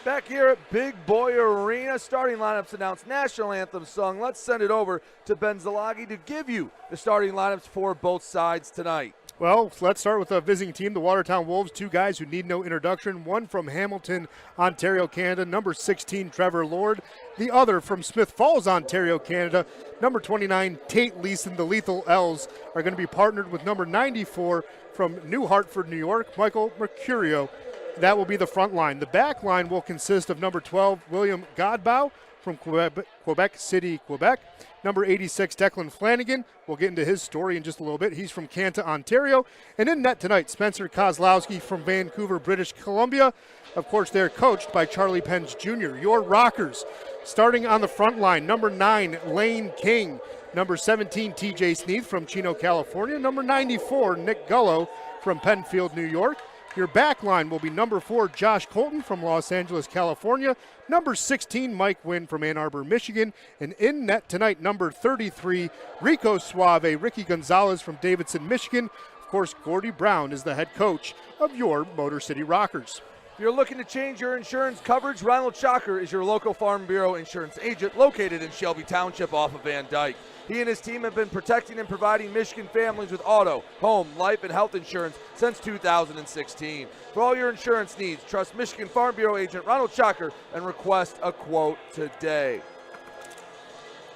Back here at Big Boy Arena, starting lineups announced, national anthem sung. Let's send it over to Ben Zalagi to give you the starting lineups for both sides tonight. Well, let's start with a visiting team, the Watertown Wolves. Two guys who need no introduction. One from Hamilton, Ontario, Canada, number 16, Trevor Lord. The other from Smith Falls, Ontario, Canada, number 29, Tate Leeson. The Lethal L's are going to be partnered with number 94 from New Hartford, New York, Michael Mercurio. That will be the front line. The back line will consist of number 12, William Godbout from Quebec City, Quebec. Number 86, Declan Flanagan. We'll get into his story in just a little bit. He's from Canada, Ontario. And in net tonight, Spencer Kozlowski from Vancouver, British Columbia. Of course, they're coached by Charlie Pence Jr. Your Rockers, starting on the front line, number 9, Lane King. Number 17, TJ Sneath from Chino, California. Number 94, Nick Gullo from Penfield, New York. Your back line will be number 4, Josh Colton from Los Angeles, California. Number 16, Mike Wynn from Ann Arbor, Michigan. And in net tonight, number 33, Rico Suave, Ricky Gonzalez from Davidson, Michigan. Of course, Gordy Brown is the head coach of your Motor City Rockers. If you're looking to change your insurance coverage, Ronald Chalker is your local Farm Bureau insurance agent located in Shelby Township off of Van Dyke. He and his team have been protecting and providing Michigan families with auto, home, life, and health insurance since 2016. For all your insurance needs, trust Michigan Farm Bureau agent Ronald Chalker and request a quote today.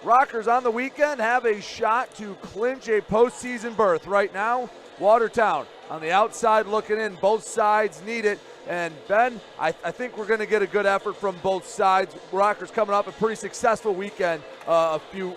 Rockers on the weekend have a shot to clinch a postseason berth. Right now, Watertown on the outside looking in. Both sides need it. And Ben, I think we're going to get a good effort from both sides. Rockers coming off a pretty successful weekend a few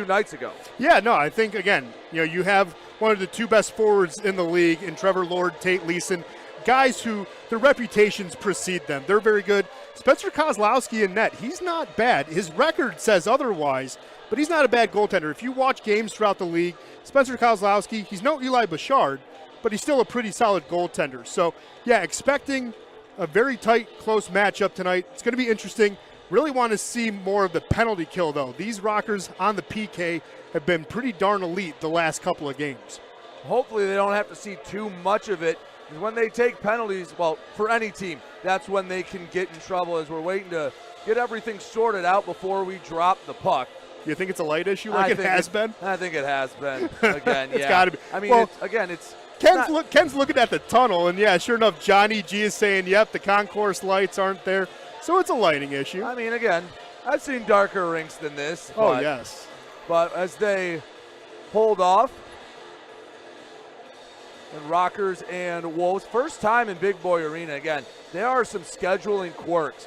nights ago. Yeah, no, I think, again, you have one of the two best forwards in the league in Trevor Lord, Tate Leeson, guys who their reputations precede them. They're very good. Spencer Kozlowski in net, he's not bad. His record says otherwise, but he's not a bad goaltender. If you watch games throughout the league, Spencer Kozlowski, he's no Eli Bouchard, but he's still a pretty solid goaltender. So, yeah, expecting a very tight, close matchup tonight. It's going to be interesting. Really want to see more of the penalty kill, though. These Rockers on the PK have been pretty darn elite the last couple of games. Hopefully they don't have to see too much of it. When they take penalties, well, for any team, that's when they can get in trouble, as we're waiting to get everything sorted out before we drop the puck. You think it's a light issue like it has been? I think it has been. Again, It's yeah. got to be. I mean, well, it's Ken's looking at the tunnel, and yeah, sure enough, Johnny G is saying, yep, the concourse lights aren't there. So it's a lighting issue. I mean, again, I've seen darker rinks than this. Oh, yes. But as they hold off, and Rockers and Wolves, first time in Big Boy Arena. Again, there are some scheduling quirks.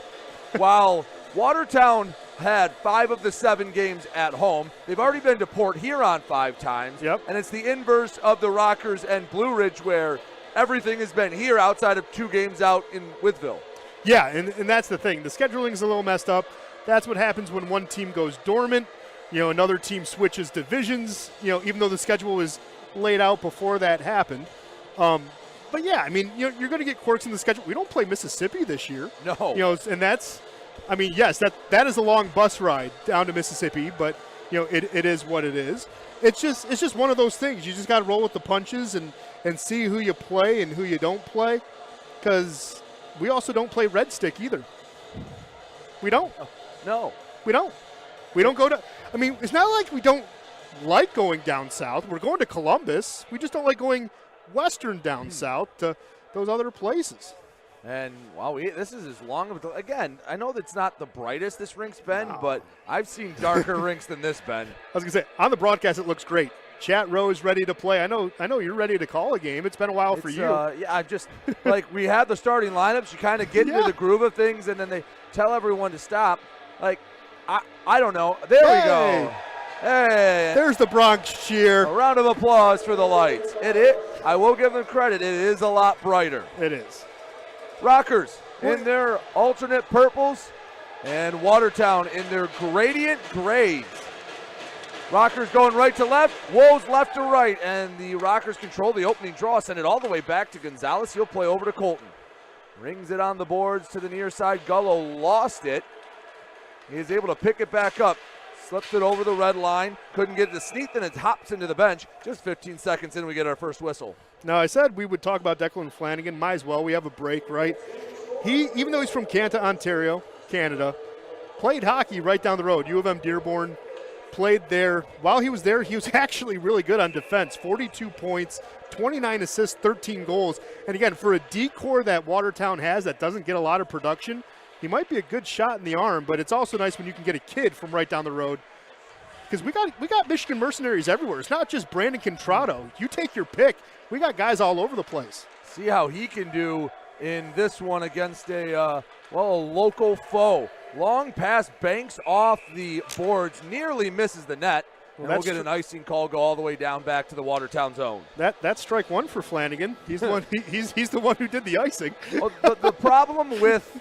While Watertown had 5 of the 7 games at home, they've already been to Port Huron 5 times. Yep. And it's the inverse of the Rockers and Blue Ridge, where everything has been here outside of 2 games out in Wytheville. Yeah, and that's the thing. The scheduling's a little messed up. That's what happens when one team goes dormant. Another team switches divisions, even though the schedule was laid out before that happened. But yeah, I mean, you're going to get quirks in the schedule. We don't play Mississippi this year. No. And that's, I mean, yes, that is a long bus ride down to Mississippi, but it is what it is. It's just one of those things. You just got to roll with the punches and see who you play and who you don't play, because we also don't play Red Stick either. We don't. No. We don't. We don't go to – I mean, it's not like we don't like going down south. We're going to Columbus. We just don't like going western down south to those other places. And, wow, this is as long of – again, I know that's not the brightest this rink's been, but I've seen darker rinks than this, Ben. I was going to say, on the broadcast it looks great. Chat row is ready to play. I know you're ready to call a game. It's been a while for you. Yeah, I just – like, we had the starting lineups. You kind of get into the groove of things, and then they tell everyone to stop. Like, I don't know. There we go. Hey. There's the Bronx cheer. A round of applause for the lights. I will give them credit. It is a lot brighter. It is. Rockers in their alternate purples and Watertown in their gradient grays. Rockers going right to left, Wolves left to right, and the Rockers control the opening draw, send it all the way back to Gonzalez. He'll play over to Colton. Rings it on the boards to the near side. Gullo lost it. He is able to pick it back up. slips it over the red line. Couldn't get it to Sneath, and it hops into the bench. Just 15 seconds in, we get our first whistle. Now, I said we would talk about Declan Flanagan. Might as well. We have a break, right? He, even though he's from Canada, Ontario, Canada, played hockey right down the road. U of M Dearborn, played there. While he was there, he was actually really good on defense. 42 points, 29 assists, 13 goals. And again, for a D-core that Watertown has that doesn't get a lot of production, he might be a good shot in the arm, but it's also nice when you can get a kid from right down the road. Because we got Michigan mercenaries everywhere. It's not just Brandon Contrado. You take your pick. We got guys all over the place. See how he can do in this one against a local foe. Long pass banks off the boards, nearly misses the net. And we'll get an icing call, go all the way down back to the Watertown zone. That's strike one for Flanagan. He's the one. He's the one who did the icing. Well, the problem with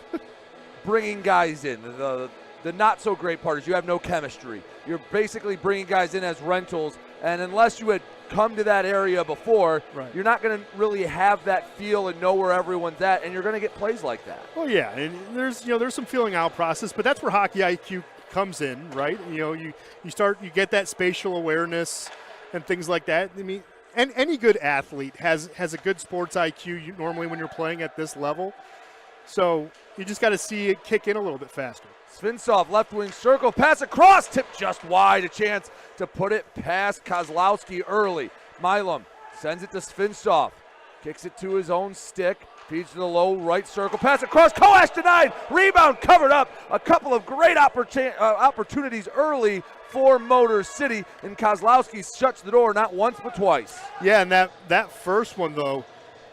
bringing guys in, the not so great part is you have no chemistry. You're basically bringing guys in as rentals, and unless you had come to that area before, right, you're not going to really have that feel and know where everyone's at, and you're going to get plays like that. Well, yeah, and there's some feeling out process, but that's where hockey IQ comes in, right? You get that spatial awareness and things like that. I mean, and any good athlete has a good sports IQ normally when you're playing at this level. So you just got to see it kick in a little bit faster. Svinsov, left wing circle, pass across, tipped just wide, a chance to put it past Kozlowski early. Milam sends it to Svinsov, kicks it to his own stick, feeds to the low right circle, pass across, Koash denied, rebound covered up. A couple of great opportunities early for Motor City, and Kozlowski shuts the door not once but twice. Yeah, and that first one, though,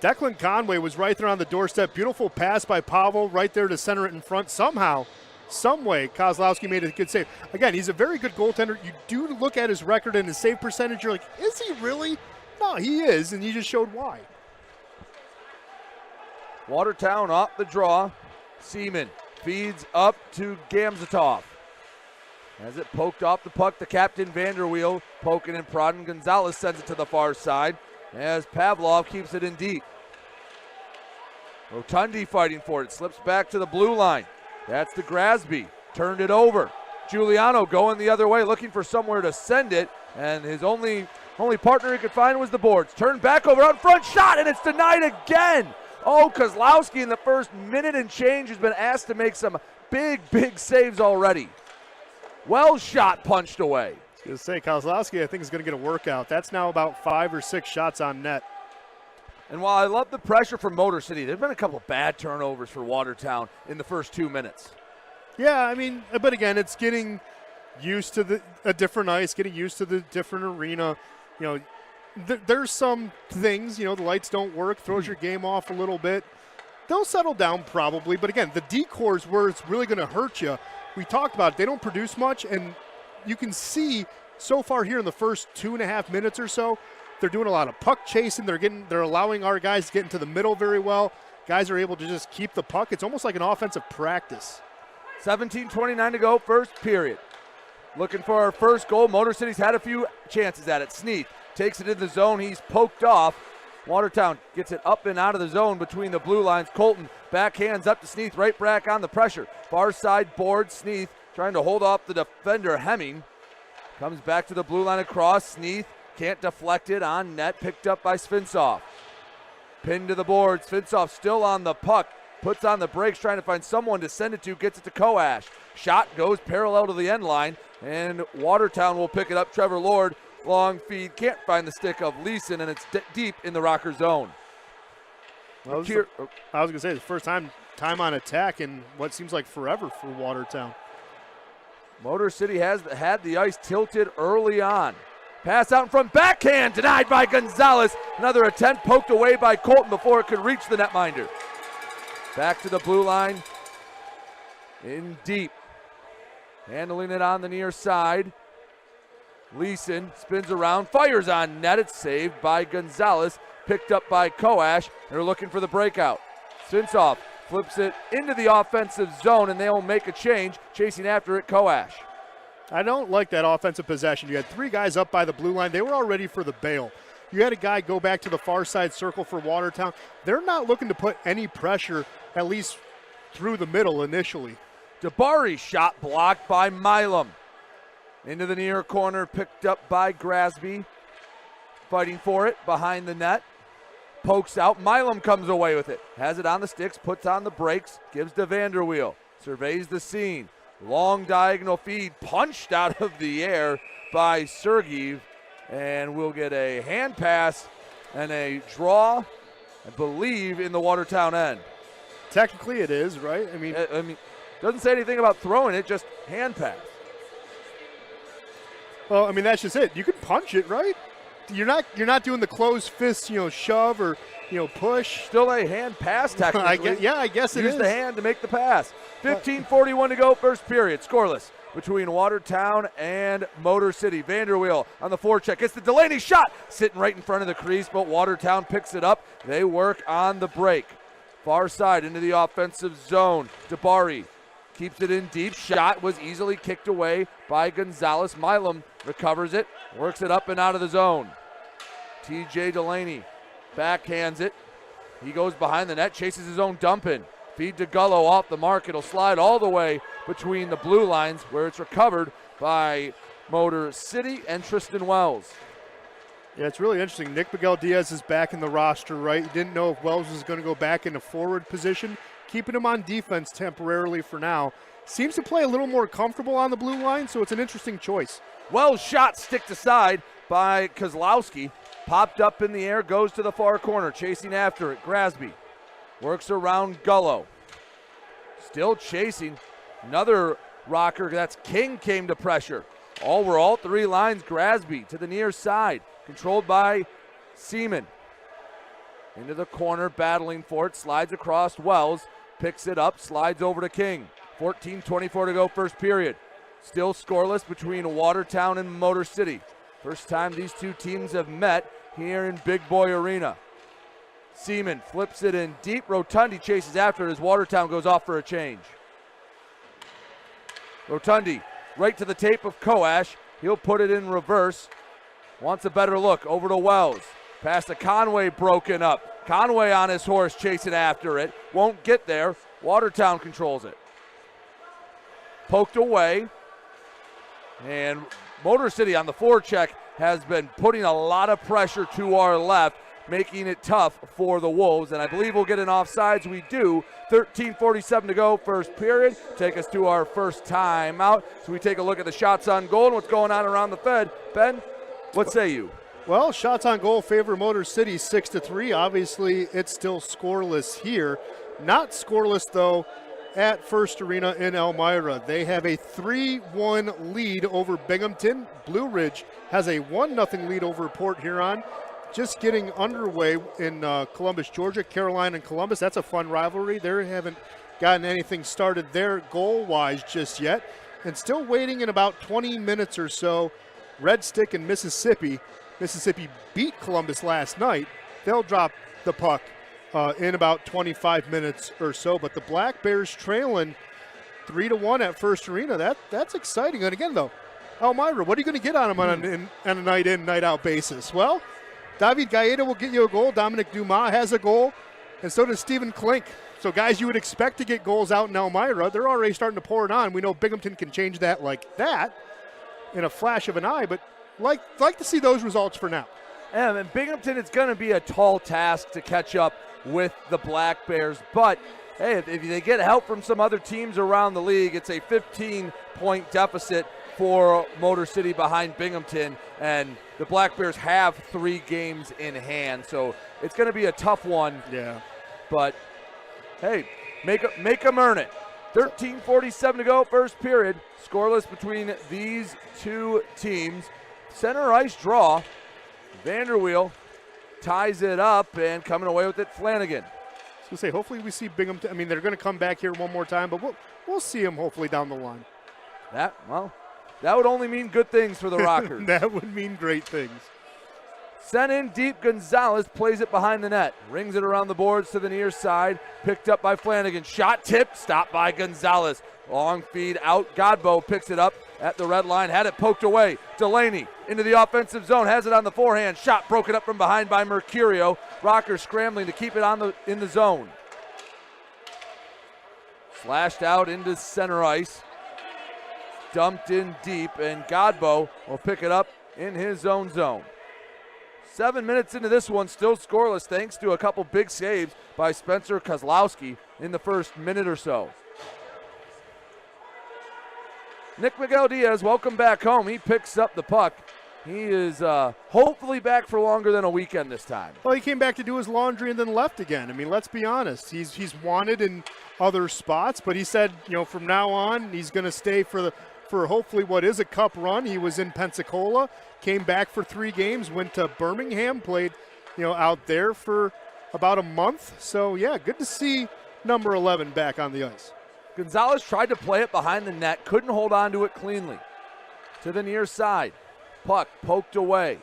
Declan Conway was right there on the doorstep. Beautiful pass by Pavel right there to center it in front. Somehow, some way, Kozlowski made a good save. Again, he's a very good goaltender. You do look at his record and his save percentage, you're like, is he really? No, he is, and he just showed why. Watertown off the draw. Seaman feeds up to Gamzatov. As it poked off the puck, the captain Vanderweel poking and prodding. Gonzalez sends it to the far side as Pavlov keeps it in deep. Rotundi fighting for it, slips back to the blue line. That's to Grasby, turned it over. Giuliano going the other way, looking for somewhere to send it, and his only partner he could find was the boards. Turned back over out front, shot, and it's denied again. Oh, Kozlowski in the first minute and change has been asked to make some big saves already. Well shot, punched away. I was going to say, Kozlowski, I think, is going to get a workout. That's now about 5 or 6 shots on net. And while I love the pressure from Motor City, there's been a couple bad turnovers for Watertown in the first 2 minutes. Yeah, I mean, but again, it's getting used to a different ice, getting used to the different arena. There's some things, the lights don't work, throws your game off a little bit. They'll settle down probably, but again, the D-core is where it's really going to hurt you. We talked about it. They don't produce much, and you can see so far here in the first 2.5 minutes or so, they're doing a lot of puck chasing. They're allowing our guys to get into the middle very well. Guys are able to just keep the puck. It's almost like an offensive practice. 17:29 to go, first period. Looking for our first goal. Motor City's had a few chances at it. Sneath takes it in the zone. He's poked off. Watertown gets it up and out of the zone between the blue lines. Colton backhands up to Sneath, right back on the pressure. Far side board, Sneath trying to hold off the defender, Hemming. Comes back to the blue line across. Sneath can't deflect it on net, picked up by Svinsov. Pinned to the board. Svinsov still on the puck. Puts on the brakes, trying to find someone to send it to. Gets it to Koash. Shot goes parallel to the end line, and Watertown will pick it up. Trevor Lord, long feed, can't find the stick of Leeson, and it's deep in the Rocker zone. I was going to say, the first time on attack in what seems like forever for Watertown. Motor City has had the ice tilted early on. Pass out in front, backhand, denied by Gonzalez. Another attempt poked away by Colton before it could reach the netminder. Back to the blue line, in deep. Handling it on the near side. Leeson spins around, fires on net. It's saved by Gonzalez, picked up by Koash. They're looking for the breakout. Svinsov flips it into the offensive zone, and they'll make a change. Chasing after it, Koash. I don't like that offensive possession. You had 3 guys up by the blue line. They were all ready for the bail. You had a guy go back to the far side circle for Watertown. They're not looking to put any pressure, at least through the middle initially. Dabari shot blocked by Milam. Into the near corner, picked up by Grasby. Fighting for it behind the net. Pokes out. Milam comes away with it. Has it on the sticks, puts on the brakes, gives to Vanderweel. Surveys the scene. Long diagonal feed punched out of the air by Sergeev. And we'll get a hand pass and a draw, I believe, in the Watertown end. Technically it is, right? I mean, doesn't say anything about throwing it, just hand pass. Well, I mean, that's just it. You can punch it, right? You're not doing the closed fist, shove or, push. Still a hand pass technically. I guess it is. Use the hand to make the pass. 15:41 to go, first period. Scoreless between Watertown and Motor City. Vanderweel on the forecheck. Gets the Delaney shot. Sitting right in front of the crease, but Watertown picks it up. They work on the break. Far side into the offensive zone. Dabari keeps it in deep. Shot was easily kicked away by Gonzalez. Milam recovers it. Works it up and out of the zone. TJ Delaney backhands it. He goes behind the net, chases his own dump in. Feed to Gullo off the mark. It'll slide all the way between the blue lines where it's recovered by Motor City and Tristan Wells. Yeah, it's really interesting. Nick Miguel Diaz is back in the roster, right? You didn't know if Wells was going to go back into forward position. Keeping him on defense temporarily for now. Seems to play a little more comfortable on the blue line, so it's an interesting choice. Wells' shot sticked aside by Kozlowski. Popped up in the air, goes to the far corner, chasing after it. Grasby works around Gullo. Still chasing. Another rocker, that's King, came to pressure. All three lines. Grasby to the near side, controlled by Seaman. Into the corner, battling for it, slides across Wells, picks it up, slides over to King. 14:24 to go, first period. Still scoreless between Watertown and Motor City. First time these two teams have met here in Big Boy Arena. Seaman flips it in deep. Rotundi chases after it as Watertown goes off for a change. Rotundi right to the tape of Coash. He'll put it in reverse. Wants a better look. Over to Wells. Pass to Conway, broken up. Conway on his horse chasing after it. Won't get there. Watertown controls it. Poked away. And Motor City on the forecheck has been putting a lot of pressure to our left, making it tough for the Wolves. And I believe we'll get an offsides. We do. 13:47 to go, first period. Take us to our first timeout. So we take a look at the shots on goal and what's going on around the Fed. Ben, what say you? Well, shots on goal favor Motor City 6-3. Obviously, it's still scoreless here. Not scoreless, though, at First Arena in Elmira. They have a 3-1 lead over Binghamton. Blue Ridge has a 1-0 lead over Port Huron. Just getting underway in Columbus, Georgia. Caroline and Columbus, that's a fun rivalry. They haven't gotten anything started there goal-wise just yet. And still waiting in about 20 minutes or so, Red Stick and Mississippi. Mississippi beat Columbus last night. They'll drop the puck in about 25 minutes or so. But the Black Bears trailing 3-1 at First Arena. That's exciting. And again, though, Elmira, what are you going to get on them on a night in, night out basis? Well, David Gaeta will get you a goal. Dominic Dumas has a goal. And so does Stephen Klink. So guys you would expect to get goals out in Elmira, they're already starting to pour it on. We know Binghamton can change that like that in a flash of an eye, but like to see those results for now. Yeah, and Binghamton, it's going to be a tall task to catch up with the Black Bears. But, hey, if they get help from some other teams around the league, it's a 15-point deficit for Motor City behind Binghamton. And the Black Bears have 3 games in hand. So it's going to be a tough one. Yeah. But, hey, make them earn it. 13:47 to go, first period. Scoreless between these two teams. Center ice draw. Vanderweel ties it up, and coming away with it, Flanagan. I was going to say, hopefully we see Binghamton. I mean, they're going to come back here one more time, but we'll see them hopefully down the line. That would only mean good things for the Rockers. That would mean great things. Sent in deep, Gonzalez plays it behind the net. Rings it around the boards to the near side. Picked up by Flanagan. Shot tipped, stopped by Gonzalez. Long feed out. Godbow picks it up at the red line. Had it poked away. Delaney into the offensive zone. Has it on the forehand. Shot broken up from behind by Mercurio. Rockers scrambling to keep it in the zone. Slashed out into center ice. dumped in deep, and Godboh will pick it up in his own zone. 7 minutes into this one, still scoreless thanks to a couple big saves by Spencer Kozlowski in the first minute or so. Nick Miguel Diaz, welcome back home. He picks up the puck. He is hopefully back for longer than a weekend this time. Well, he came back to do his laundry and then left again. I mean, let's be honest. He's wanted in other spots, but he said, from now on, he's going to stay for hopefully what is a cup run. He was in Pensacola, came back for 3 games, went to Birmingham, played, out there for about a month. So, yeah, good to see number 11 back on the ice. Gonzalez tried to play it behind the net, couldn't hold on to it cleanly. To the near side, puck poked away.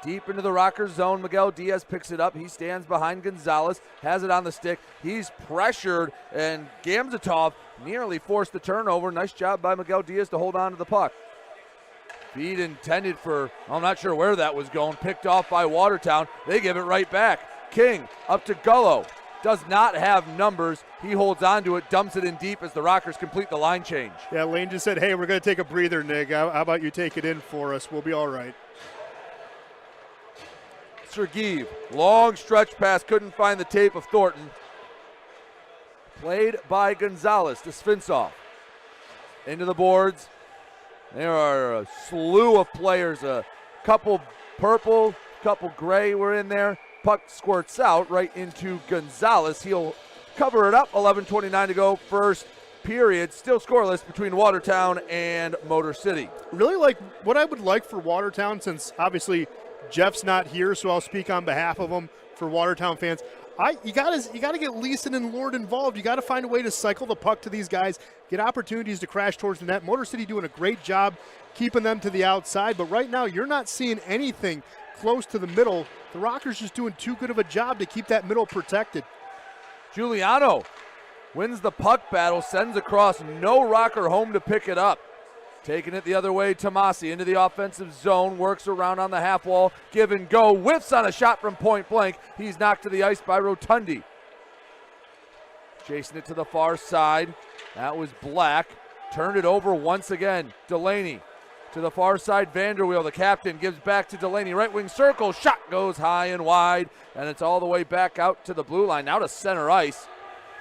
Deep into the Rockers zone, Miguel Diaz picks it up. He stands behind Gonzalez, has it on the stick. He's pressured, and Gamzatov nearly forced the turnover. Nice job by Miguel Diaz to hold on to the puck. Feed intended for, I'm not sure where that was going, picked off by Watertown. They give it right back. King up to Gullo. Does not have numbers. He holds on to it, dumps it in deep as the Rockers complete the line change. Yeah, Lane just said, hey, we're going to take a breather, Nick. How about you take it in for us? We'll be all right. Sergeev, long stretch pass, couldn't find the tape of Thornton. Played by Gonzalez to Svintsov. Into the boards. There are a slew of players. A couple purple, couple gray were in there. Puck squirts out right into Gonzalez. He'll cover it up. 11:29 to go. First period. Still scoreless between Watertown and Motor City. Really like what I would like for Watertown, since obviously Jeff's not here, so I'll speak on behalf of him for Watertown fans. You gotta get Leeson and Lord involved. You gotta find a way to cycle the puck to these guys, get opportunities to crash towards the net. Motor City doing a great job keeping them to the outside, but right now you're not seeing anything close to the middle. The Rockers just doing too good of a job to keep that middle protected. Giuliano wins the puck battle, sends across, no Rocker home to pick it up. Taking it the other way, Tomasi into the offensive zone, works around on the half wall, give and go, whiffs on a shot from point blank. He's knocked to the ice by Rotundi. Chasing it to the far side, that was Black. Turned it over once again, Delaney. To the far side, Vanderweel, the captain, gives back to Delaney. Right wing circle, shot goes high and wide, and it's all the way back out to the blue line. Now to center ice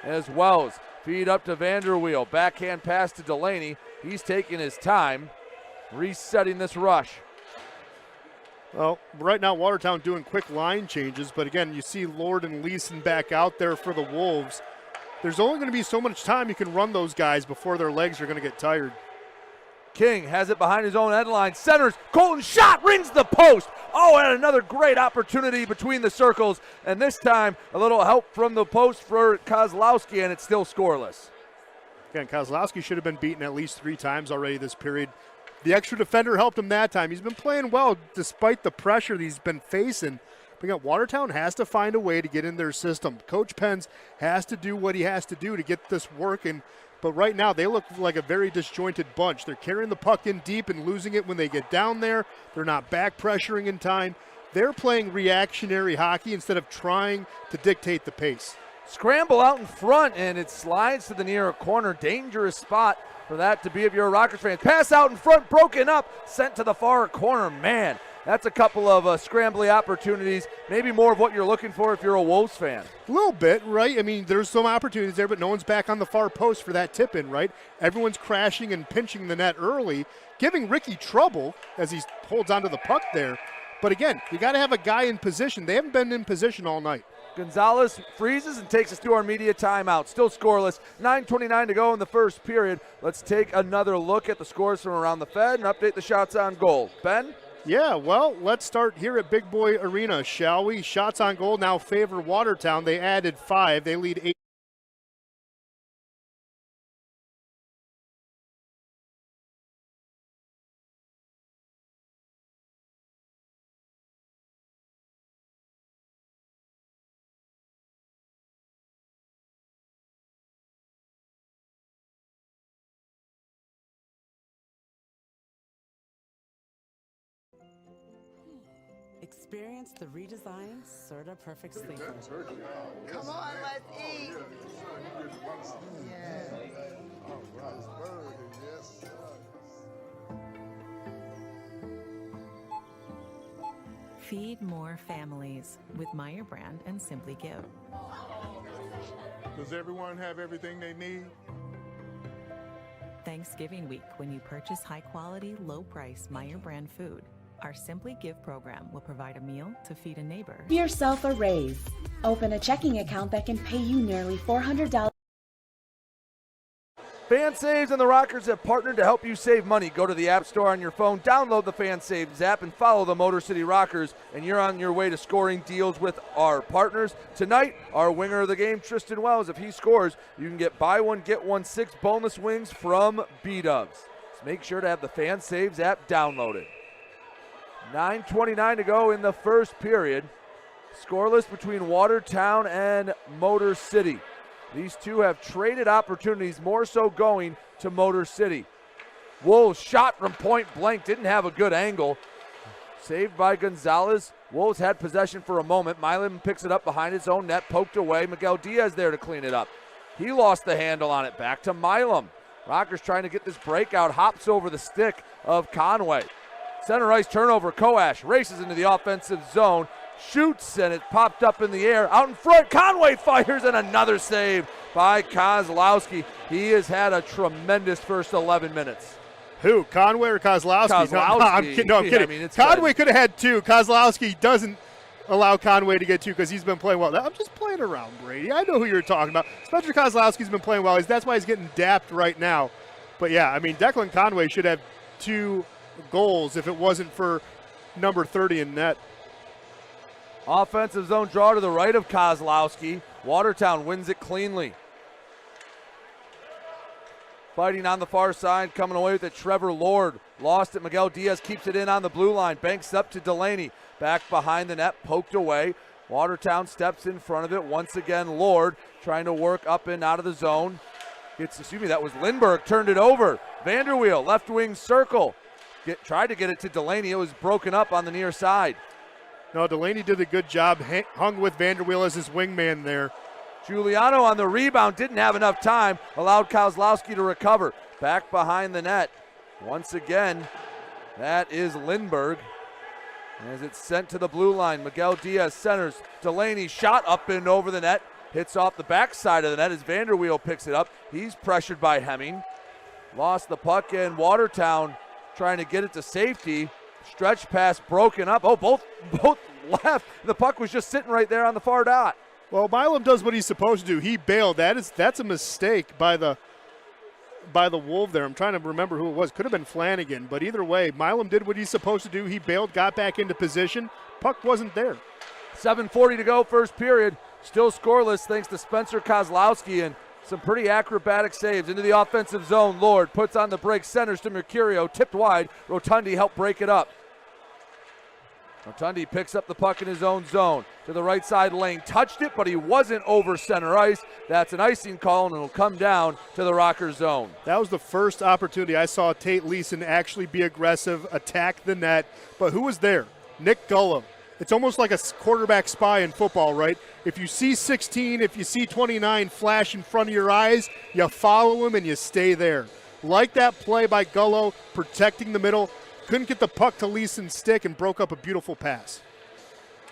as Wells. Feed up to Vanderweel. Backhand pass to Delaney. He's taking his time, resetting this rush. Well, right now Watertown doing quick line changes, but again, you see Lord and Leeson back out there for the Wolves. There's only going to be so much time you can run those guys before their legs are going to get tired. King has it behind his own end line, centers, Colton shot, rings the post. Oh, and another great opportunity between the circles, and this time a little help from the post for Kozlowski, and it's still scoreless. Again, Kozlowski should have been beaten at least 3 times already this period. The extra defender helped him that time. He's been playing well despite the pressure that he's been facing. But again, Watertown has to find a way to get in their system. Coach Pence has to do what he has to do to get this working. But right now, they look like a very disjointed bunch. They're carrying the puck in deep and losing it when they get down there. They're not back pressuring in time. They're playing reactionary hockey instead of trying to dictate the pace. Scramble out in front, and it slides to the near corner. Dangerous spot for that to be if you're a Rockers fan. Pass out in front, broken up, sent to the far corner. Man, that's a couple of scrambly opportunities. Maybe more of what you're looking for if you're a Wolves fan. A little bit, right? I mean, there's some opportunities there, but no one's back on the far post for that tip-in, right? Everyone's crashing and pinching the net early, giving Ricky trouble as he holds onto the puck there. But again, you got to have a guy in position. They haven't been in position all night. Gonzalez freezes and takes us to our media timeout. Still scoreless. 9:29 to go in the first period. Let's take another look at the scores from around the Fed and update the shots on goal. Ben? Yeah, well, let's start here at Big Boy Arena, shall we? Shots on goal now favor Watertown. They added 5. They lead 8. Experience the redesigned Serta Perfect Sleeper. Come on, let's eat. Yeah. All right, burger, yes, sir. Feed more families with Meyer Brand and Simply Give. Does everyone have everything they need? Thanksgiving week, when you purchase high-quality, low-price Meyer Brand food, our Simply Give program will provide a meal to feed a neighbor. Give yourself a raise. Open a checking account that can pay you nearly $400. Fan Saves and the Rockers have partnered to help you save money. Go to the App Store on your phone, download the Fan Saves app, and follow the Motor City Rockers, and you're on your way to scoring deals with our partners. Tonight, our winger of the game, Tristan Wells, if he scores, you can get buy one, get one 6 boneless wings from B-Dubs. So make sure to have the Fan Saves app downloaded. 9:29 to go in the first period. Scoreless between Watertown and Motor City. These two have traded opportunities, more so going to Motor City. Wolves shot from point blank, didn't have a good angle. Saved by Gonzalez. Wolves had possession for a moment. Milam picks it up behind his own net, poked away. Miguel Diaz there to clean it up. He lost the handle on it, back to Milam. Rockers trying to get this breakout, hops over the stick of Conway. Center ice turnover, Koash races into the offensive zone. Shoots, and it popped up in the air. Out in front, Conway fires, and another save by Kozlowski. He has had a tremendous first 11 minutes. Who, Conway or Kozlowski? Kozlowski. No, I'm kidding. No, I'm kidding. I mean, Conway could have had 2. Kozlowski doesn't allow Conway to get 2 because he's been playing well. I'm just playing around, Brady. I know who you're talking about. Spencer Kozlowski's been playing well. That's why he's getting dapped right now. But, yeah, I mean, Declan Conway should have 2 goals if it wasn't for number 30 in net. Offensive zone draw to the right of Kozlowski. Watertown wins it cleanly. Fighting on the far side, coming away with it, Trevor Lord. Lost it, Miguel Diaz keeps it in on the blue line. Banks up to Delaney. Back behind the net, poked away. Watertown steps in front of it. Once again, Lord trying to work up and out of the zone. That was Lindbergh, turned it over. Vanderweel, left wing circle. Tried to get it to Delaney. It was broken up on the near side. No, Delaney did a good job, hung with Vanderweel as his wingman there. Giuliano on the rebound, didn't have enough time, allowed Kozlowski to recover. Back behind the net. Once again, that is Lindbergh. As it's sent to the blue line, Miguel Diaz centers. Delaney shot up and over the net. Hits off the backside of the net as Vanderweel picks it up. He's pressured by Hemming. Lost the puck, and Watertown trying to get it to safety. Stretch pass broken up. Oh, both left. The puck was just sitting right there on the far dot. Well, Milam does what he's supposed to do. He bailed. That's a mistake by the Wolf there. I'm trying to remember who it was. Could have been Flanagan, but either way, Milam did what he's supposed to do. He bailed, got back into position. Puck wasn't there. 7:40 to go, first period. Still scoreless thanks to Spencer Kozlowski and some pretty acrobatic saves into the offensive zone. Lord puts on the break, centers to Mercurio, tipped wide. Rotundi helped break it up. Rotundi picks up the puck in his own zone. To the right side lane, touched it, but he wasn't over center ice. That's an icing call, and it'll come down to the Rockers zone. That was the first opportunity I saw Tate Leeson actually be aggressive, attack the net. But who was there? Nick Gullo. It's almost like a quarterback spy in football, right? If you see 16, if you see 29 flash in front of your eyes, you follow him and you stay there. Like that play by Gullo, protecting the middle. Couldn't get the puck to Leeson's stick and broke up a beautiful pass.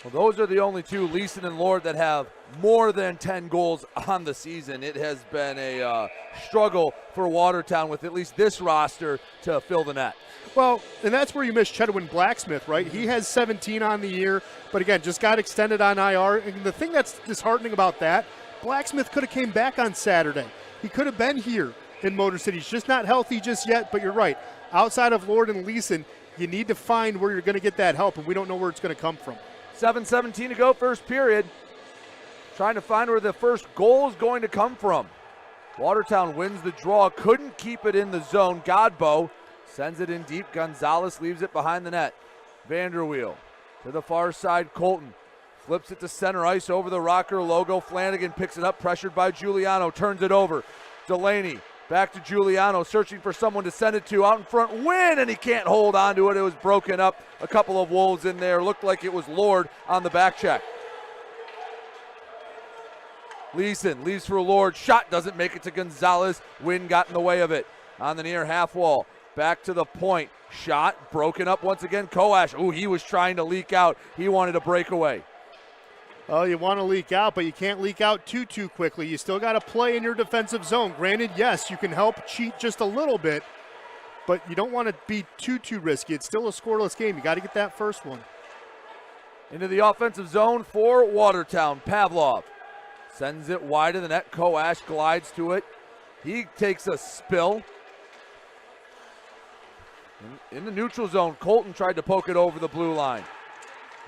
Well, those are the only two, Leeson and Lord, that have more than 10 goals on the season. It has been a struggle for Watertown with at least this roster to fill the net. Well, and that's where you miss Chedwin Blacksmith, right? He has 17 on the year, but again, just got extended on IR. And the thing that's disheartening about that, Blacksmith could have came back on Saturday. He could have been here in Motor City. He's just not healthy just yet, but you're right. Outside of Lord and Leeson, you need to find where you're going to get that help, and we don't know where it's going to come from. 7:17 to go, first period. Trying to find where the first goal is going to come from. Watertown wins the draw, couldn't keep it in the zone. Godbow sends it in deep. Gonzalez leaves it behind the net. Vanderweel to the far side. Colton flips it to center ice over the Rocker logo. Flanagan picks it up, pressured by Giuliano, turns it over. Delaney back to Giuliano, searching for someone to send it to. Out in front, win, and he can't hold on to it. It was broken up. A couple of Wolves in there. Looked like it was Lord on the back check. Leeson leaves for Lord. Shot doesn't make it to Gonzalez. Wind got in the way of it. On the near half wall, back to the point. Shot broken up once again. Koash, ooh, he was trying to leak out. He wanted a breakaway. Oh, you want to leak out, but you can't leak out too quickly. You still got to play in your defensive zone. Granted, yes, you can help cheat just a little bit, but you don't want to be too risky. It's still a scoreless game. You got to get that first one. Into the offensive zone for Watertown. Pavlov sends it wide of the net. Koash glides to it. He takes a spill. In the neutral zone, Colton tried to poke it over the blue line.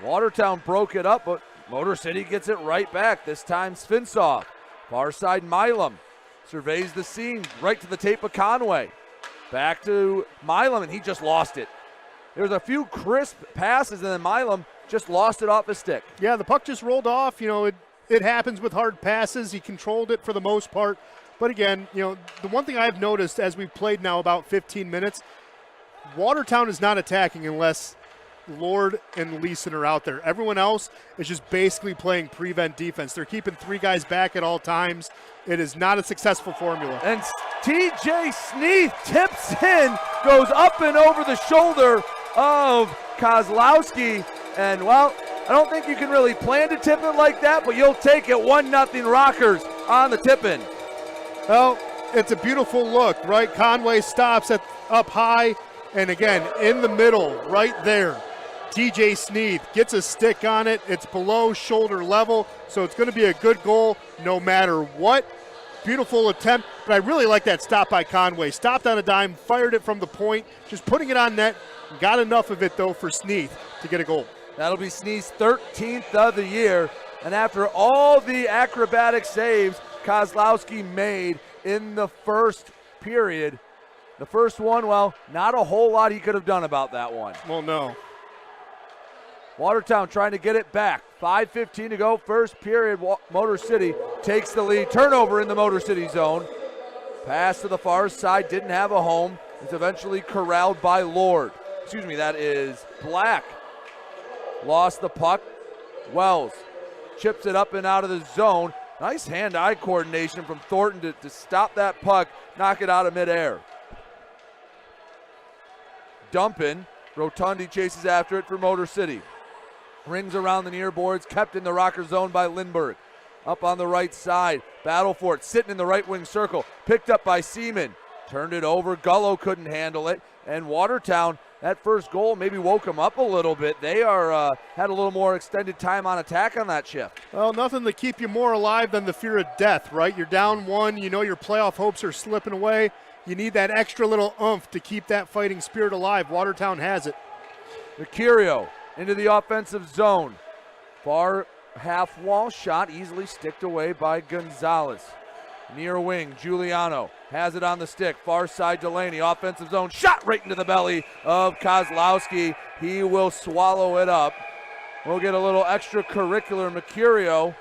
Watertown broke it up, but Motor City gets it right back. This time Svinsov. Far side Milam surveys the scene right to the tape of Conway. Back to Milam, and he just lost it. There's a few crisp passes, and then Milam just lost it off his stick. Yeah, the puck just rolled off. You know, it happens with hard passes. He controlled it for the most part. But again, you know, the one thing I've noticed as we've played now about 15 minutes, Watertown is not attacking unless Lord and Leeson are out there. Everyone else is just basically playing prevent defense. They're keeping 3 guys back at all times. It is not a successful formula. And TJ Sneath tips in, goes up and over the shoulder of Kozlowski. And, well, I don't think you can really plan to tip it like that, but you'll take it. 1-0 Rockers on the tip-in. Well, it's a beautiful look, right? Conway stops up high, and again, in the middle, right there. TJ Sneath gets a stick on it. It's below shoulder level, so it's going to be a good goal no matter what. Beautiful attempt, but I really like that stop by Conway. Stopped on a dime, fired it from the point, just putting it on net. Got enough of it, though, for Sneath to get a goal. That'll be Sneath's 13th of the year, and after all the acrobatic saves Kozlowski made in the first period, the first one, well, not a whole lot he could have done about that one. Well, no. Watertown trying to get it back. 5:15 to go, first period. Motor City takes the lead. Turnover in the Motor City zone. Pass to the far side, didn't have a home. It's eventually corralled by Lord. Excuse me, that is Black. Lost the puck. Wells chips it up and out of the zone. Nice hand-eye coordination from Thornton to stop that puck, knock it out of midair. Dumpin. Rotundi chases after it for Motor City. Rings around the near boards, kept in the Rocker zone by Lindbergh. Up on the right side, battle for it, sitting in the right wing circle, picked up by Seaman. Turned it over, Gullo couldn't handle it, and Watertown, that first goal maybe woke them up a little bit. They had a little more extended time on attack on that shift. Well, nothing to keep you more alive than the fear of death, right? You're down 1, you know your playoff hopes are slipping away. You need that extra little oomph to keep that fighting spirit alive. Watertown has it. Mercurio into the offensive zone. Far half wall shot, easily sticked away by Gonzalez. Near wing, Giuliano has it on the stick. Far side, Delaney, offensive zone, shot right into the belly of Kozlowski. He will swallow it up. We'll get a little extracurricular. Mercurio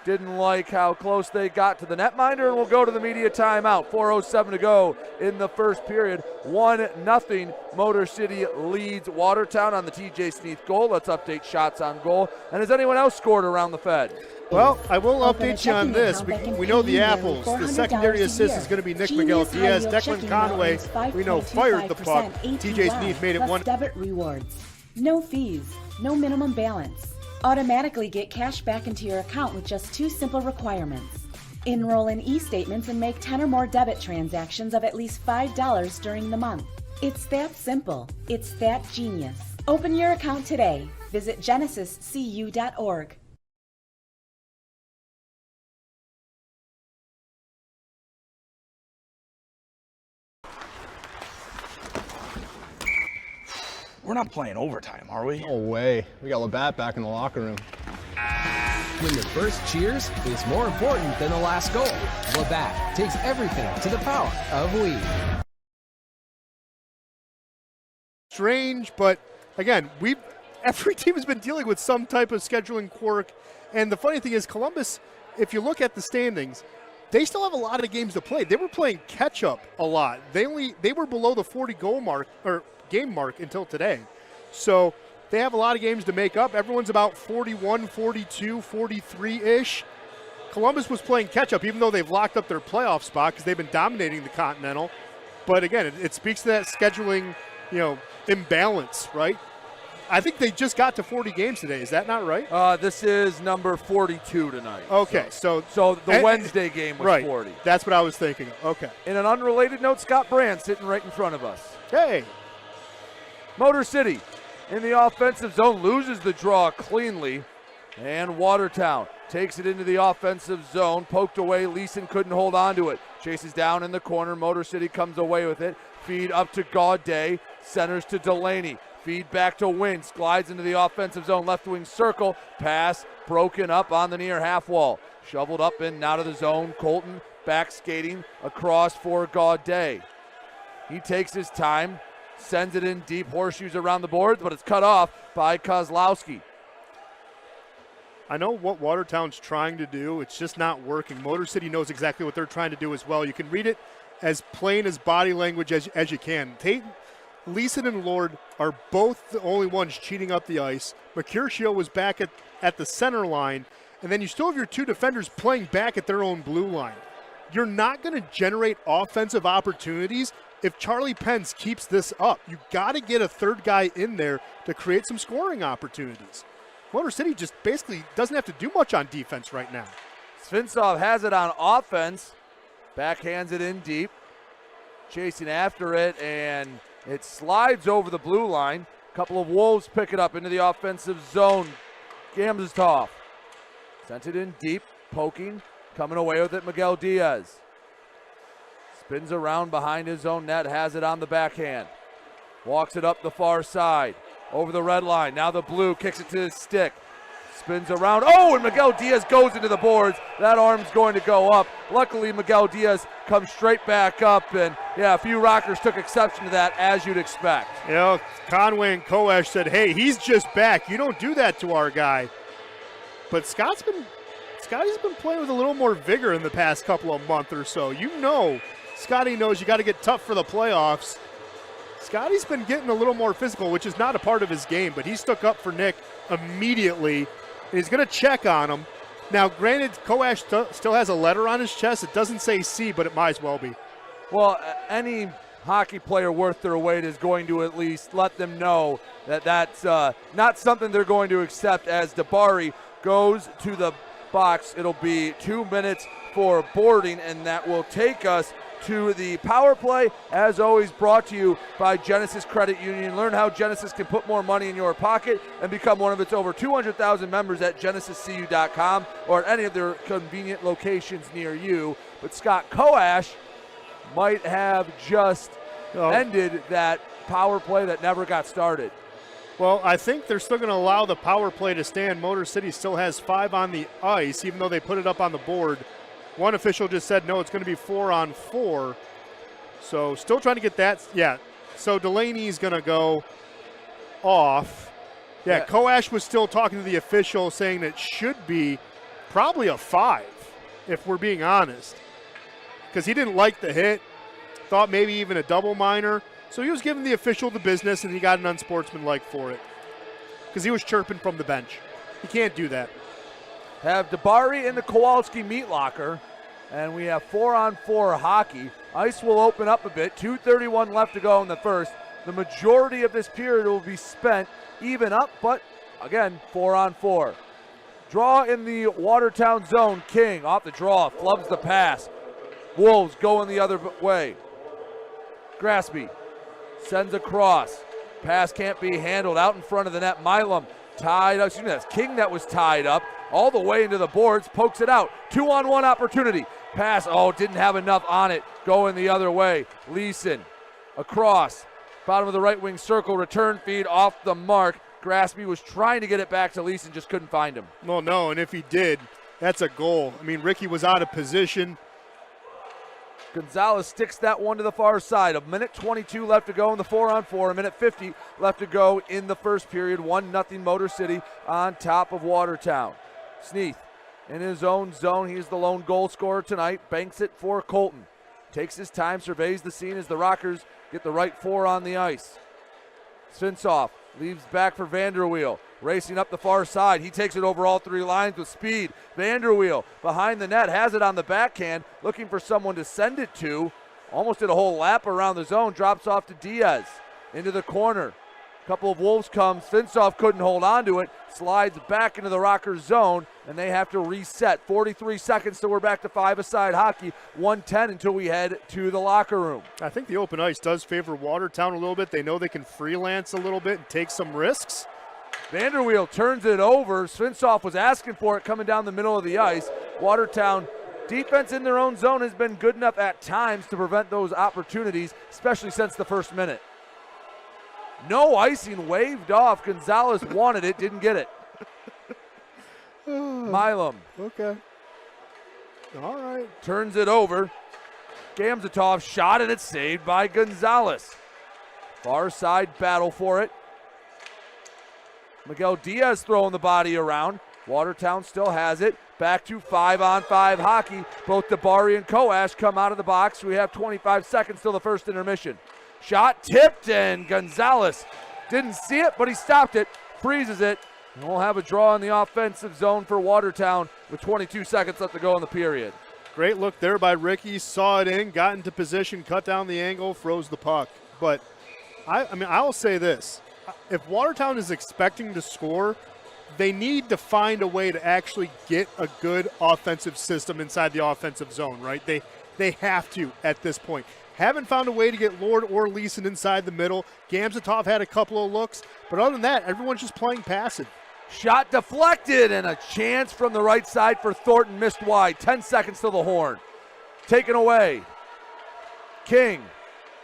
didn't like how close they got to the netminder, and we'll go to the media timeout. 4:07 to go in the first period. 1-0 Motor City leads Watertown on the TJ Sneath goal. Let's update shots on goal. And has anyone else scored around the Fed? Well, I will update you on this. We know the Apples. The secondary assist is going to be Nick Miguel Diaz. Declan Conway, we know, fired the puck. TJ Sneath made it one. Debit rewards. No fees. No minimum balance. Automatically get cash back into your account with just 2 simple requirements. Enroll in e-statements and make 10 or more debit transactions of at least $5 during the month. It's that simple. It's that genius. Open your account today. Visit genesiscu.org. We're not playing overtime, are we? No way. We got Labatt back in the locker room. When the first cheers is more important than the last goal, Labatt takes everything to the power of we. Strange, but again, every team has been dealing with some type of scheduling quirk. And the funny thing is, Columbus, if you look at the standings, they still have a lot of games to play. They were playing catch up a lot. They were below the 40 goal mark or game mark until today. So they have a lot of games to make up. Everyone's about 41, 42, 43-ish. Columbus was playing catch-up, even though they've locked up their playoff spot because they've been dominating the Continental. But again, it speaks to that scheduling, imbalance, right? I think they just got to 40 games today. Is that not right? This is number 42 tonight. Okay, so the Wednesday game was right, 40. That's what I was thinking. Okay. In an unrelated note, Scott Brand sitting right in front of us. Hey. Motor City in the offensive zone loses the draw cleanly, and Watertown takes it into the offensive zone. Poked away. Leeson couldn't hold on to it. Chases down in the corner. Motor City comes away with it. Feed up to Gaudet. Centers to Delaney. Feed back to Wentz. Glides into the offensive zone. Left wing circle. Pass broken up on the near half wall. Shoveled up and out of the zone. Colton back skating across for Gaudet. He takes his time. Sends it in deep. Horseshoes around the boards, but it's cut off by Kozlowski. I know what Watertown's trying to do. It's just not working. Motor City knows exactly what they're trying to do as well. You can read it as plain as body language as you can. Leeson and Lord are both the only ones cheating up the ice. Mercutio was back at the center line, and then you still have your two defenders playing back at their own blue line. You're not going to generate offensive opportunities if Charlie Pence keeps this up. You got to get a third guy in there to create some scoring opportunities. Motor City just basically doesn't have to do much on defense right now. Svensov has it on offense. Backhands it in deep. Chasing after it, and it slides over the blue line. A couple of Wolves pick it up into the offensive zone. Gamzatov sent it in deep, poking, coming away with it, Miguel Diaz. Spins around behind his own net, has it on the backhand. Walks it up the far side, over the red line. Now the blue kicks it to his stick. Spins around. Oh, and Miguel Diaz goes into the boards. That arm's going to go up. Luckily, Miguel Diaz comes straight back up, and a few Rockers took exception to that, as you'd expect. Conway and Koesch said, hey, he's just back. You don't do that to our guy. But Scotty's been playing with a little more vigor in the past couple of months or so. Scotty knows you got to get tough for the playoffs. Scotty's been getting a little more physical, which is not a part of his game, but he stuck up for Nick immediately. He's going to check on him. Now, granted, Koesch still has a letter on his chest. It doesn't say C, but it might as well be. Well, any hockey player worth their weight is going to at least let them know that that's not something they're going to accept. As Dabari goes to the box, it'll be 2 minutes for boarding, and that will take us to the power play, as always brought to you by Genesis Credit Union. Learn how Genesis can put more money in your pocket and become one of its over 200,000 members at genesiscu.com or at any of their convenient locations near you. But Scott Koesch might have just ended that power play that never got started. Well, I think they're still going to allow the power play to stand. Motor City still has 5 on the ice, even though they put it up on the board. One official just said, no, it's going to be 4-on-4. So still trying to get that. Yeah, so Delaney's going to go off. Yeah, Koesch was still talking to the official, saying it should be probably a 5, if we're being honest. Because he didn't like the hit, thought maybe even a double minor. So he was giving the official the business, and he got an unsportsmanlike for it. Because he was chirping from the bench. He can't do that. Have Dabari in the Kowalski meat locker, and we have 4-on-4 hockey. Ice will open up a bit. 2:31 left to go in the first. The majority of this period will be spent even up, but again, 4-on-4. Draw in the Watertown zone. King off the draw, flubs the pass. Wolves going the other way. Graspy sends across. Pass can't be handled out in front of the net. Milam tied up. Excuse me, that's King that was tied up all the way into the boards. Pokes it out. 2-on-1 opportunity. Pass, didn't have enough on it. Going the other way. Leeson across. Bottom of the right wing circle. Return feed off the mark. Graspy was trying to get it back to Leeson, just couldn't find him. Well, no, and if he did, that's a goal. I mean, Ricky was out of position. Gonzalez sticks that one to the far side. 1:22 left to go in the 4-on-4. 1:50 left to go in the first period. 1-0 Motor City on top of Watertown. Sneath in his own zone. He's the lone goal scorer tonight. Banks it for Colton. Takes his time, surveys the scene as the Rockers get the right 4 on the ice. Svensov leaves back for Vanderweel. Racing up the far side. He takes it over all 3 lines with speed. Vanderweel behind the net, has it on the backhand, looking for someone to send it to, Almost did a whole lap around the zone, drops off to Diaz into the corner. Couple of Wolves comes, Finsoff couldn't hold on to it, slides back into the Rockers zone, and they have to reset. 43 seconds till we're back to five-a-side hockey, 1:10 until we head to the locker room. I think the open ice does favor Watertown a little bit. They know they can freelance a little bit and take some risks. Vanderweel turns it over. Finsoff was asking for it coming down the middle of the ice. Watertown defense in their own zone has been good enough at times to prevent those opportunities, especially since the first minute. No icing, waved off. Gonzalez wanted it, didn't get it. Milam. Okay. All right. Turns it over. Gamzatov shot and it's saved by Gonzalez. Far side battle for it. Miguel Diaz throwing the body around. Watertown still has it. Back to 5-on-5 hockey. Both DeBari and Koash come out of the box. We have 25 seconds till the first intermission. Shot tipped, and Gonzalez didn't see it, but he stopped it, freezes it. And we'll have a draw in the offensive zone for Watertown with 22 seconds left to go in the period. Great look there by Ricky. Saw it in, got into position, cut down the angle, froze the puck. But, I'll say this. If Watertown is expecting to score, they need to find a way to actually get a good offensive system inside the offensive zone, right? They have to at this point. Haven't found a way to get Lord or Leeson inside the middle. Gamzatov had a couple of looks, but other than that, everyone's just playing passive. Shot deflected, and a chance from the right side for Thornton, missed wide. 10 seconds to the horn. Taken away. King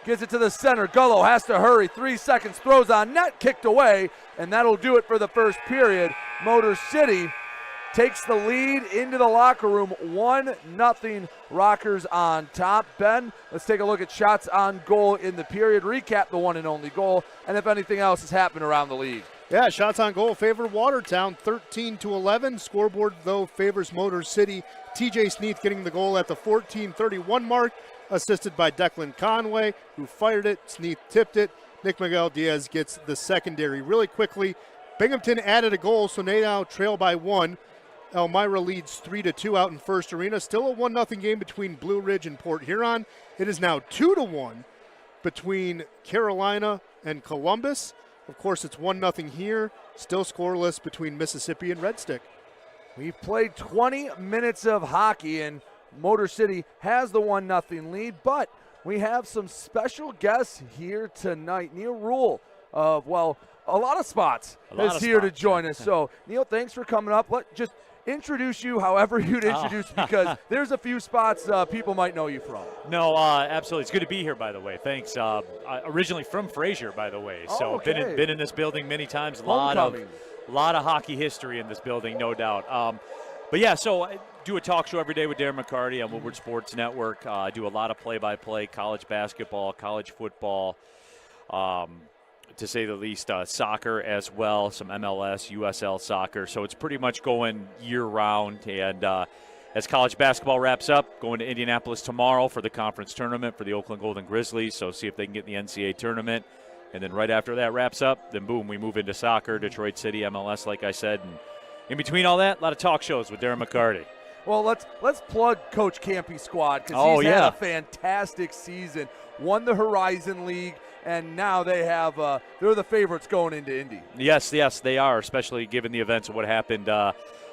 gives it to the center. Gullo has to hurry. 3 seconds, throws on net, kicked away, and that'll do it for the first period. Motor City takes the lead into the locker room. 1-0 Rockers on top. Ben, let's take a look at shots on goal in the period. Recap the one and only goal, and if anything else has happened around the league. Yeah, shots on goal favor Watertown, 13-11. Scoreboard, though, favors Motor City. TJ Sneath getting the goal at the 14:31 mark, assisted by Declan Conway, who fired it. Sneath tipped it. Nick Miguel Diaz gets the secondary. Really quickly, Binghamton added a goal, so they now trail by 1. Elmira leads 3-2 out in First Arena. Still a 1-0 game between Blue Ridge and Port Huron. It is now 2-1 between Carolina and Columbus. Of course, it's 1-0 here. Still scoreless between Mississippi and Red Stick. We've played 20 minutes of hockey, and Motor City has the 1-0 lead, but we have some special guests here tonight. Neil Rule of, a lot of spots is here to join us. So, Neil, thanks for coming up. Just introduce you however you'd introduce because there's a few spots people might know you from. No, absolutely. It's good to be here, by the way. Thanks. Originally from Fraser, by the way. So okay. been in this building many times. A lot of hockey history in this building, no doubt. But yeah, so I do a talk show every day with Darren McCarty on Woodward Sports Network. I do a lot of play-by-play, college basketball, college football, to say the least, soccer as well, some MLS, USL soccer. So it's pretty much going year-round. And as college basketball wraps up, going to Indianapolis tomorrow for the conference tournament for the Oakland Golden Grizzlies. So see if they can get in the NCAA tournament. And then right after that wraps up, then boom, we move into soccer, Detroit City, MLS, like I said. And in between all that, a lot of talk shows with Darren McCarty. Well, let's plug Coach Campy's squad because he's had a fantastic season. Won the Horizon League, and now they have they're the favorites going into Indy. Yes, they are, especially given the events of what happened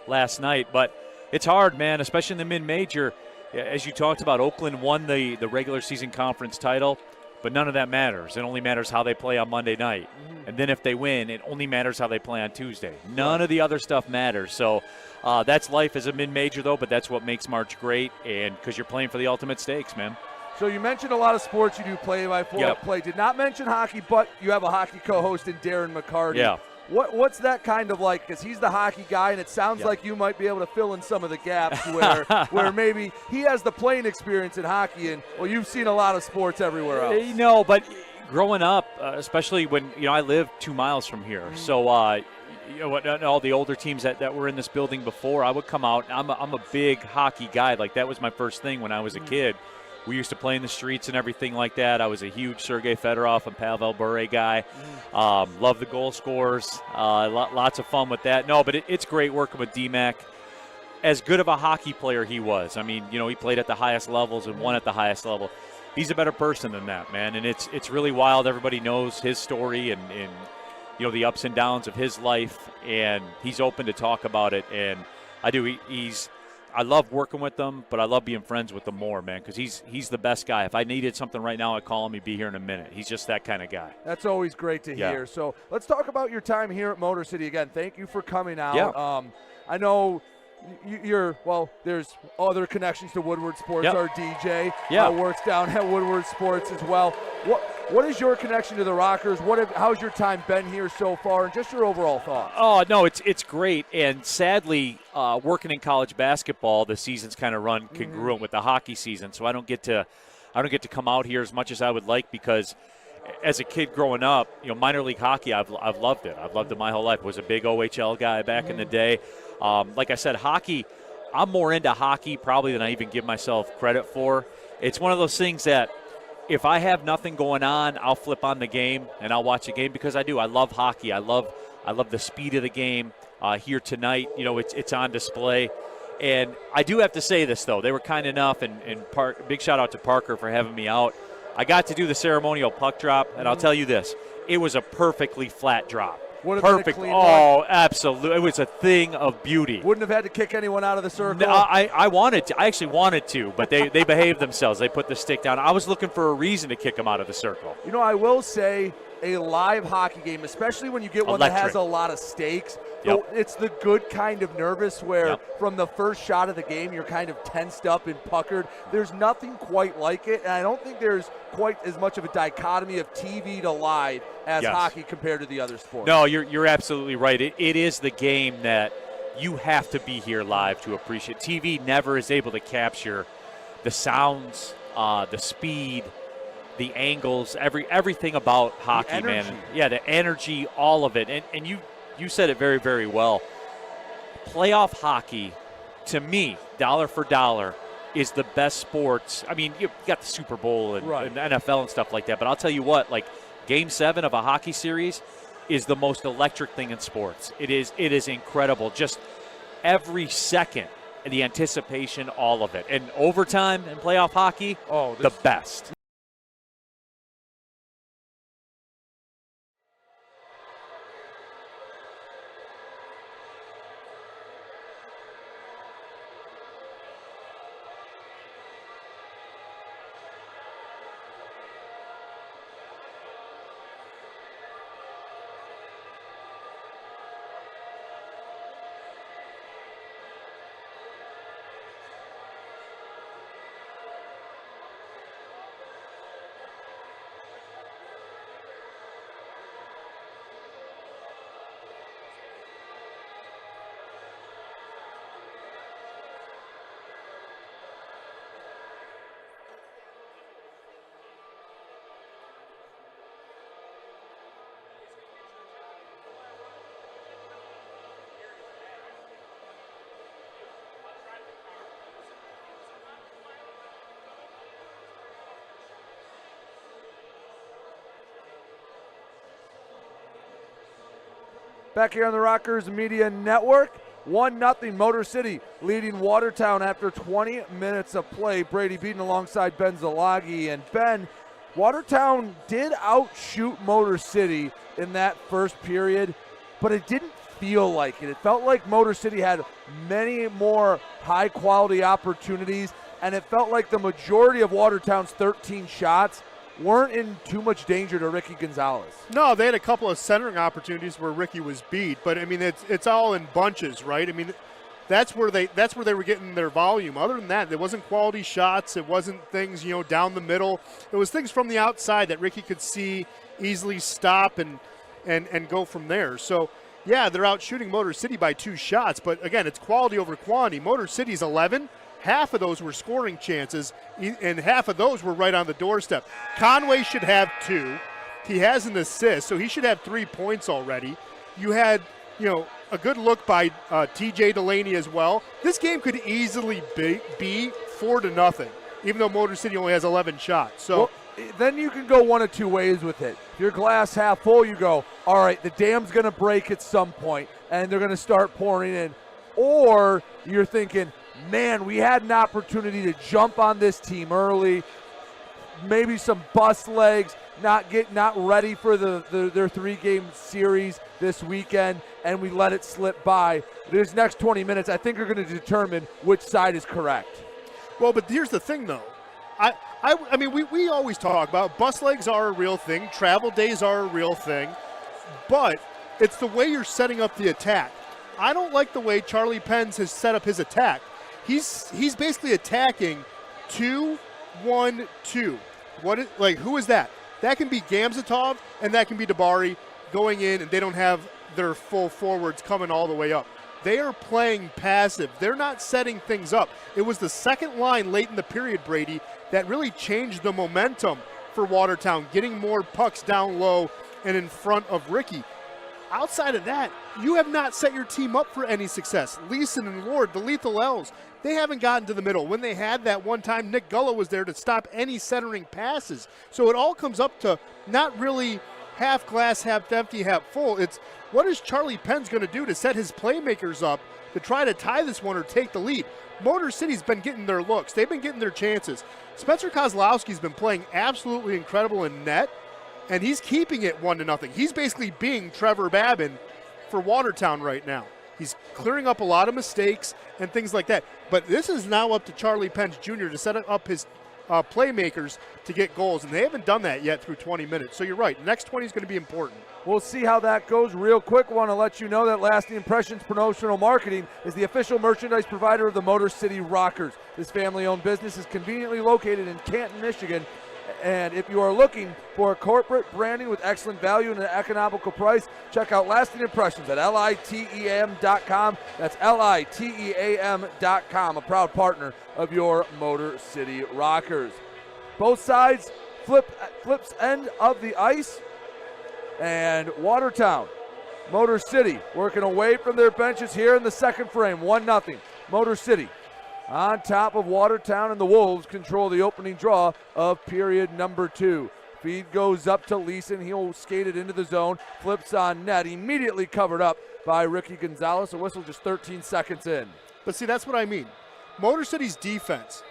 last night. But it's hard, man, especially in the mid-major. As you talked about, Oakland won the regular season conference title, but none of that matters. It only matters how they play on Monday night. Mm-hmm. And then if they win, it only matters how they play on Tuesday. None of the other stuff matters. So that's life as a mid-major, though, but that's what makes March great, and because you're playing for the ultimate stakes, man. So you mentioned a lot of sports you do play-by-play. Did not mention hockey, but you have a hockey co-host in Darren McCarty. Yeah. What's that kind of like? Because he's the hockey guy, and it sounds like you might be able to fill in some of the gaps where maybe he has the playing experience in hockey, and you've seen a lot of sports everywhere else. No, but growing up, especially when I live 2 miles from here, so all the older teams that were in this building before, I would come out. I'm a big hockey guy. Like that was my first thing when I was a kid. We used to play in the streets and everything like that. I was a huge Sergei Fedorov and Pavel Bure guy. Love the goal scorers. Lots of fun with that. No, but it's great working with D-Mac. As good of a hockey player he was. I mean, he played at the highest levels and won at the highest level. he's a better person than that, man. And it's really wild. Everybody knows his story and you know, the ups and downs of his life, and he's open to talk about it. And I do. I love working with him, but I love being friends with him more, man, because he's the best guy. If I needed something right now, I'd call him. He'd be here in a minute. He's just that kind of guy. That's always great to hear. So let's talk about your time here at Motor City again. Thank you for coming out. Yeah. I know there's other connections to Woodward Sports. Yep. Our DJ Yeah. works down at Woodward Sports as well. What is your connection to the Rockers? How's your time been here so far, and just your overall thoughts? Oh, no, it's great. And sadly, working in college basketball, the season's kind of run congruent with the hockey season, so I don't get to come out here as much as I would like, because as a kid growing up, you know, minor league hockey, I've loved it. I've loved it my whole life. I was a big OHL guy back in the day. Like I said, hockey, I'm more into hockey probably than I even give myself credit for. It's one of those things that if I have nothing going on, I'll flip on the game and I'll watch a game, because I do. I love hockey. I love the speed of the game. Here tonight, you know, it's on display. And I do have to say this, though. They were kind enough, and big shout out to Parker for having me out. I got to do the ceremonial puck drop, and I'll tell you this. It was a perfectly flat drop. Perfect. Oh, absolutely. It was a thing of beauty. Wouldn't have had to kick anyone out of the circle. No, I wanted to. I actually wanted to, but they behaved themselves. They put the stick down. I was looking for a reason to kick them out of the circle. You know, I will say a live hockey game, especially when you get one that has a lot of stakes, it's the good kind of nervous where from the first shot of the game you're kind of tensed up and puckered. There's nothing quite like it, and I don't think there's quite as much of a dichotomy of TV to live as hockey compared to the other sports. No, you're absolutely right. It is the game that you have to be here live to appreciate. TV never is able to capture the sounds, the speed, the angles, everything about hockey, man. Yeah, the energy, all of it. And you said it very, very well. Playoff hockey, to me, dollar for dollar, is the best sports. I mean, you got the Super Bowl and NFL and stuff like that, but I'll tell you what, like Game 7 of a hockey series is the most electric thing in sports. It is incredible. Just every second, the anticipation, all of it. And overtime and playoff hockey, the best. Back here on the Rockers Media Network, 1-0 Motor City leading Watertown after 20 minutes of play. Brady Beaton alongside Ben Zalagi. And Ben, Watertown did outshoot Motor City in that first period, but it didn't feel like it. It felt like Motor City had many more high-quality opportunities, and it felt like the majority of Watertown's 13 shots weren't in too much danger to Ricky Gonzalez. No, they had a couple of centering opportunities where Ricky was beat, but I mean it's all in bunches, right? I mean that's where they were getting their volume. Other than that, it wasn't quality shots, it wasn't things, down the middle. It was things from the outside that Ricky could see, easily stop and go from there. So, yeah, they're out shooting Motor City by 2 shots, but again, it's quality over quantity. Motor City's 11. Half of those were scoring chances, and half of those were right on the doorstep. Conway should have 2. He has an assist, so he should have 3 points already. You had, a good look by TJ Delaney as well. This game could easily be 4-0, even though Motor City only has 11 shots. So then you can go one of two ways with it. If you're glass half full, you go, all right, the dam's going to break at some point, and they're going to start pouring in. Or you're thinking, man, we had an opportunity to jump on this team early. maybe some bus legs, not ready for their 3-game series this weekend, and we let it slip by. These next 20 minutes, I think, are going to determine which side is correct. Well, but here's the thing, though. I mean, we always talk about bus legs are a real thing, travel days are a real thing, but it's the way you're setting up the attack. I don't like the way Charlie Penn's has set up his attack. He's basically attacking 2-1-2. Who is that? That can be Gamzatov and that can be Dabari going in, and they don't have their full forwards coming all the way up. They are playing passive. They're not setting things up. It was the second line late in the period, Brady, that really changed the momentum for Watertown, getting more pucks down low and in front of Ricky. Outside of that, you have not set your team up for any success. Leeson and Lord, the lethal L's, they haven't gotten to the middle. When they had that one time, Nick Gullo was there to stop any centering passes. So it all comes up to not really half glass, half empty, half full. It's what is Charlie Penn's going to do to set his playmakers up to try to tie this one or take the lead? Motor City's been getting their looks. They've been getting their chances. Spencer Kozlowski's been playing absolutely incredible in net, and he's keeping it 1-0. He's basically being Trevor Babin for Watertown right now. He's clearing up a lot of mistakes and things like that. But this is now up to Charlie Pence Jr. to set up his playmakers to get goals, and they haven't done that yet through 20 minutes. So you're right, the next 20 is going to be important. We'll see how that goes real quick. Want to let you know that Lasting Impressions Promotional Marketing is the official merchandise provider of the Motor City Rockers. This family-owned business is conveniently located in Canton, Michigan. And if you are looking for corporate branding with excellent value and an economical price, check out Lasting Impressions at liteam.com. That's liteam.com, a proud partner of your Motor City Rockers. Both sides flips end of the ice, and Watertown, Motor City working away from their benches here in the second frame, 1-0. Motor City on top of Watertown, and the Wolves control the opening draw of period number 2. Feed goes up to Leeson. He'll skate it into the zone. Flips on net. Immediately covered up by Ricky Gonzalez. A whistle just 13 seconds in. But see, that's what I mean. Motor City's defense.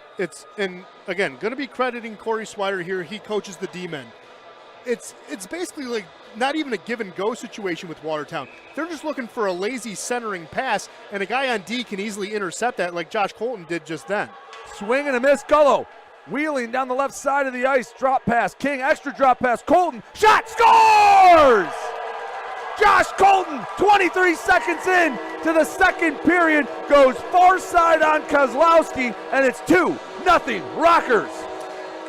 And again, going to be crediting Corey Swider here. He coaches the D-men. It's basically like not even a give-and-go situation with Watertown. They're just looking for a lazy centering pass, and a guy on D can easily intercept that like Josh Colton did just then. Swing and a miss. Gullo wheeling down the left side of the ice. Drop pass. King, extra drop pass. Colton, shot, scores! Josh Colton, 23 seconds in to the second period, goes far side on Kozlowski, and it's 2-0 Rockers.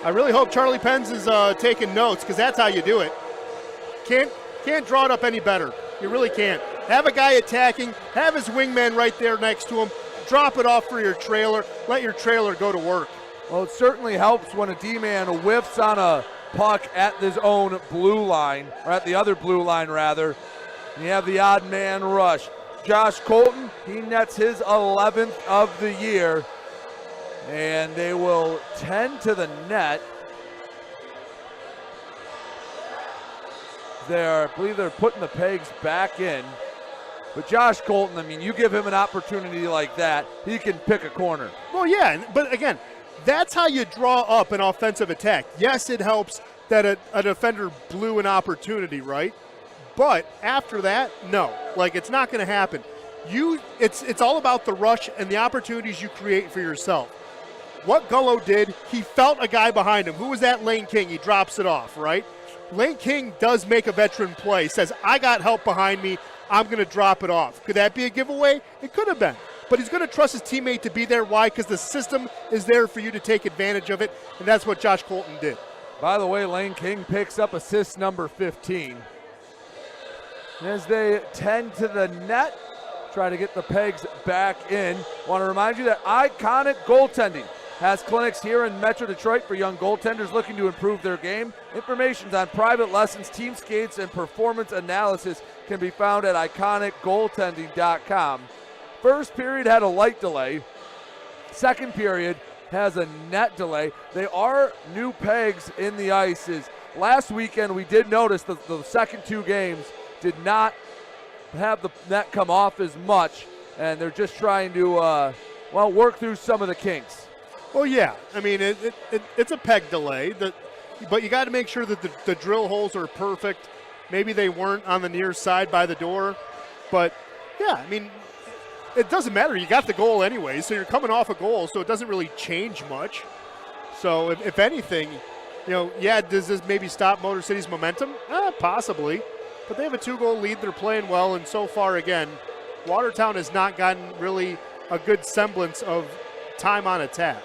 I really hope Charlie Pence is taking notes, because that's how you do it. Can't draw it up any better. You really can't. Have a guy attacking, have his wingman right there next to him, drop it off for your trailer, let your trailer go to work. Well, it certainly helps when a D-man whiffs on a puck at his own blue line, or at the other blue line rather. And you have the odd man rush. Josh Colton, he nets his 11th of the year, and they will tend to the net. I believe they're putting the pegs back in. But Josh Colton, I mean, you give him an opportunity like that, he can pick a corner. Well, yeah, but again, that's how you draw up an offensive attack. Yes, it helps that a defender blew an opportunity, right? But after that, no. Like, it's not going to happen. It's all about the rush and the opportunities you create for yourself. What Gullo did, he felt a guy behind him. Who was that? Lane King. He drops it off, right? Lane King does make a veteran play, says, I got help behind me, I'm going to drop it off. Could that be a giveaway? It could have been. But he's going to trust his teammate to be there. Why? Because the system is there for you to take advantage of it, and that's what Josh Colton did. By the way, Lane King picks up assist number 15. As they tend to the net, try to get the pegs back in. Want to remind you that Iconic Goaltending has clinics here in Metro Detroit for young goaltenders looking to improve their game. Information on private lessons, team skates, and performance analysis can be found at iconicgoaltending.com. First period had a light delay. Second period has a net delay. They are new pegs in the ices. Last weekend we did notice that the second 2 games did not have the net come off as much, and they're just trying to work through some of the kinks. Well, yeah. I mean, it's a peg delay, but you got to make sure that the drill holes are perfect. Maybe they weren't on the near side by the door. But, yeah, I mean, it doesn't matter. You got the goal anyway, so you're coming off a goal, so it doesn't really change much. So, if anything, does this maybe stop Motor City's momentum? Possibly. But they have a 2-goal lead. They're playing well, and so far, again, Watertown has not gotten really a good semblance of time on attack.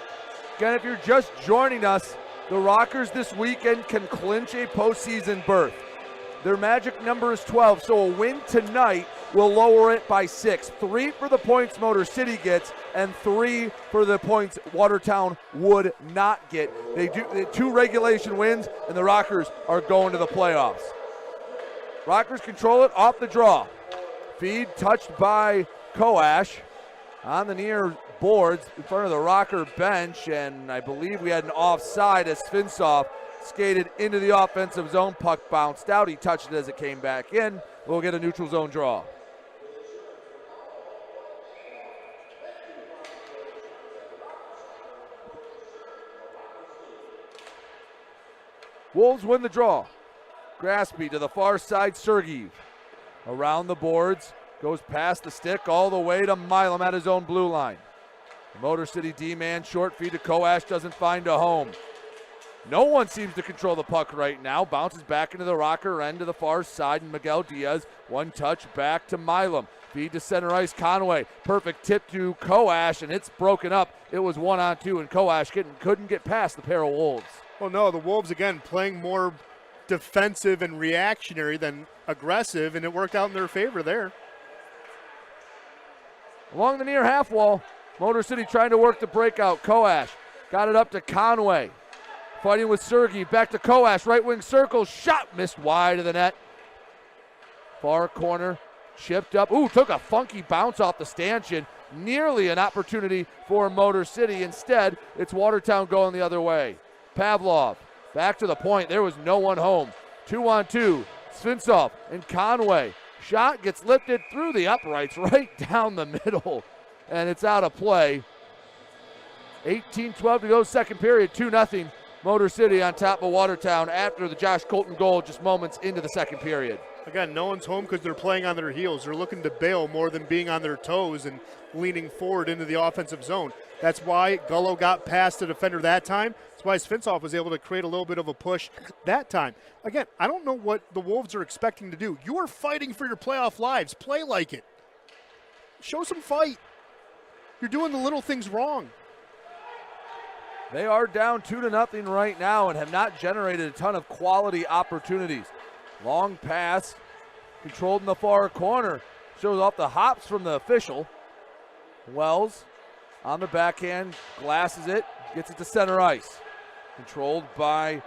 Again, if you're just joining us, the Rockers this weekend can clinch a postseason berth. Their magic number is 12, so a win tonight will lower it by 6. 3 for the points Motor City gets, and 3 for the points Watertown would not get. They 2 regulation wins, and the Rockers are going to the playoffs. Rockers control it off the draw. Feed touched by Koash on the near boards in front of the Rocker bench, and I believe we had an offside as Svinsoff skated into the offensive zone. Puck bounced out. He touched it as it came back in. We'll get a neutral zone draw. Wolves win the draw. Graspy to the far side, Sergeev. Around the boards, goes past the stick all the way to Milam at his own blue line. Motor City D-man, short feed to Koash, doesn't find a home. No one seems to control the puck right now. Bounces back into the Rocker end to the far side, and Miguel Diaz, one touch back to Milam. Feed to center ice, Conway. Perfect tip to Koash, and it's broken up. It was 1-on-2, and Koash couldn't get past the pair of Wolves. Well, no, the Wolves, again, playing more defensive and reactionary than aggressive, and it worked out in their favor there. Along the near half wall, Motor City trying to work the breakout. Koash got it up to Conway. Fighting with Sergey, back to Koash, right wing circle, shot missed wide of the net. Far corner, chipped up. Ooh, took a funky bounce off the stanchion. Nearly an opportunity for Motor City. Instead, it's Watertown going the other way. Pavlov, back to the point. There was no one home. 2-on-2, Svinsoff and Conway. Shot gets lifted through the uprights right down the middle, and it's out of play. 18-12 to go, second period, 2-0. Motor City on top of Watertown after the Josh Colton goal just moments into the second period. Again, no one's home because they're playing on their heels. They're looking to bail more than being on their toes and leaning forward into the offensive zone. That's why Gullo got past the defender that time. That's why Svinsoff was able to create a little bit of a push that time. Again, I don't know what the Wolves are expecting to do. You are fighting for your playoff lives. Play like it. Show some fight. You're doing the little things wrong. They are down 2-0 right now and have not generated a ton of quality opportunities. Long pass, controlled in the far corner. Shows off the hops from the official. Wells on the backhand, glasses it, gets it to center ice. Controlled by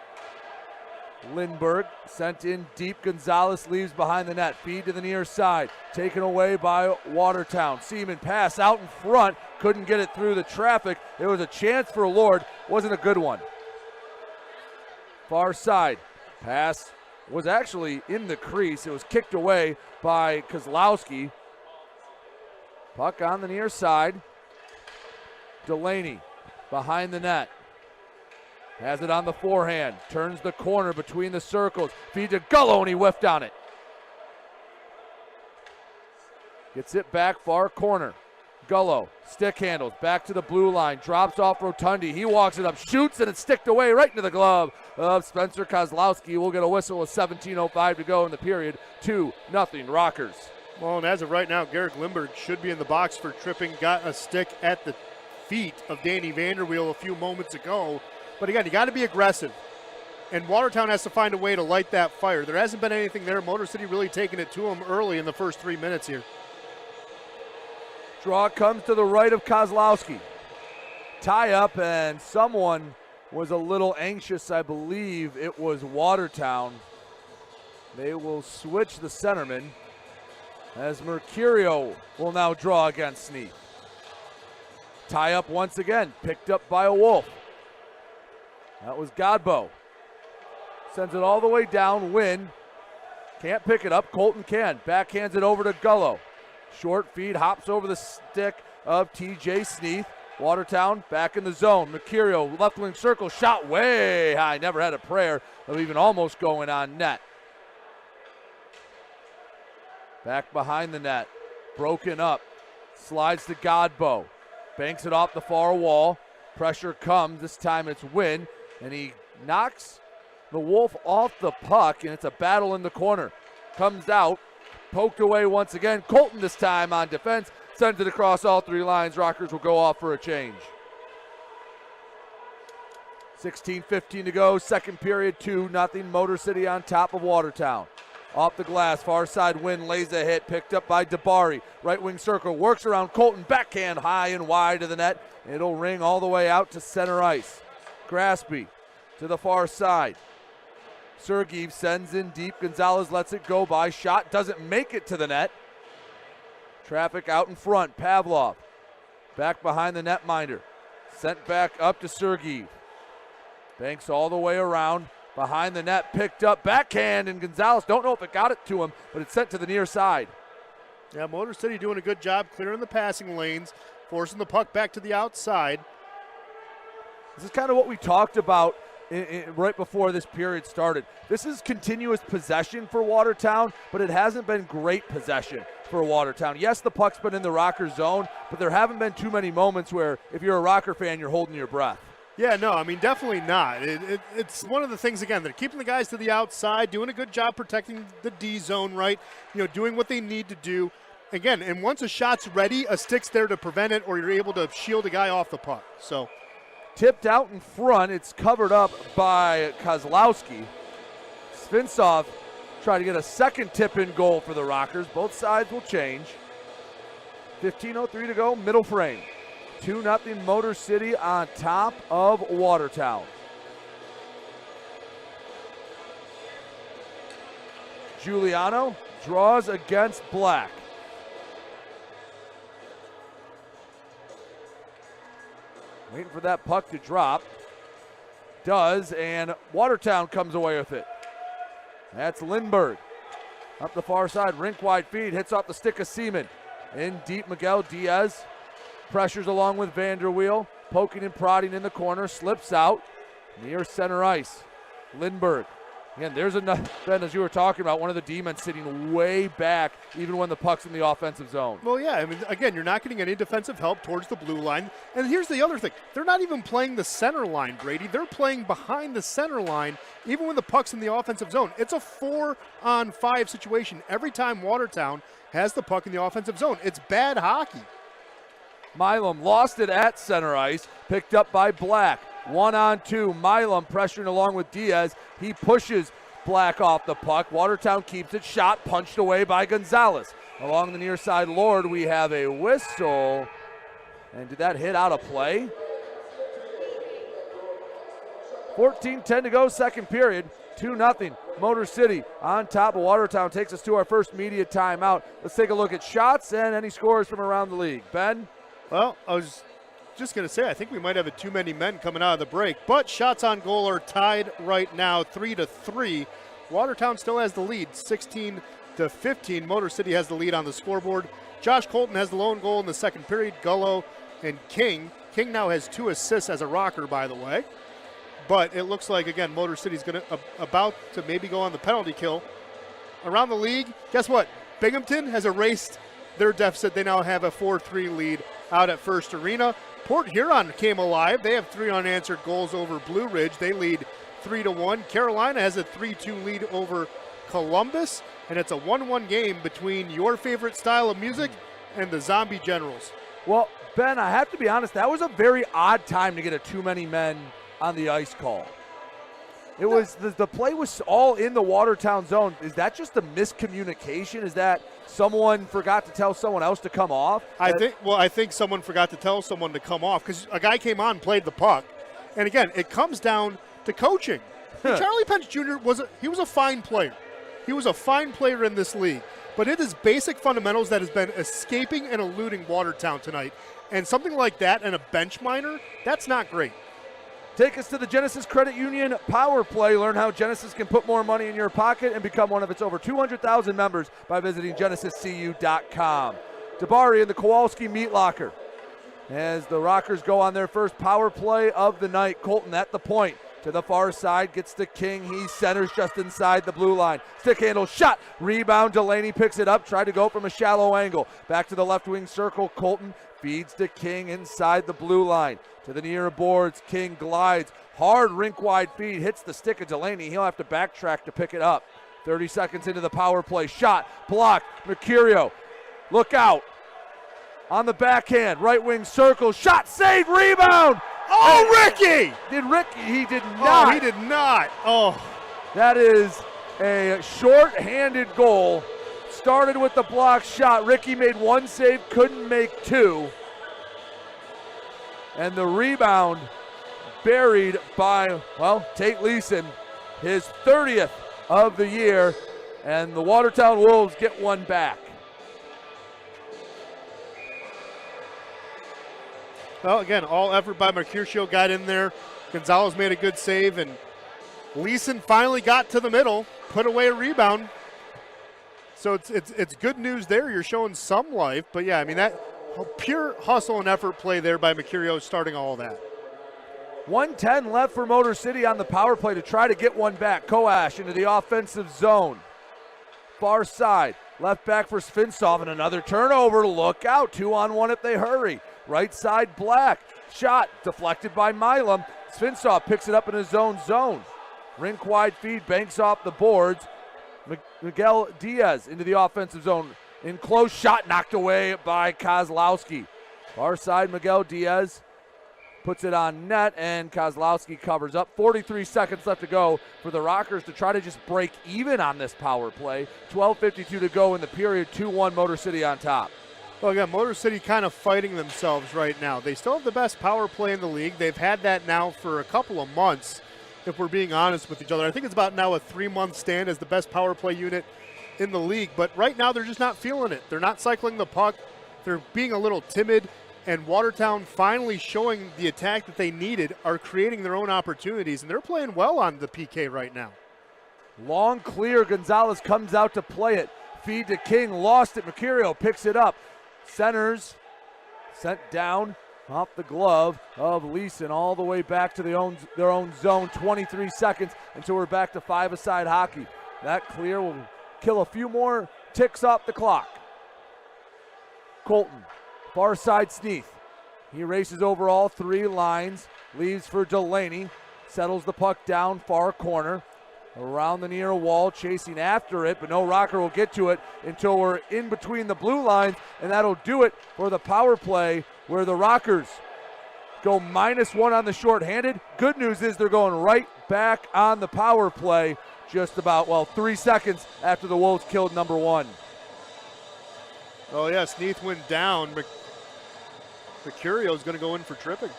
Lindbergh, sent in deep. Gonzalez leaves behind the net. Feed to the near side, taken away by Watertown. Seaman pass out in front, couldn't get it through the traffic. There was a chance for Lord, wasn't a good one. Far side, pass was actually in the crease. It was kicked away by Kozlowski. Puck on the near side. Delaney behind the net. Has it on the forehand. Turns the corner between the circles. Feed to Gullo, and he whiffed on it. Gets it back far corner. Gullo, stick handles, back to the blue line. Drops off Rotundi. He walks it up, shoots, and it's sticked away right into the glove of Spencer Kozlowski. We'll get a whistle with 17:05 to go in the period. 2-0 Rockers. Well, and as of right now, Garrick Lindbergh should be in the box for tripping. Got a stick at the feet of Danny Vanderweel a few moments ago. But again, you got to be aggressive. And Watertown has to find a way to light that fire. There hasn't been anything there. Motor City really taking it to them early in the first 3 minutes here. Draw comes to the right of Kozlowski. Tie up, and someone was a little anxious. I believe it was Watertown. They will switch the centerman as Mercurio will now draw against Sneak. Tie up once again, picked up by a Wolf. That was Godbow. Sends it all the way down, Wynn. Can't pick it up, Colton can. Backhands it over to Gullo. Short feed, hops over the stick of TJ Sneath. Watertown back in the zone. Mercurio, left wing circle, shot way high. Never had a prayer of even almost going on net. Back behind the net, broken up, slides to Godbow. Banks it off the far wall. Pressure comes, this time it's Wynn, and he knocks the Wolf off the puck, and it's a battle in the corner. Comes out, poked away once again. Colton this time on defense, sends it across all three lines. Rockers will go off for a change. 16:15 to go, second period, 2-0. Motor City on top of Watertown. Off the glass, far side Wynn lays a hit, picked up by Dabari. Right wing circle, works around Colton, backhand high and wide of the net. It'll ring all the way out to center ice. Graspy to the far side. Sergeev sends in deep, Gonzalez lets it go by, shot doesn't make it to the net. Traffic out in front, Pavlov back behind the netminder. Sent back up to Sergeev. Banks all the way around. Behind the net, picked up, backhand, and Gonzalez, don't know if it got it to him, but it's sent to the near side. Yeah, Motor City doing a good job clearing the passing lanes, forcing the puck back to the outside. This is kind of what we talked about right before this period started. This is continuous possession for Watertown, but it hasn't been great possession for Watertown. Yes, the puck's been in the Rocker zone, but there haven't been too many moments where if you're a Rocker fan, you're holding your breath. Yeah, no, I mean, definitely not. It's one of the things, again, they're keeping the guys to the outside, doing a good job protecting the D zone, right? You know, doing what they need to do. Again, and once a shot's ready, a stick's there to prevent it, or you're able to shield a guy off the puck. So, tipped out in front. It's covered up by Kozlowski. Svinsov trying to get a second tip-in goal for the Rockers. Both sides will change. 15:03 to go, middle frame. 2-0 Motor City on top of Watertown. Giuliano draws against Black. Waiting for that puck to drop. Does, and Watertown comes away with it. That's Lindbergh. Up the far side, rink-wide feed, hits off the stick of Seaman. In deep, Miguel Diaz. Pressures along with Vanderweel. Poking and prodding in the corner, slips out. Near center ice. Lindbergh. Again, there's another, Ben, as you were talking about, one of the D-men sitting way back, even when the puck's in the offensive zone. Well, yeah, I mean, again, you're not getting any defensive help towards the blue line. And here's the other thing. They're not even playing the center line, Brady. They're playing behind the center line, even when the puck's in the offensive zone. It's a 4-on-5 situation every time Watertown has the puck in the offensive zone. It's bad hockey. Milam lost it at center ice, picked up by Black. 1-on-2, Milam pressuring along with Diaz. He pushes Black off the puck. Watertown keeps it, shot punched away by Gonzalez. Along the near side, Lord, we have a whistle. And did that hit out of play? 14:10 to go, second period. 2-0 Motor City on top of Watertown. Takes us to our first media timeout. Let's take a look at shots and any scores from around the league. Ben? Well, I was just going to say, I think we might have too many men coming out of the break, but shots on goal are tied right now, 3-3. Watertown still has the lead, 16-15. Motor City has the lead on the scoreboard. Josh Colton has the lone goal in the second period. Gullo and King. King now has 2 assists as a Rocker, by the way. But it looks like, again, Motor City's going to about to maybe go on the penalty kill. Around the league, guess what? Binghamton has erased their deficit. They now have a 4-3 lead out at First Arena. Port Huron came alive. They have 3 unanswered goals over Blue Ridge. They lead 3-1. Carolina has a 3-2 lead over Columbus, and it's a 1-1 game between your favorite style of music and the Zombie Generals. Well, Ben, I have to be honest, that was a very odd time to get a too many men on the ice call. It was the play was all in the Watertown zone. Is that just a miscommunication? Is that someone forgot to tell someone else to come off? I think someone forgot to tell someone to come off because a guy came on, played the puck, and again, it comes down to coaching. Charlie Pence Jr. was a fine player. He was a fine player in this league, but it is basic fundamentals that has been escaping and eluding Watertown tonight, and something like that and a bench minor, that's not great. Take us to the Genesis Credit Union Power Play. Learn how Genesis can put more money in your pocket and become one of its over 200,000 members by visiting genesiscu.com. Dabari in the Kowalski Meat Locker. as the Rockers go on their first power play of the night. Colton at the point. To the far side, gets to King. He centers just inside the blue line. Stick handle shot. Rebound. Delaney picks it up. Tried to go from a shallow angle. Back to the left wing circle. Colton feeds to King inside the blue line. To the near boards. King glides. Hard rink wide feed. Hits the stick of Delaney. He'll have to backtrack to pick it up. 30 seconds into the power play. Shot. Blocked. Mercurio. Look out. On the backhand. Right wing circle. Shot. Save. Rebound. Oh, Ricky! Did Ricky? He did not. Oh, he did not. Oh. That is a short-handed goal. Started with the block shot. Ricky made one save, couldn't make two. And the rebound buried by, well, Tate Leeson, his 30th of the year. And the Watertown Wolves get one back. Well, again, all effort by Mercutio got in there. Gonzalez made a good save, and Leeson finally got to the middle, put away a rebound. So it's good news there. You're showing some life, but yeah, I mean, that pure hustle and effort play there by Mercurio starting all of that. 1:10 left for Motor City on the power play to try to get one back. Koash into the offensive zone. Far side, left back for Svintsov, and another turnover. Look out, 2-on-1 if they hurry. Right side, Black. Shot deflected by Milam. Svintsov picks it up in his own zone. Rink wide feed, banks off the boards. Miguel Diaz into the offensive zone. In close, shot knocked away by Kozlowski. Far side, Miguel Diaz puts it on net, and Kozlowski covers up. 43 seconds left to go for the Rockers to try to just break even on this power play. 12:52 to go in the period. 2-1 Motor City on top. Well, again, Motor City kind of fighting themselves right now. They still have the best power play in the league. They've had that now for a couple of months, if we're being honest with each other. I think it's about now a 3-month stand as the best power play unit in the league. But right now they're just not feeling it. They're not cycling the puck. They're being a little timid. And Watertown finally showing the attack that they needed, are creating their own opportunities. And they're playing well on the PK right now. Long clear. Gonzalez comes out to play it. Feed to King. Lost it. Mercurio picks it up. Centers, sent down off the glove of Leeson all the way back to their own zone. 23 seconds until we're back to five-a-side hockey. That clear will kill a few more ticks off the clock. Colton, far side Sneath. He races over all three lines, leaves for Delaney, settles the puck down far corner. Around the near wall, chasing after it, but no Rocker will get to it until we're in between the blue lines, and that'll do it for the power play, where the Rockers go -1 on the shorthanded. Good news is they're going right back on the power play just about, 3 seconds after the Wolves killed number one. Oh, yeah, Sneath went down. Mercurio's going to go in for tripping.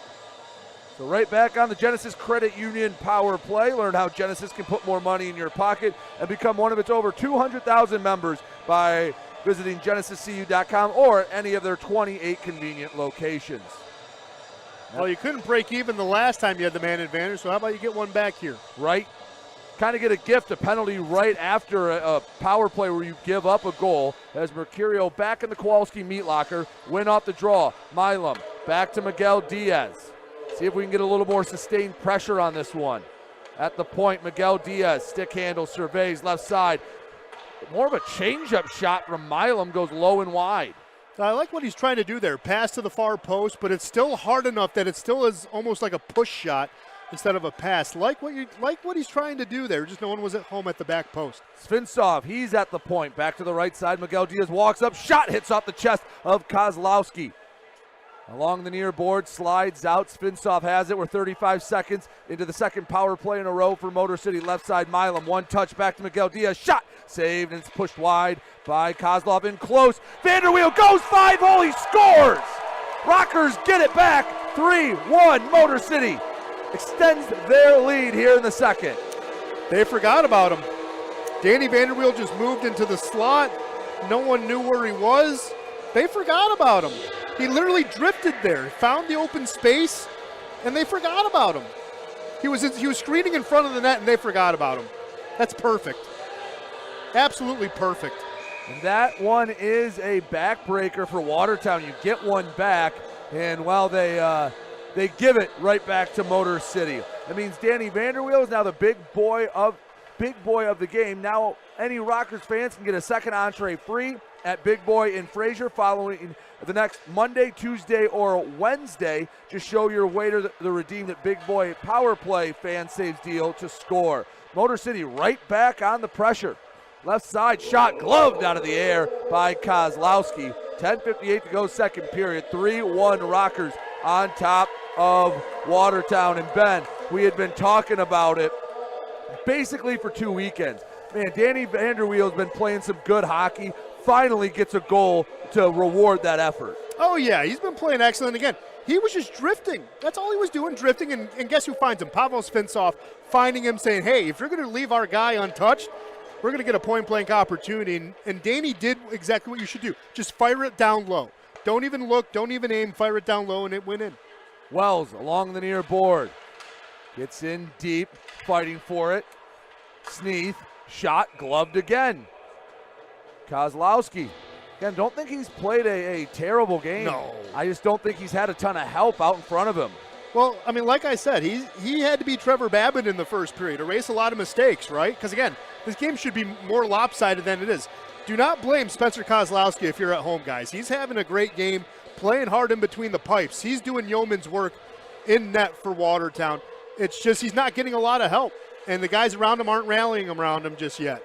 So right back on the Genesis Credit Union power play. Learn how Genesis can put more money in your pocket and become one of its over 200,000 members by visiting genesiscu.com or any of their 28 convenient locations. Well, you couldn't break even the last time you had the man advantage, so how about you get one back here? Right. Kind of get a gift, a penalty right after a power play where you give up a goal. As Mercurio back in the Kowalski meat locker, win off the draw. Milam back to Miguel Diaz. See if we can get a little more sustained pressure on this one. At the point, Miguel Diaz, stick handle, surveys left side. More of a changeup shot from Milam, goes low and wide. I like what he's trying to do there. Pass to the far post, but it's still hard enough that it still is almost like a push shot instead of a pass. Like what he's trying to do there, just no one was at home at the back post. Svintsov, he's at the point. Back to the right side, Miguel Diaz walks up, shot hits off the chest of Kozlowski. Along the near board, slides out. Svintsov has it. We're 35 seconds into the second power play in a row for Motor City. Left side, Milam. One touch back to Miguel Diaz. Shot. Saved, and it's pushed wide by Kozlov. In close. Vanderweel goes 5-hole. He scores. Rockers get it back. 3-1. Motor City extends their lead here in the second. They forgot about him. Danny Vanderweel just moved into the slot. No one knew where he was. They forgot about him. He literally drifted there, found the open space, and they forgot about him. He was screening in front of the net, and they forgot about him. That's perfect. Absolutely perfect. And that one is a backbreaker for Watertown. You get one back. And while they give it right back to Motor City. That means Danny Vanderweel is now the big boy of the game. Now any Rockers fans can get a second entree free at Big Boy in Fraser following the next Monday, Tuesday, or Wednesday. Just show your waiter the redeem that Big Boy Power Play fan saves deal to score. Motor City right back on the pressure. Left side shot gloved out of the air by Kozlowski. 10:58 to go, second period. 3-1 Rockers on top of Watertown. And Ben, we had been talking about it basically for 2 weekends. Man, Danny Vanderweel has been playing some good hockey. Finally gets a goal to reward that effort. Oh, yeah, he's been playing excellent again. He was just drifting. That's all he was doing, drifting. And guess who finds him? Pavel Svinsov finding him, saying, hey, if you're going to leave our guy untouched, we're going to get a point-blank opportunity. And Danny did exactly what you should do. Just fire it down low. Don't even look, don't even aim, fire it down low, and it went in. Wells along the near board. Gets in deep, fighting for it. Sneath, shot, gloved again. Kozlowski. Again, don't think he's played a terrible game. No. I just don't think he's had a ton of help out in front of him. Well, I mean, like I said, he had to be Trevor Babbitt in the first period, erase a lot of mistakes, right? Because, again, this game should be more lopsided than it is. Do not blame Spencer Kozlowski if you're at home, guys. He's having a great game, playing hard in between the pipes. He's doing yeoman's work in net for Watertown. It's just he's not getting a lot of help, and the guys around him aren't rallying around him just yet.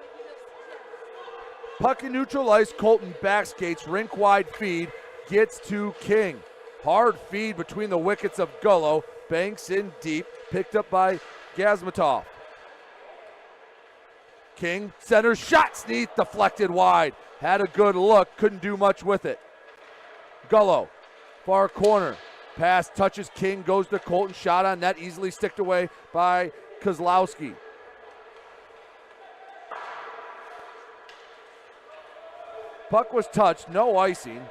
Puck in neutral ice, Colton backskates, rink-wide feed, gets to King. Hard feed between the wickets of Gullo, banks in deep, picked up by Gazmatov. King, center shot, Sneath deflected wide. Had a good look, couldn't do much with it. Gullo, far corner. Pass touches King, goes to Colton, shot on net, easily sticked away by Kozlowski. Puck was touched, no icing.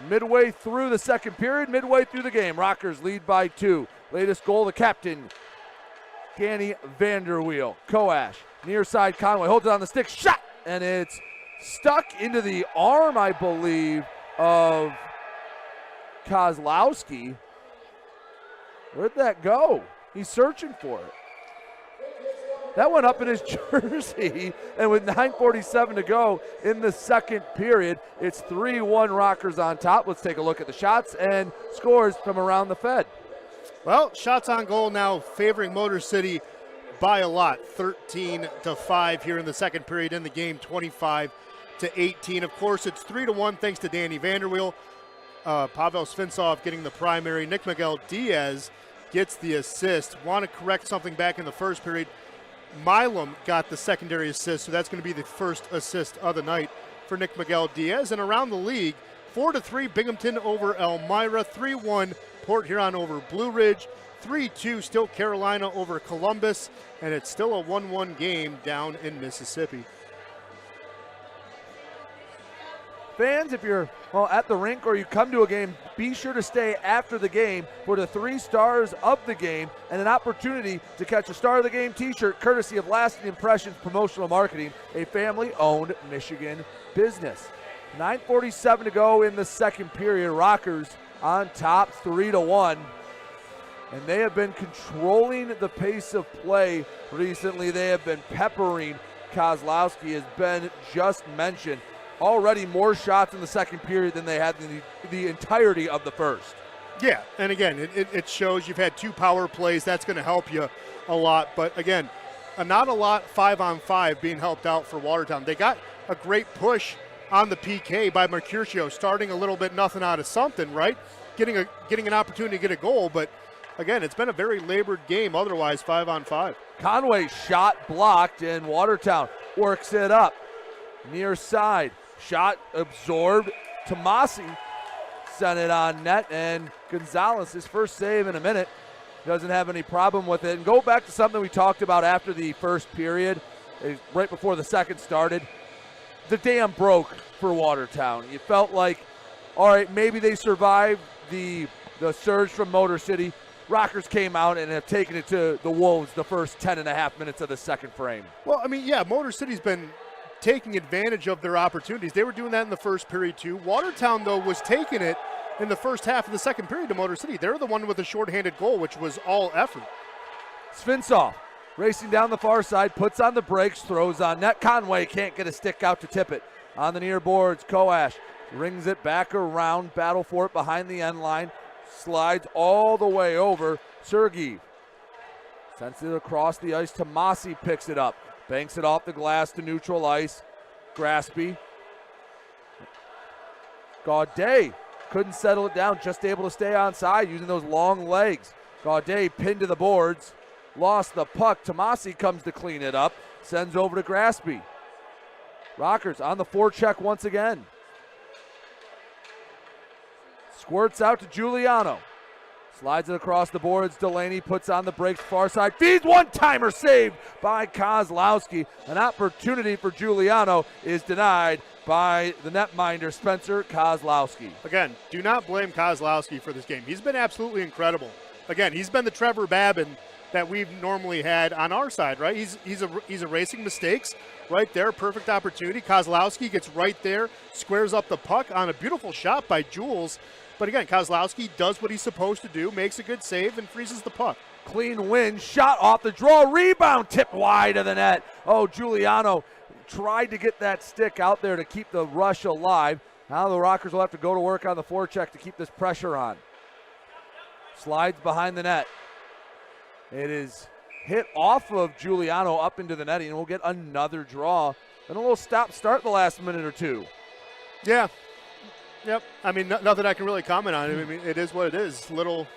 Midway through the second period, midway through the game, Rockers lead by 2. Latest goal, the captain, Danny Vanderweel. Koash, near side Conway, holds it on the stick, shot, and it's stuck into the arm, I believe, of Kozlowski. Where'd that go? He's searching for it. That went up in his jersey, and with 9:47 to go in the second period, it's 3-1 Rockers on top. Let's take a look at the shots and scores from around the Fed. Well, shots on goal now favoring Motor City by a lot, 13-5 here in the second period in the game, 25-18. Of course, it's 3-1 thanks to Danny Vanderweel. Pavel Svinsov getting the primary. Nick Miguel Diaz gets the assist. Want to correct something back in the first period. Milam got the secondary assist, so that's going to be the first assist of the night for Nick Miguel Diaz. And around the league, 4-3 Binghamton over Elmira, 3-1 Port Huron over Blue Ridge, 3-2 still Carolina over Columbus, and it's still a 1-1 game down in Mississippi. Fans, if you're at the rink or you come to a game, be sure to stay after the game for the 3 stars of the game and an opportunity to catch a Star of the Game t-shirt courtesy of Lasting Impressions Promotional Marketing, a family-owned Michigan business. 9:47 to go in the second period. Rockers on top 3-1. And they have been controlling the pace of play recently. They have been peppering Kozlowski, as Ben just mentioned. Already more shots in the second period than they had in the entirety of the first. Yeah, and again, it shows you've had 2 power plays. That's going to help you a lot. But again, not a lot 5-on-5 being helped out for Watertown. They got a great push on the PK by Mercutio, starting a little bit nothing out of something, right? Getting an opportunity to get a goal. But again, it's been a very labored game otherwise 5-on-5. Conway shot blocked, and Watertown works it up. Near side. Shot absorbed. Tomasi sent it on net, and Gonzalez, his first save in a minute, doesn't have any problem with it. And go back to something we talked about after the first period, right before the second started. The dam broke for Watertown. You felt like, all right, maybe they survived the surge from Motor City. Rockers came out and have taken it to the Wolves the first 10.5 minutes of the second frame. Well, I mean, yeah, Motor City's been taking advantage of their opportunities. They were doing that in the first period too. Watertown, though, was taking it in the first half of the second period to Motor City. They're the one with the shorthanded goal, which was all effort. Svinsoff racing down the far side, puts on the brakes, throws on net. Conway can't get a stick out to tip it. On the near boards, Koash rings it back around, battle for it behind the end line, slides all the way over. Sergiev sends it across the ice to Mossy, picks it up, banks it off the glass to neutral ice. Graspy. Gaudet couldn't settle it down, just able to stay onside using those long legs. Gaudet pinned to the boards, lost the puck. Tomasi comes to clean it up, sends over to Graspy. Rockers on the forecheck once again. Squirts out to Giuliano. Slides it across the boards. Delaney puts on the brakes, far side. Feeds one-timer saved by Kozlowski. An opportunity for Giuliano is denied by the netminder, Spencer Kozlowski. Again, do not blame Kozlowski for this game. He's been absolutely incredible. Again, he's been the Trevor Babin that we've normally had on our side, right? He's erasing mistakes right there. Perfect opportunity. Kozlowski gets right there, squares up the puck on a beautiful shot by Jules. But again, Kozlowski does what he's supposed to do, makes a good save, and freezes the puck. Clean win, shot off the draw, rebound, tipped wide of the net. Oh, Giuliano tried to get that stick out there to keep the rush alive. Now the Rockers will have to go to work on the forecheck to keep this pressure on. Slides behind the net. It is hit off of Giuliano up into the netting, and we'll get another draw. And a little stop-start the last minute or two. Yeah. Yep. I mean, nothing I can really comment on. I mean, it is what it is. Little,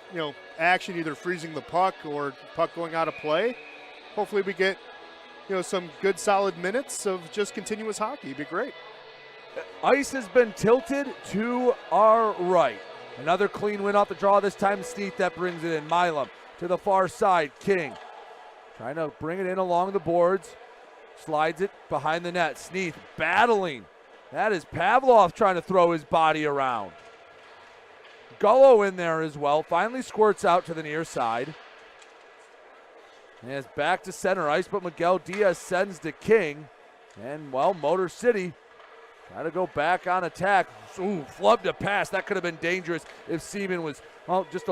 action, either freezing the puck or puck going out of play. Hopefully we get, some good solid minutes of just continuous hockey. It'd be great. Ice has been tilted to our right. Another clean win off the draw, this time Sneath that brings it in. Milam to the far side. King trying to bring it in along the boards. Slides it behind the net. Sneath battling. That is Pavlov trying to throw his body around. Gullo in there as well. Finally squirts out to the near side. And it's back to center ice, but Miguel Diaz sends to King. And, Motor City try to go back on attack. Ooh, flubbed a pass. That could have been dangerous if Seaman was, just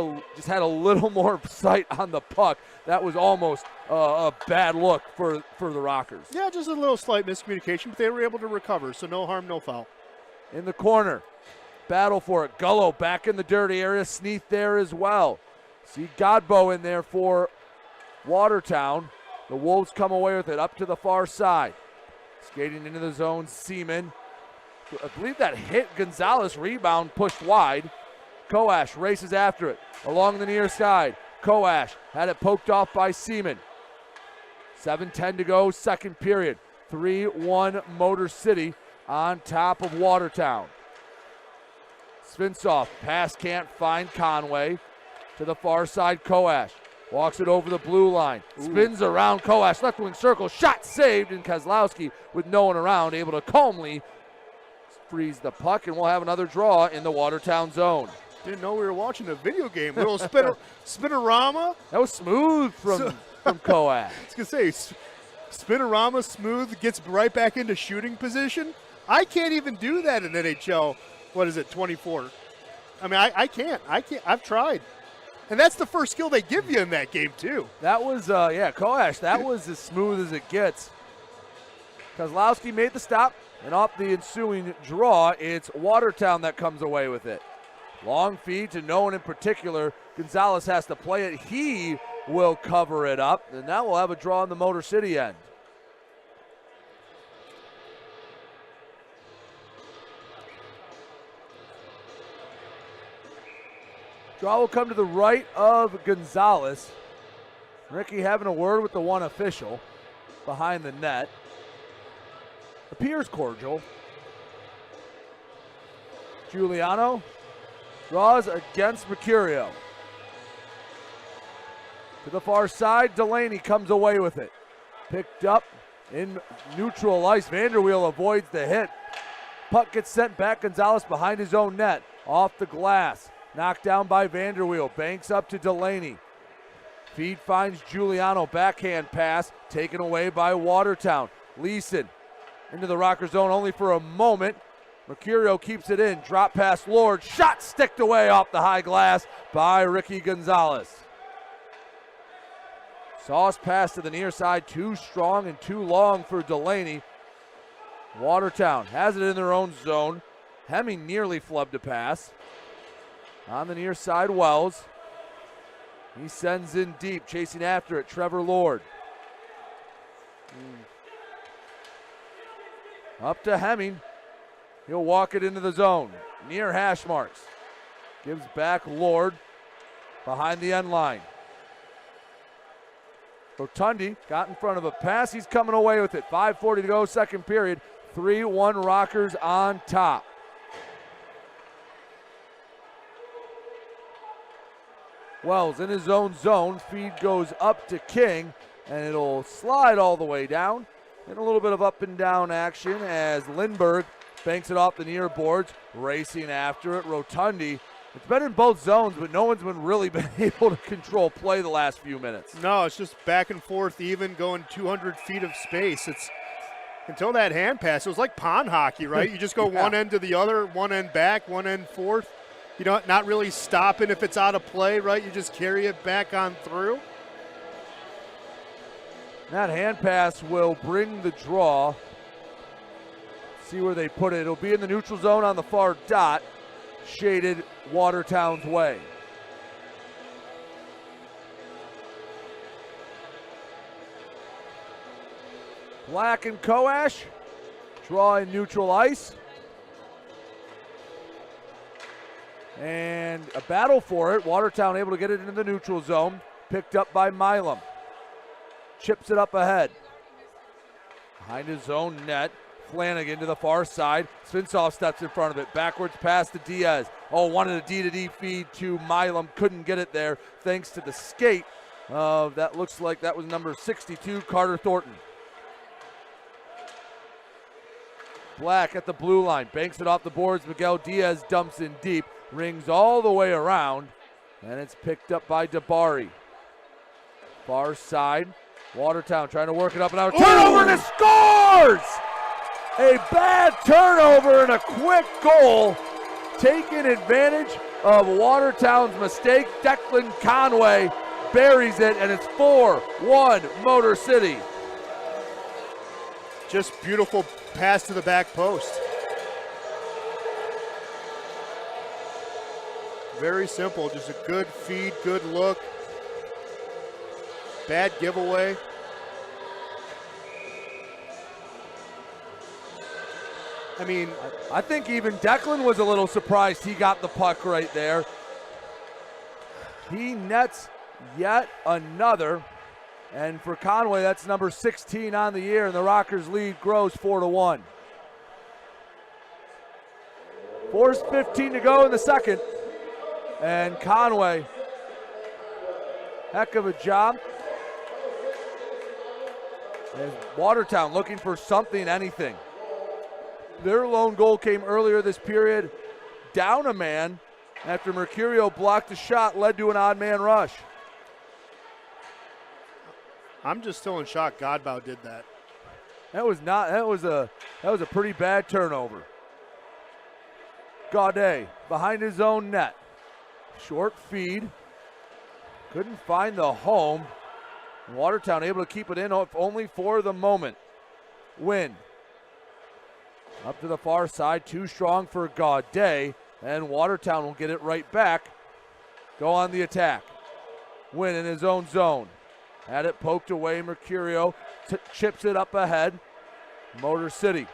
had a little more sight on the puck. That was almost a bad look for the Rockers. Yeah, just a little slight miscommunication, but they were able to recover, so no harm, no foul. In the corner, battle for it. Gullo back in the dirty area. Sneath there as well. See Godbow in there for Watertown. The Wolves come away with it up to the far side. Skating into the zone, Seaman. I believe that hit Gonzalez. Rebound pushed wide. Koash races after it along the near side. Koash had it poked off by Seaman. 7:10 to go, second period. 3-1 Motor City on top of Watertown. Svinsoff, pass can't find Conway. To the far side, Koash. Walks it over the blue line. Spins around Koash, left wing circle. Shot saved, and Kozlowski, with no one around, able to calmly freeze the puck, and we'll have another draw in the Watertown zone. Didn't know we were watching a video game. Little spinorama. That was smooth from Koash. I was going to say, spinorama, smooth, gets right back into shooting position. I can't even do that in NHL. What is it, 24? I mean, I can't. I've tried. And that's the first skill they give you in that game, too. That was, Koash, that was as smooth as it gets. Kozlowski made the stop, and off the ensuing draw, it's Watertown that comes away with it. Long feed to no one in particular. Gonzalez has to play it. He will cover it up, and now we'll have a draw on the Motor City end. Draw will come to the right of Gonzalez. Ricky having a word with the one official behind the net. Appears cordial. Giuliano draws against Mercurio. To the far side, Delaney comes away with it. Picked up in neutral ice. Vanderweel avoids the hit. Puck gets sent back. Gonzalez behind his own net. Off the glass. Knocked down by Vanderweel. Banks up to Delaney. Feed finds Giuliano. Backhand pass taken away by Watertown. Leeson into the Rocker zone only for a moment. Mercurio keeps it in. Drop pass Lord. Shot sticked away off the high glass by Ricky Gonzalez. Sauce pass to the near side. Too strong and too long for Delaney. Watertown has it in their own zone. Hemming nearly flubbed a pass. On the near side, Wells. He sends in deep, chasing after it, Trevor Lord. Up to Hemming. He'll walk it into the zone, near hash marks. Gives back Lord behind the end line. Rotundi got in front of a pass. He's coming away with it. 5:40 to go, second period. 3-1 Rockers on top. Wells in his own zone. Feed goes up to King, and it'll slide all the way down. And a little bit of up and down action as Lindbergh banks it off the near boards, racing after it. Rotundi, it's been in both zones, but no one's really been able to control play the last few minutes. No, it's just back and forth, even going 200 feet of space. It's until that hand pass, it was like pond hockey, right? You just go one end to the other, one end back, one end forth. You know, not really stopping if it's out of play, right? You just carry it back on through. That hand pass will bring the draw. See where they put it. It'll be in the neutral zone on the far dot, shaded Watertown's way. Black and Koash draw in neutral ice. And a battle for it. Watertown able to get it into the neutral zone. Picked up by Milam. Chips it up ahead. Behind his own net. Flanagan to the far side. Svinsoff steps in front of it. Backwards pass to Diaz. Oh, wanted a D-to-D feed to Milam. Couldn't get it there thanks to the skate of, that looks like that was number 62, Carter Thornton. Black at the blue line. Banks it off the boards. Miguel Diaz dumps in deep. Rings all the way around. And it's picked up by Dabari. Far side. Watertown trying to work it up and out. Turnover and it scores! A bad turnover and a quick goal. Taking advantage of Watertown's mistake. Declan Conway buries it, and it's 4-1 Motor City. Just beautiful pass to the back post. Very simple, just a good feed, good look. Bad giveaway. I mean, I think even Declan was a little surprised he got the puck right there. He nets yet another. And for Conway, that's number 16 on the year, and the Rockers' lead grows 4-1. 4:15 to go in the second. And Conway, heck of a job. And Watertown looking for something, anything. Their lone goal came earlier this period, down a man after Mercurio blocked a shot, led to an odd man rush. I'm just still in shock Godbout did that. That was a pretty bad turnover. Gaudet behind his own net. Short feed. Couldn't find the home. Watertown able to keep it in, if only for the moment. Win. Up to the far side, too strong for Gaudet, and Watertown will get it right back. Go on the attack. Win in his own zone. Had it poked away, Mercurio chips it up ahead. Motor City.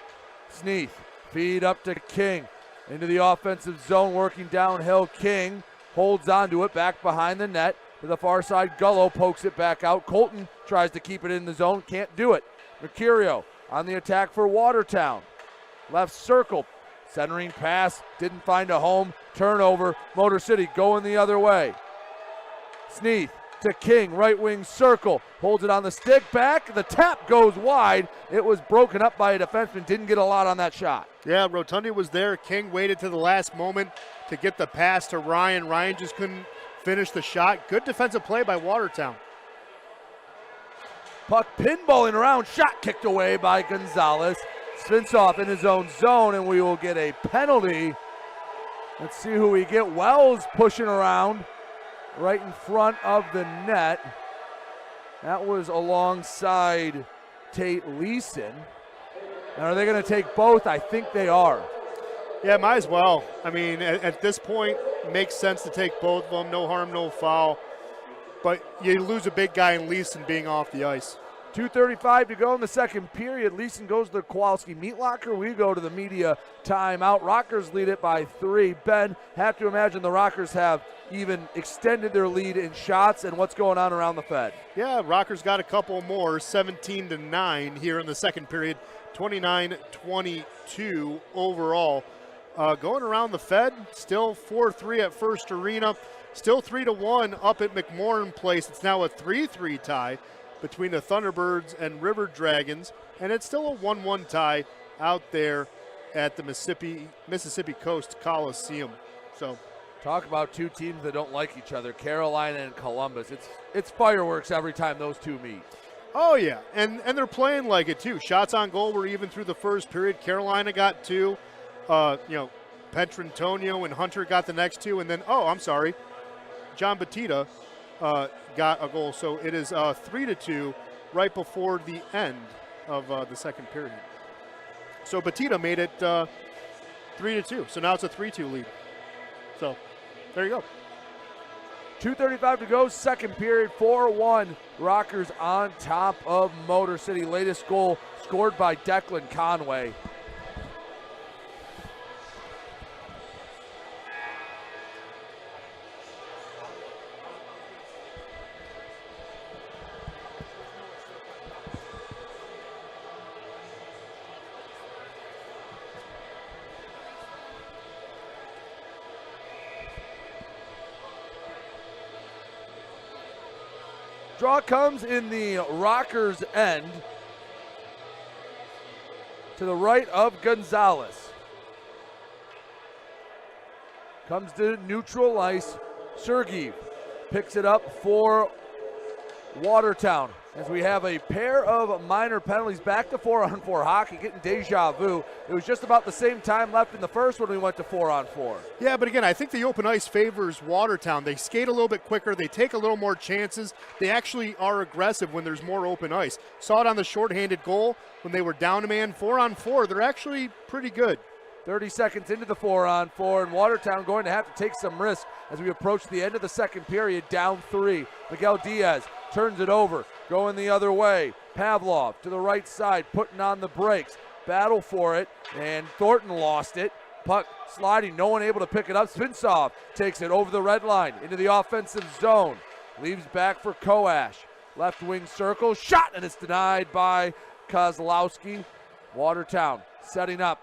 Sneath, feed up to King. Into the offensive zone, working downhill. King holds onto it, back behind the net. To the far side, Gullo pokes it back out. Colton tries to keep it in the zone, can't do it. Mercurio on the attack for Watertown. Left circle, centering pass, didn't find a home. Turnover, Motor City going the other way. Sneath to King, right wing circle, holds it on the stick, back, the tap goes wide. It was broken up by a defenseman, didn't get a lot on that shot. Yeah, Rotundi was there. King waited to the last moment to get the pass to Ryan. Ryan just couldn't finish the shot. Good defensive play by Watertown. Puck pinballing around, shot kicked away by Gonzalez. Svinsoff in his own zone, and we will get a penalty. Let's see who we get. Wells pushing around right in front of the net. That was alongside Tate Leeson. And are they going to take both? I think they are. Yeah, might as well. I mean, at this point, it makes sense to take both of them. No harm, no foul. But you lose a big guy in Leeson being off the ice. 2:35 to go in the second period. Leeson goes to the Kowalski meat locker. We go to the media timeout. Rockers lead it by 3. Ben, have to imagine the Rockers have even extended their lead in shots, and what's going on around the Fed? Yeah, Rockers got a couple more, 17-9 here in the second period, 29-22 overall. Going around the Fed, still 4-3 at First Arena, still 3-1 up at McMorran Place. It's now a 3-3 tie between the Thunderbirds and River Dragons, and it's still a 1-1 tie out there at the Mississippi Coast Coliseum. So, talk about two teams that don't like each other, Carolina and Columbus. It's fireworks every time those two meet. Oh, yeah, and they're playing like it, too. Shots on goal were even through the first period. Carolina got 2. Petrantonio and Hunter got the next 2, and then, John Batista got a goal. So it is 3-2 right before the end of the second period. So Batista made it 3-2. So now it's a 3-2 lead. So there you go. 2:35 to go, second period, 4-1. Rockers on top of Motor City. Latest goal scored by Declan Conway. Draw comes in the Rockers' end to the right of Gonzalez. Comes to neutral ice. Sergeev picks it up for Watertown as we have a pair of minor penalties. Back to 4-on-4 hockey, getting deja vu. It was just about the same time left in the first when we went to 4-on-4. Yeah, but again, I think the open ice favors Watertown. They skate a little bit quicker. They take a little more chances. They actually are aggressive when there's more open ice. Saw it on the shorthanded goal when they were down a man. 4-on-4, they're actually pretty good. 30 seconds into the 4-on-4, and Watertown going to have to take some risk as we approach the end of the second period, down 3. Miguel Diaz turns it over, going the other way. Pavlov to the right side, putting on the brakes. Battle for it, and Thornton lost it. Puck sliding, no one able to pick it up. Svinsoff takes it over the red line into the offensive zone. Leaves back for Koash. Left wing circle, shot, and it's denied by Kozlowski. Watertown setting up.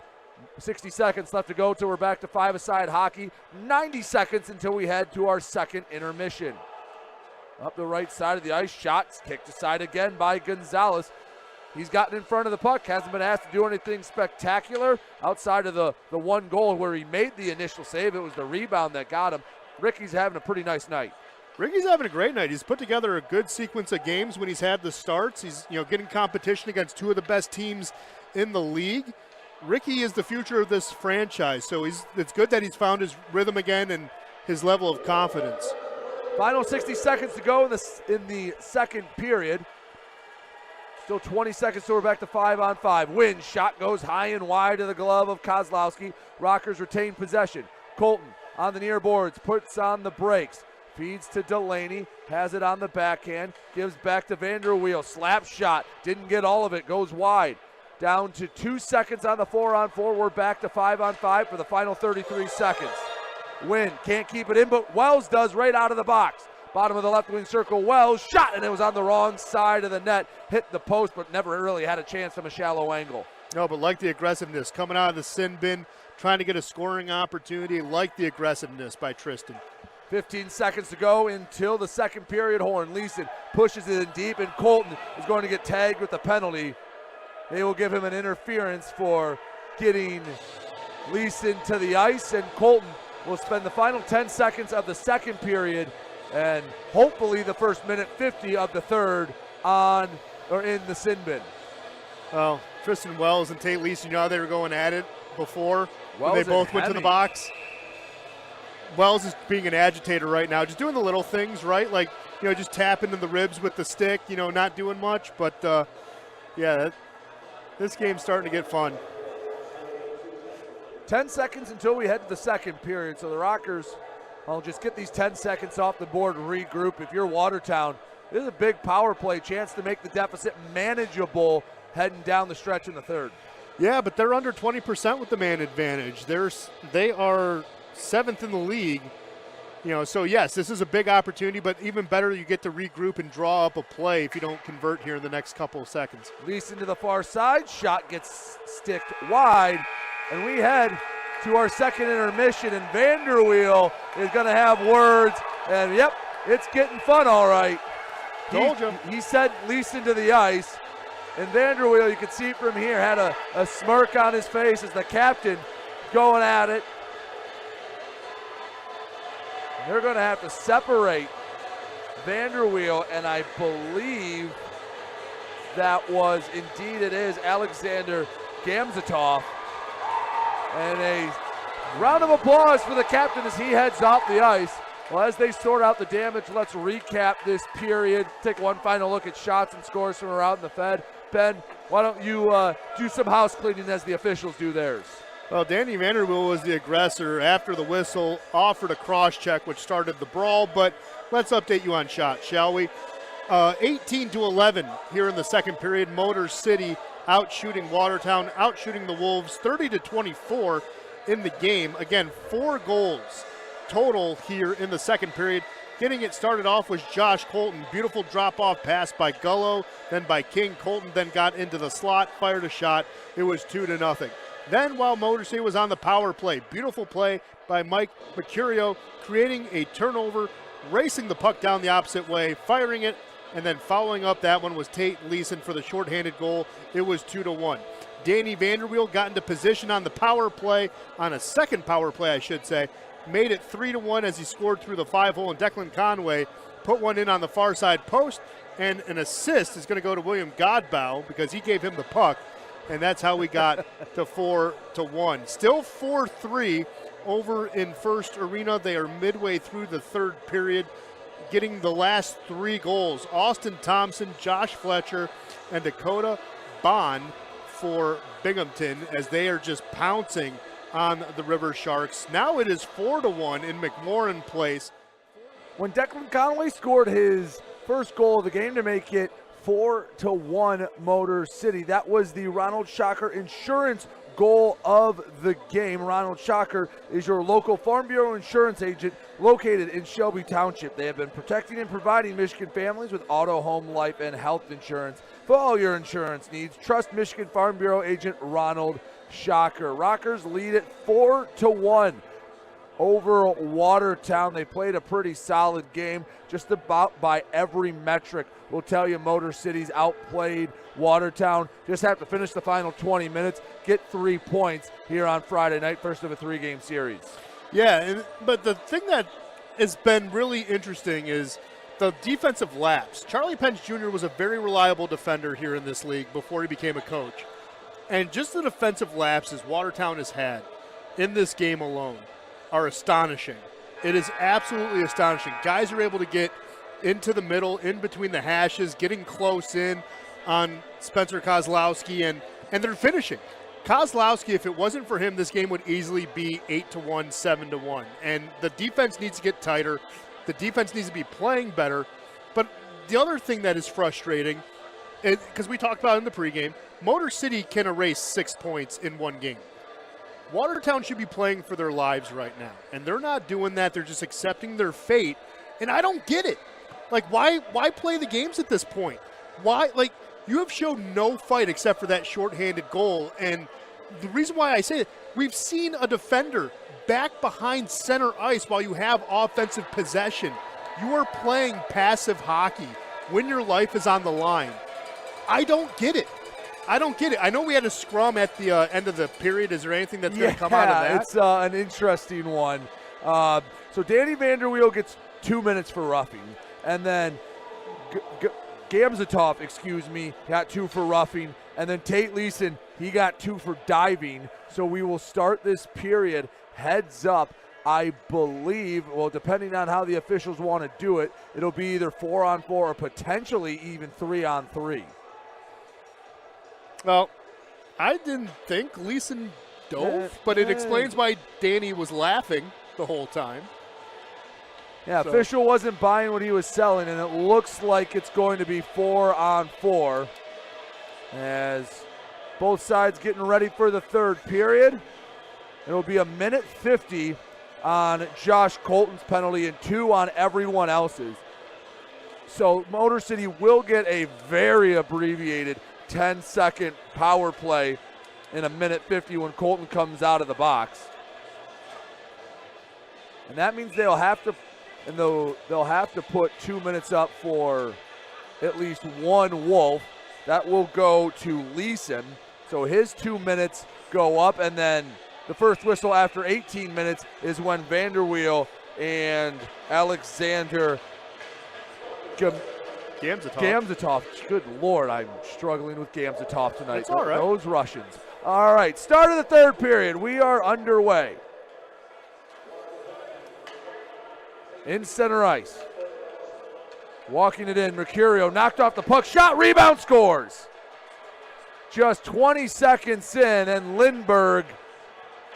60 seconds left to go till we're back to 5-a-side hockey. 90 seconds until we head to our second intermission. Up the right side of the ice, shots kicked aside again by Gonzalez. He's gotten in front of the puck, hasn't been asked to do anything spectacular outside of the one goal where he made the initial save. It was the rebound that got him. Ricky's having a pretty nice night. Ricky's having a great night. He's put together a good sequence of games when he's had the starts. He's getting competition against 2 of the best teams in the league. Ricky is the future of this franchise, so it's good that he's found his rhythm again and his level of confidence. Final 60 seconds to go in the second period. Still 20 seconds till we're back to 5-on-5. Wins, shot goes high and wide to the glove of Kozlowski. Rockers retain possession. Colton on the near boards, puts on the brakes. Feeds to Delaney, has it on the backhand, gives back to Vanderweel. Slap shot, didn't get all of it, goes wide. Down to 2 seconds on the 4-on-4. We're back to 5-on-5 for the final 33 seconds. Win, can't keep it in, but Wells does right out of the box. Bottom of the left wing circle, Wells shot, and it was on the wrong side of the net. Hit the post, but never really had a chance from a shallow angle. No, but like the aggressiveness, coming out of the sin bin, trying to get a scoring opportunity, like the aggressiveness by Tristan. 15 seconds to go until the second period horn. Leeson pushes it in deep, and Colton is going to get tagged with a penalty. They will give him an interference for getting Leeson to the ice, and Colton will spend the final 10 seconds of the second period and hopefully the first minute 50 of the third in the sin bin. Well, Tristan Wells and Tate Leeson, you know how they were going at it before when they both went to the box? Wells is being an agitator right now, just doing the little things, right? Like, just tapping in the ribs with the stick, not doing much. But, this game's starting to get fun. 10 seconds until we head to the second period. So the Rockers will just get these 10 seconds off the board and regroup. If you're Watertown, this is a big power play chance to make the deficit manageable heading down the stretch in the third. Yeah, but they're under 20% with the man advantage. They are 7th in the league. So yes, this is a big opportunity, but even better, you get to regroup and draw up a play if you don't convert here in the next couple of seconds. Leeson to the far side, shot gets sticked wide, and we head to our second intermission, and Vanderweel is going to have words, and yep, it's getting fun all right. Told you. He sent Leeson to the ice, and Vanderweel, you can see from here, had a smirk on his face as the captain going at it. They're going to have to separate Vanderweel, and I believe that was, indeed it is, Alexander Gamzatov. And a round of applause for the captain as he heads off the ice. Well, as they sort out the damage, let's recap this period. Take one final look at shots and scores from around the Fed. Ben, why don't you do some house cleaning as the officials do theirs? Well, Danny Vanderweel was the aggressor after the whistle, offered a cross-check, which started the brawl, but let's update you on shots, shall we? 18-11 here in the second period. Motor City out-shooting Watertown, out-shooting the Wolves, 30-24 in the game. Again, 4 goals total here in the second period. Getting it started off was Josh Colton. Beautiful drop-off pass by Gullo, then by King. Colton then got into the slot, fired a shot. It was 2-0. Then while Motor City was on the power play, beautiful play by Mike Mercurio, creating a turnover, racing the puck down the opposite way, firing it, and then following up that one was Tate Leeson for the shorthanded goal. It was 2-1. Danny Vanderweel got into position on the power play, on a second power play I should say, made it 3-1 as he scored through the 5-hole, and Declan Conway put one in on the far side post, and an assist is going to go to William Godbow because he gave him the puck. And that's how we got to 4-1. Still 4-3 over in First Arena. They are midway through the third period, getting the last 3 goals. Austin Thompson, Josh Fletcher, and Dakota Bond for Binghamton as they are just pouncing on the River Sharks. Now it is 4-1 in McMorran Place. When Declan Conway scored his first goal of the game to make it 4-1 Motor City. That was the Ronald Shocker Insurance goal of the game. Ronald Shocker is your local Farm Bureau insurance agent located in Shelby Township. They have been protecting and providing Michigan families with auto, home, life, and health insurance. For all your insurance needs, trust Michigan Farm Bureau agent Ronald Shocker. Rockers lead it 4-1 over Watertown. They played a pretty solid game, just about by every metric. We'll tell you Motor City's outplayed Watertown. Just have to finish the final 20 minutes, get 3 points here on Friday night, first of a 3-game series. Yeah, but the thing that has been really interesting is the defensive lapse. Charlie Pence Jr. was a very reliable defender here in this league before he became a coach. And just the defensive lapses Watertown has had in this game alone are astonishing. It is absolutely astonishing. Guys are able to get into the middle, in between the hashes, getting close in on Spencer Kozlowski, and they're finishing. Kozlowski, if it wasn't for him, this game would easily be 8-1, 7-1. And the defense needs to get tighter. The defense needs to be playing better. But the other thing that is frustrating, because we talked about it in the pregame, Motor City can erase 6 points in one game. Watertown should be playing for their lives right now, and they're not doing that. They're just accepting their fate, and I don't get it. Like, why play the games at this point? Why, like, you have shown no fight except for that shorthanded goal, and the reason why I say it, we've seen a defender back behind center ice while you have offensive possession. You are playing passive hockey when your life is on the line. I don't get it. I know we had a scrum at the end of the period. Is there anything that's going to come out of that? It's an interesting one. So Danny Vanderweel gets 2 minutes for roughing. And then Gamzatov, excuse me, got 2 for roughing. And then Tate Leeson, he got 2 for diving. So we will start this period heads up. I believe, well, depending on how the officials want to do it, it'll be either 4-on-4 or potentially even 3-on-3. Well, I didn't think Leeson dove, but it explains why Danny was laughing the whole time. Yeah, official wasn't buying what he was selling, and it looks like it's going to be 4-on-4 as both sides getting ready for the third period. It'll be 1:50 on Josh Colton's penalty and 2 on everyone else's. So Motor City will get a very abbreviated 10-second power play in 1:50 when Colton comes out of the box. And that means they'll have to put 2 minutes up for at least one Wolf. That will go to Leeson. So his 2 minutes go up, and then the first whistle after 18 minutes is when Vanderweel and Alexander Gamzatov. Good Lord, I'm struggling with Gamzatov tonight. That's all right. Those Russians. All right, start of the third period. We are underway. In center ice. Walking it in, Mercurio knocked off the puck, shot, rebound, scores. Just 20 seconds in, and Lindbergh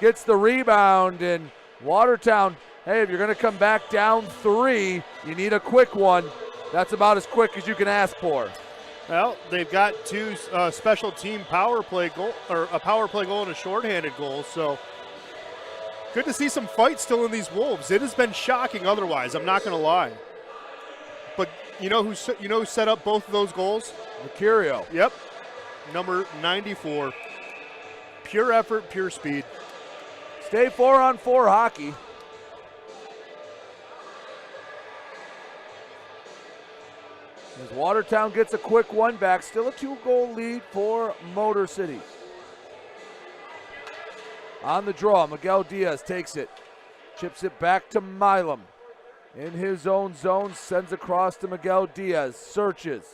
gets the rebound, and Watertown, hey, if you're going to come back down 3, you need a quick one. That's about as quick as you can ask for. Well, they've got 2 special team power play goal, or a power play goal and a shorthanded goal, so good to see some fight still in these Wolves. It has been shocking otherwise, I'm not going to lie. But you know who set up both of those goals? Mercurio. Yep, number 94. Pure effort, pure speed. Stay 4-on-4 hockey. As Watertown gets a quick one back, still a 2-goal lead for Motor City. On the draw, Miguel Diaz takes it, chips it back to Milam. In his own zone, sends across to Miguel Diaz, searches,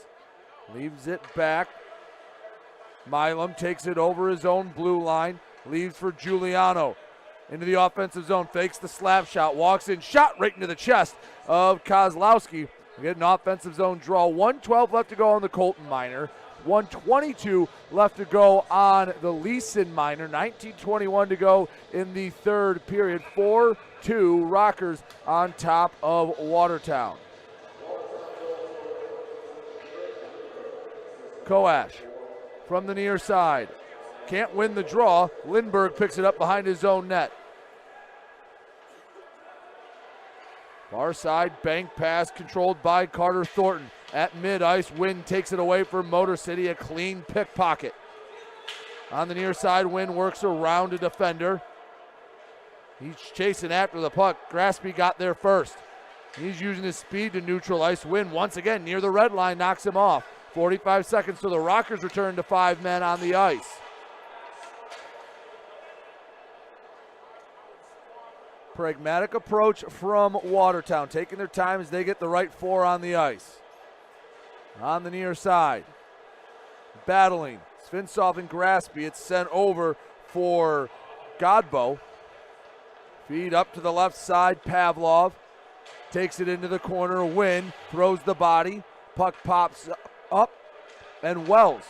leaves it back. Milam takes it over his own blue line, leaves for Giuliano. Into the offensive zone, fakes the slap shot, walks in, shot right into the chest of Kozlowski. We get an offensive zone draw. 1:12 left to go on the Colton minor. 1:22 left to go on the Leeson minor. 19:21 to go in the third period. 4-2 Rockers on top of Watertown. Koash from the near side. Can't win the draw. Lindbergh picks it up behind his own net. Far side bank pass controlled by Carter Thornton. At mid-ice, Wynn takes it away from Motor City, a clean pickpocket. On the near side, Wynn works around a defender. He's chasing after the puck. Graspy got there first. He's using his speed to neutralize. Wynn once again near the red line, knocks him off. 45 seconds till the Rockers return to 5 men on the ice. Pragmatic approach from Watertown, taking their time as they get the right 4 on the ice. On the near side, battling, Svinsov and Graspy. It's sent over for Godbow. Feed up to the left side, Pavlov takes it into the corner. Wynn throws the body, puck pops up, and Wells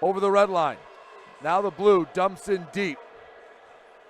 over the red line. Now the blue dumps in deep.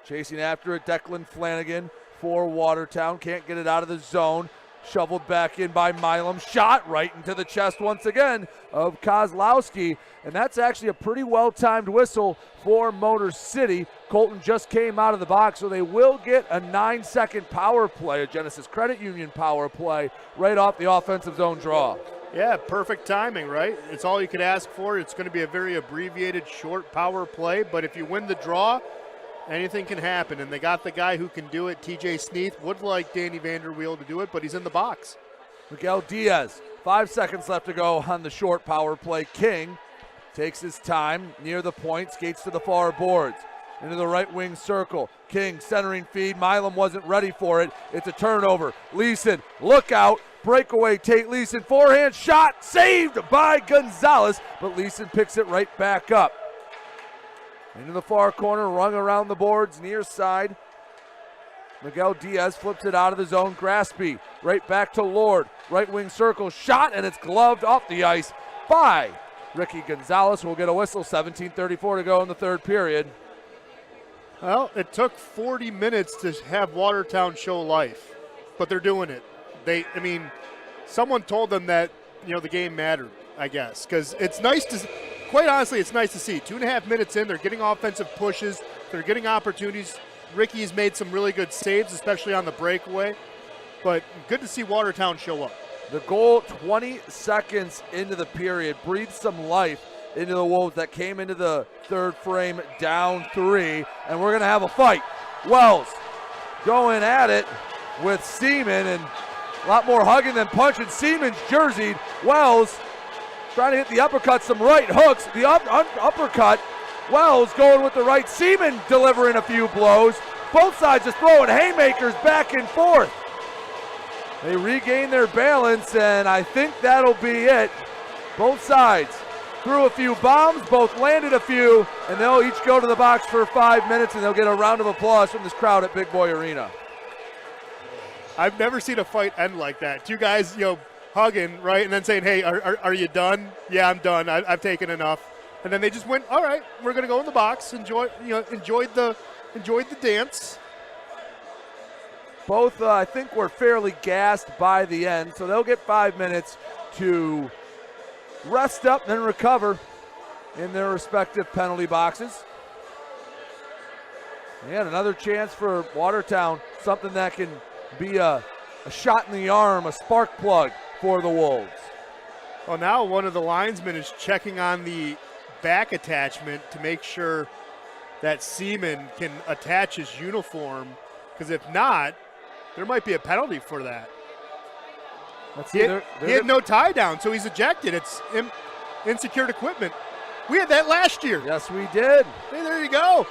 Chasing after it, Declan Flanagan for Watertown. Can't get it out of the zone. Shoveled back in by Milam. Shot right into the chest once again of Kozlowski. And that's actually a pretty well-timed whistle for Motor City. Colton just came out of the box, so they will get a 9-second power play, a Genesis Credit Union power play, right off the offensive zone draw. Yeah, perfect timing, right? It's all you could ask for. It's going to be a very abbreviated, short power play, but if you win the draw, anything can happen, and they got the guy who can do it. TJ Sneath would like Danny Vanderweel to do it, but he's in the box. Miguel Diaz, 5 seconds left to go on the short power play. King takes his time near the point, skates to the far boards. into the right wing circle. King centering feed. Milam wasn't ready for it. It's a turnover. Leeson, look out. Breakaway, Tate Leeson, forehand shot, saved by Gonzalez, but Leeson picks it right back up. Into the far corner, rung around the boards, near side. Miguel Diaz flips it out of the zone. Graspy, right back to Lord. Right wing circle, shot, and it's gloved off the ice by Ricky Gonzalez. We'll get a whistle, 17:34 to go in the third period. Well, it took 40 minutes to have Watertown show life, but they're doing it. Someone told them that, the game mattered, I guess, because it's nice to, quite honestly, it's nice to see. 2.5 minutes in, they're getting offensive pushes, they're getting opportunities. Ricky's made some really good saves, especially on the breakaway, but good to see Watertown show up. The goal 20 seconds into the period breathed some life into the Wolves that came into the third frame down 3, and we're going to have a fight. Wells going at it with Seaman, and a lot more hugging than punching. Seaman's jerseyed. Wells trying to hit the uppercut, some right hooks. The uppercut. Wells going with the right. Seaman delivering a few blows. Both sides just throwing haymakers back and forth. They regain their balance, and I think that'll be it. Both sides threw a few bombs, both landed a few, and they'll each go to the box for 5 minutes, and they'll get a round of applause from this crowd at Big Boy Arena. I've never seen a fight end like that. Two guys, hugging, right, and then saying, "Hey, are you done?" "Yeah, I'm done. I've taken enough." And then they just went, "All right, we're going to go in the box." Enjoyed the dance. Both, I think, were fairly gassed by the end, so they'll get 5 minutes to rest up and then recover in their respective penalty boxes. And another chance for Watertown, something that can be a shot in the arm, a spark plug for the Wolves. Well, now one of the linesmen is checking on the back attachment to make sure that Seaman can attach his uniform, because if not, there might be a penalty for that. He had no tie down, so he's ejected. It's unsecured equipment. We had that last year. Yes, we did. Hey, there you go.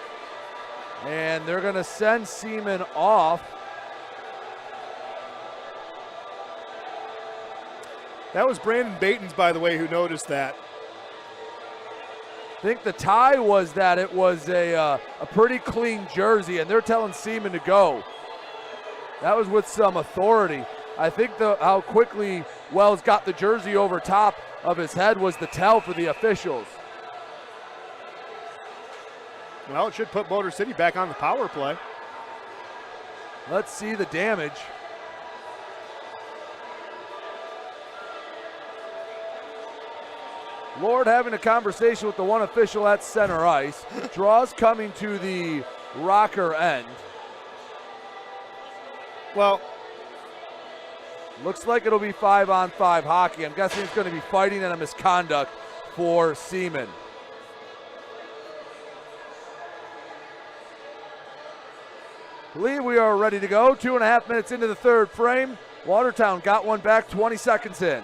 And they're going to send Seaman off. That was Brandon Batens, by the way, who noticed that. I think the tie was that it was a pretty clean jersey, and they're telling Seaman to go. That was with some authority. I think how quickly Wells got the jersey over top of his head was the tell for the officials. Well, it should put Motor City back on the power play. Let's see the damage. Lord having a conversation with the one official at center ice. Draws coming to the rocker end. Well, looks like it'll be 5-on-5 hockey. I'm guessing it's going to be fighting and a misconduct for Seaman. I believe we are ready to go. 2.5 minutes into the third frame. Watertown got one back 20 seconds in.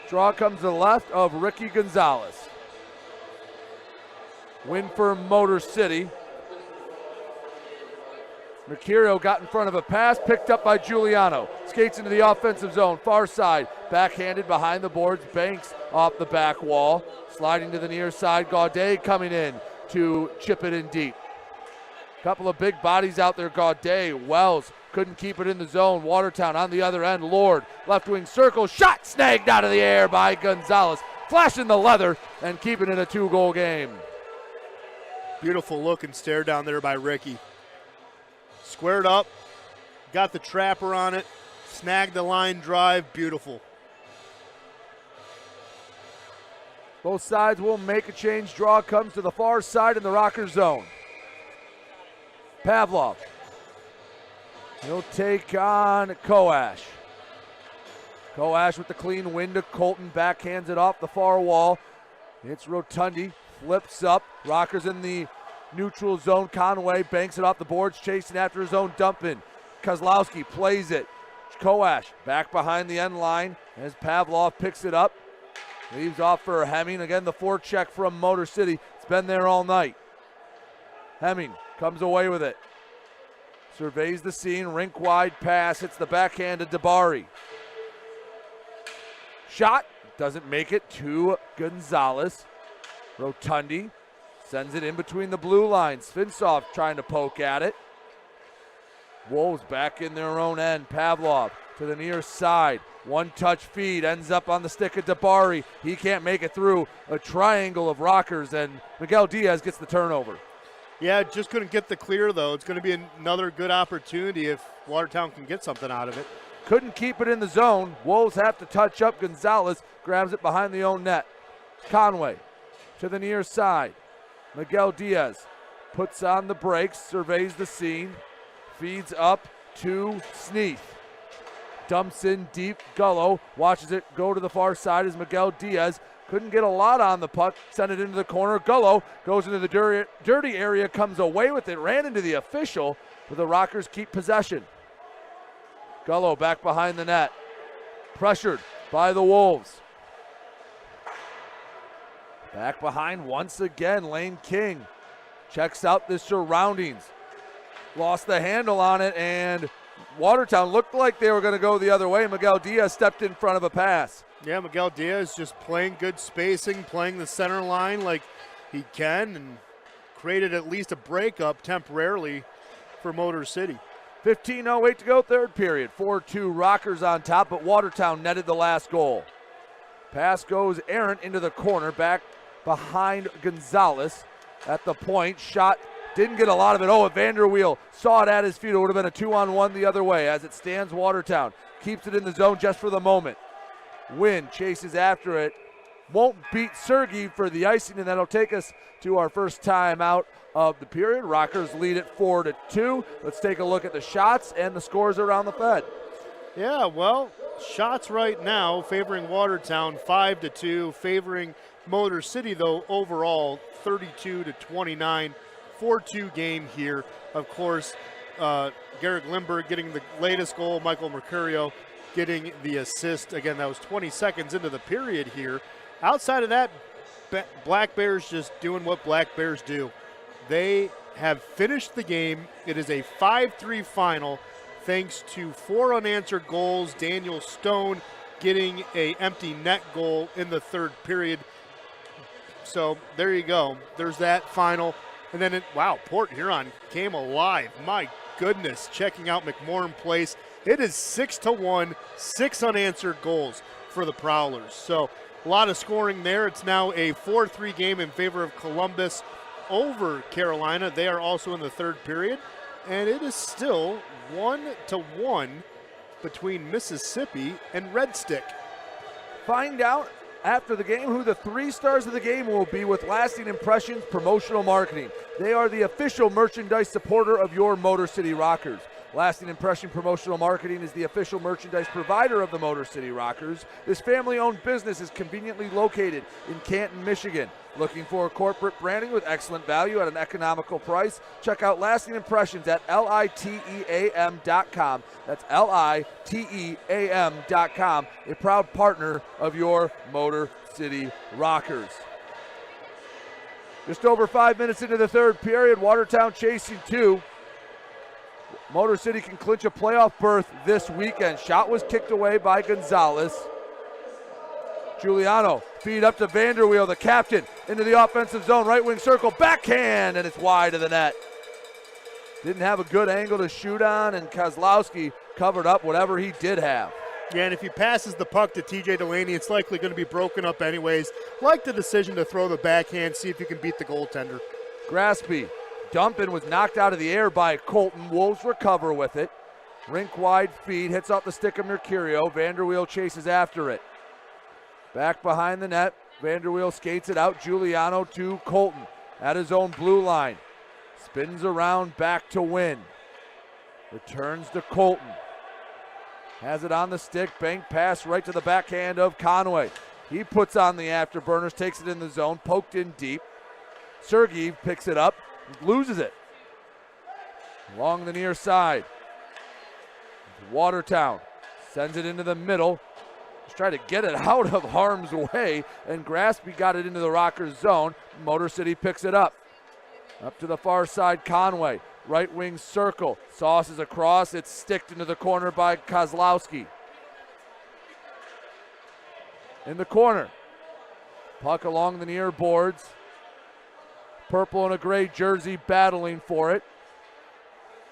Draw comes to the left of Ricky Gonzalez. Win for Motor City. Mercurio got in front of a pass, picked up by Giuliano. Skates into the offensive zone, far side. Backhanded behind the boards, Banks off the back wall. Sliding to the near side, Gaudet coming in to chip it in deep. Couple of big bodies out there, Gaudet. Wells couldn't keep it in the zone. Watertown on the other end. Lord, left wing circle, shot snagged out of the air by Gonzalez. Flashing the leather and keeping it a 2-goal game. Beautiful look and stare down there by Ricky. Squared up, got the trapper on it, snagged the line drive, beautiful. Both sides will make a change. Draw comes to the far side in the rocker zone. Pavlov. He'll take on Koash. Koash with the clean win to Colton. Backhands it off the far wall. It's Rotundi. Flips up. Rockers in the neutral zone. Conway banks it off the boards. Chasing after his own dump in. Kozlowski plays it. Koash back behind the end line as Pavlov picks it up. Leaves off for Hemming. Again, the forecheck from Motor City. It's been there all night. Hemming comes away with it. Surveys the scene. Rink wide pass. Hits the backhand to Dabari. Shot. Doesn't make it to Gonzalez. Rotundi sends it in between the blue lines. Finsoff trying to poke at it. Wolves back in their own end. Pavlov to the near side. One-touch feed ends up on the stick of Dabari. He can't make it through a triangle of rockers, and Miguel Diaz gets the turnover. Yeah, just couldn't get the clear, though. It's going to be another good opportunity if Watertown can get something out of it. Couldn't keep it in the zone. Wolves have to touch up. Gonzalez grabs it behind the own net. Conway to the near side. Miguel Diaz puts on the brakes, surveys the scene, feeds up to Sneath. Dumps in deep. Gullo watches it go to the far side as Miguel Diaz couldn't get a lot on the puck. Sent it into the corner. Gullo goes into the dirty area, comes away with it, ran into the official, but the Rockers keep possession. Gullo back behind the net. Pressured by the Wolves. Back behind once again, Lane King checks out the surroundings. Lost the handle on it, and Watertown looked like they were going to go the other way. Miguel Diaz stepped in front of a pass. Yeah, Miguel Diaz just playing good spacing, playing the center line like he can, and created at least a breakup temporarily for Motor City. 15:08 to go, third period. 4-2 Rockers on top, but Watertown netted the last goal. Pass goes errant into the corner, back behind Gonzalez at the point. Shot, didn't get a lot of it. Oh, Vanderweel saw it at his feet. It would have been a 2-on-1 the other way. As it stands, Watertown keeps it in the zone just for the moment. Wynn chases after it. Won't beat Sergey for the icing, and that'll take us to our first time out of the period. Rockers lead it 4-2. Let's take a look at the shots and the scores around the Fed. Yeah, well, shots right now favoring Watertown 5-2, favoring Motor City, though, overall 32-29. 4-2 game here. Of course, Garrett Lindbergh getting the latest goal, Michael Mercurio getting the assist. Again, that was 20 seconds into the period here. Outside of that, Black Bears just doing what Black Bears do. They have finished the game. It is a 5-3 final thanks to 4 unanswered goals. Daniel Stone getting an empty net goal in the third period. So there you go. There's that final. And then, wow, Port Huron came alive. My goodness, checking out McMorran Place. It is 6-1, 6 unanswered goals for the Prowlers. So a lot of scoring there. It's now a 4-3 game in favor of Columbus over Carolina. They are also in the third period. And it is still 1-1 between Mississippi and Red Stick. Find out after the game who the 3 stars of the game will be with Lasting Impressions Promotional Marketing. They are the official merchandise supporter of your Motor City Rockers. Lasting Impression Promotional Marketing is the official merchandise provider of the Motor City Rockers. This family-owned business is conveniently located in Canton, Michigan. Looking for corporate branding with excellent value at an economical price? Check out Lasting Impressions at liteam.com. That's liteam.com, a proud partner of your Motor City Rockers. Just over 5 minutes into the third period, Watertown chasing 2. Motor City can clinch a playoff berth this weekend. Shot was kicked away by Gonzalez. Giuliano feed up to Vanderweel, the captain, into the offensive zone, right wing circle, backhand, and it's wide of the net. Didn't have a good angle to shoot on, and Kozlowski covered up whatever he did have. Yeah, and if he passes the puck to TJ Delaney, it's likely going to be broken up anyways. Like the decision to throw the backhand, see if you can beat the goaltender. Graspy, dumping, was knocked out of the air by Colton. Wolves recover with it. Rink wide feed, hits off the stick of Mercurio. Vanderweel chases after it. Back behind the net, Vanderweel skates it out. Giuliano to Colton at his own blue line. Spins around back to Wynn. Returns to Colton. Has it on the stick, bank pass right to the backhand of Conway. He puts on the afterburners, takes it in the zone, poked in deep. Sergey picks it up, loses it. Along the near side. Watertown sends it into the middle. Just try to get it out of harm's way, and Graspy got it into the Rockers zone. Motor City picks it up. Up to the far side, Conway. Right wing circle. Sauces across. It's sticked into the corner by Kozlowski. In the corner. Puck along the near boards. Purple and a gray jersey battling for it.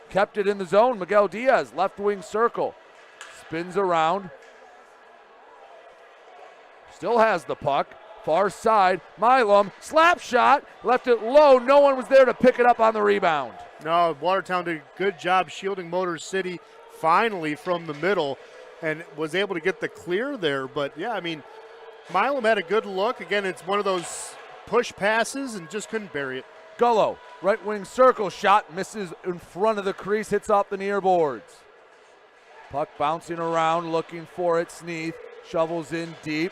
Kept it in the zone. Miguel Diaz, left wing circle. Spins around. Still has the puck. Far side, Milam, slap shot, left it low. No one was there to pick it up on the rebound. No, Watertown did a good job shielding Motor City finally from the middle and was able to get the clear there. But, yeah, I mean, Milam had a good look. Again, it's one of those push passes and just couldn't bury it. Gullo, right wing circle shot, misses in front of the crease, hits off the near boards. Puck bouncing around, looking for it. Sneath shovels in deep.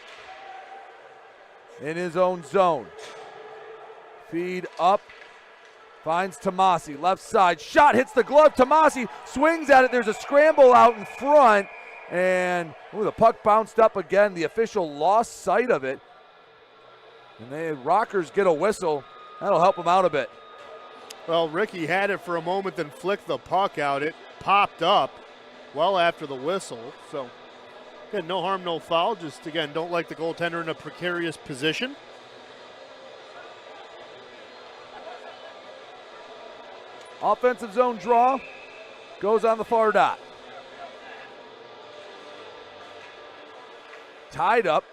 In his own zone. Feed up. Finds Tomasi. Left side. Shot hits the glove. Tomasi swings at it. There's a scramble out in front. And the puck bounced up again. The official lost sight of it. And the Rockers get a whistle. That'll help them out a bit. Well, Ricky had it for a moment, then flicked the puck out. It popped up well after the whistle. So, again, no harm, no foul. Just, again, don't like the goaltender in a precarious position. Offensive zone draw goes on the far dot. Tied up,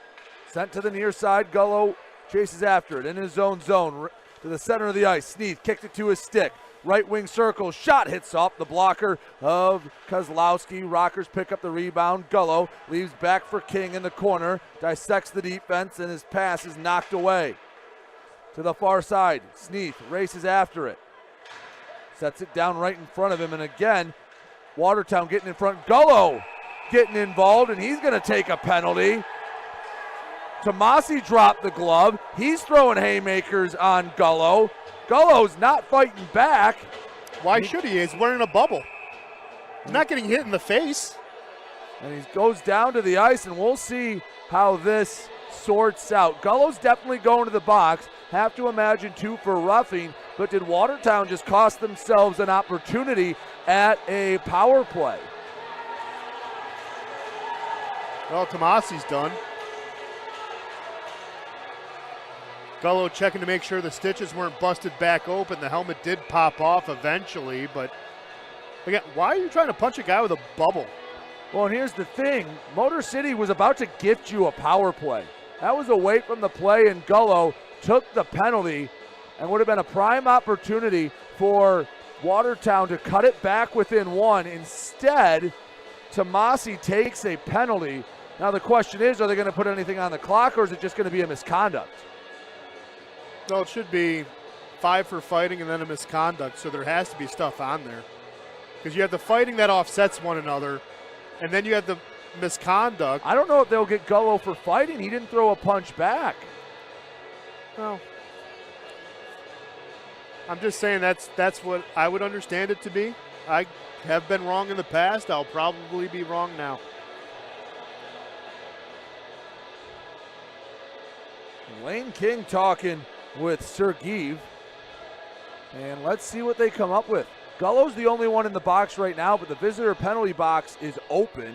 sent to the near side. Gullo chases after it in his own zone to the center of the ice. Sneath kicked it to his stick. Right wing circle, shot hits off the blocker of Kozlowski. Rockers pick up the rebound. Gullo leaves back for King in the corner, dissects the defense, and his pass is knocked away. To the far side, Sneath races after it. Sets it down right in front of him, and again, Watertown getting in front. Gullo getting involved, and he's going to take a penalty. Tomasi dropped the glove. He's throwing haymakers on Gullo. Gullo's not fighting back. Why should he? He's wearing a bubble. He's not getting hit in the face. And he goes down to the ice, and we'll see how this sorts out. Gullo's definitely going to the box. Have to imagine 2 for roughing, but did Watertown just cost themselves an opportunity at a power play? Well, Tomasi's done. Gullo checking to make sure the stitches weren't busted back open. The helmet did pop off eventually, but again, why are you trying to punch a guy with a bubble? Well, and here's the thing. Motor City was about to gift you a power play. That was away from the play, and Gullo took the penalty and would have been a prime opportunity for Watertown to cut it back within 1. Instead, Tomasi takes a penalty. Now the question is, are they going to put anything on the clock, or is it just going to be a misconduct? No, it should be 5 for fighting and then a misconduct, so there has to be stuff on there. Because you have the fighting that offsets one another, and then you have the misconduct. I don't know if they'll get Gullo for fighting. He didn't throw a punch back. Well, I'm just saying that's what I would understand it to be. I have been wrong in the past. I'll probably be wrong now. Lane King talking with Sergeev, and let's see what they come up with. Gullo's the only one in the box right now, but the visitor penalty box is open.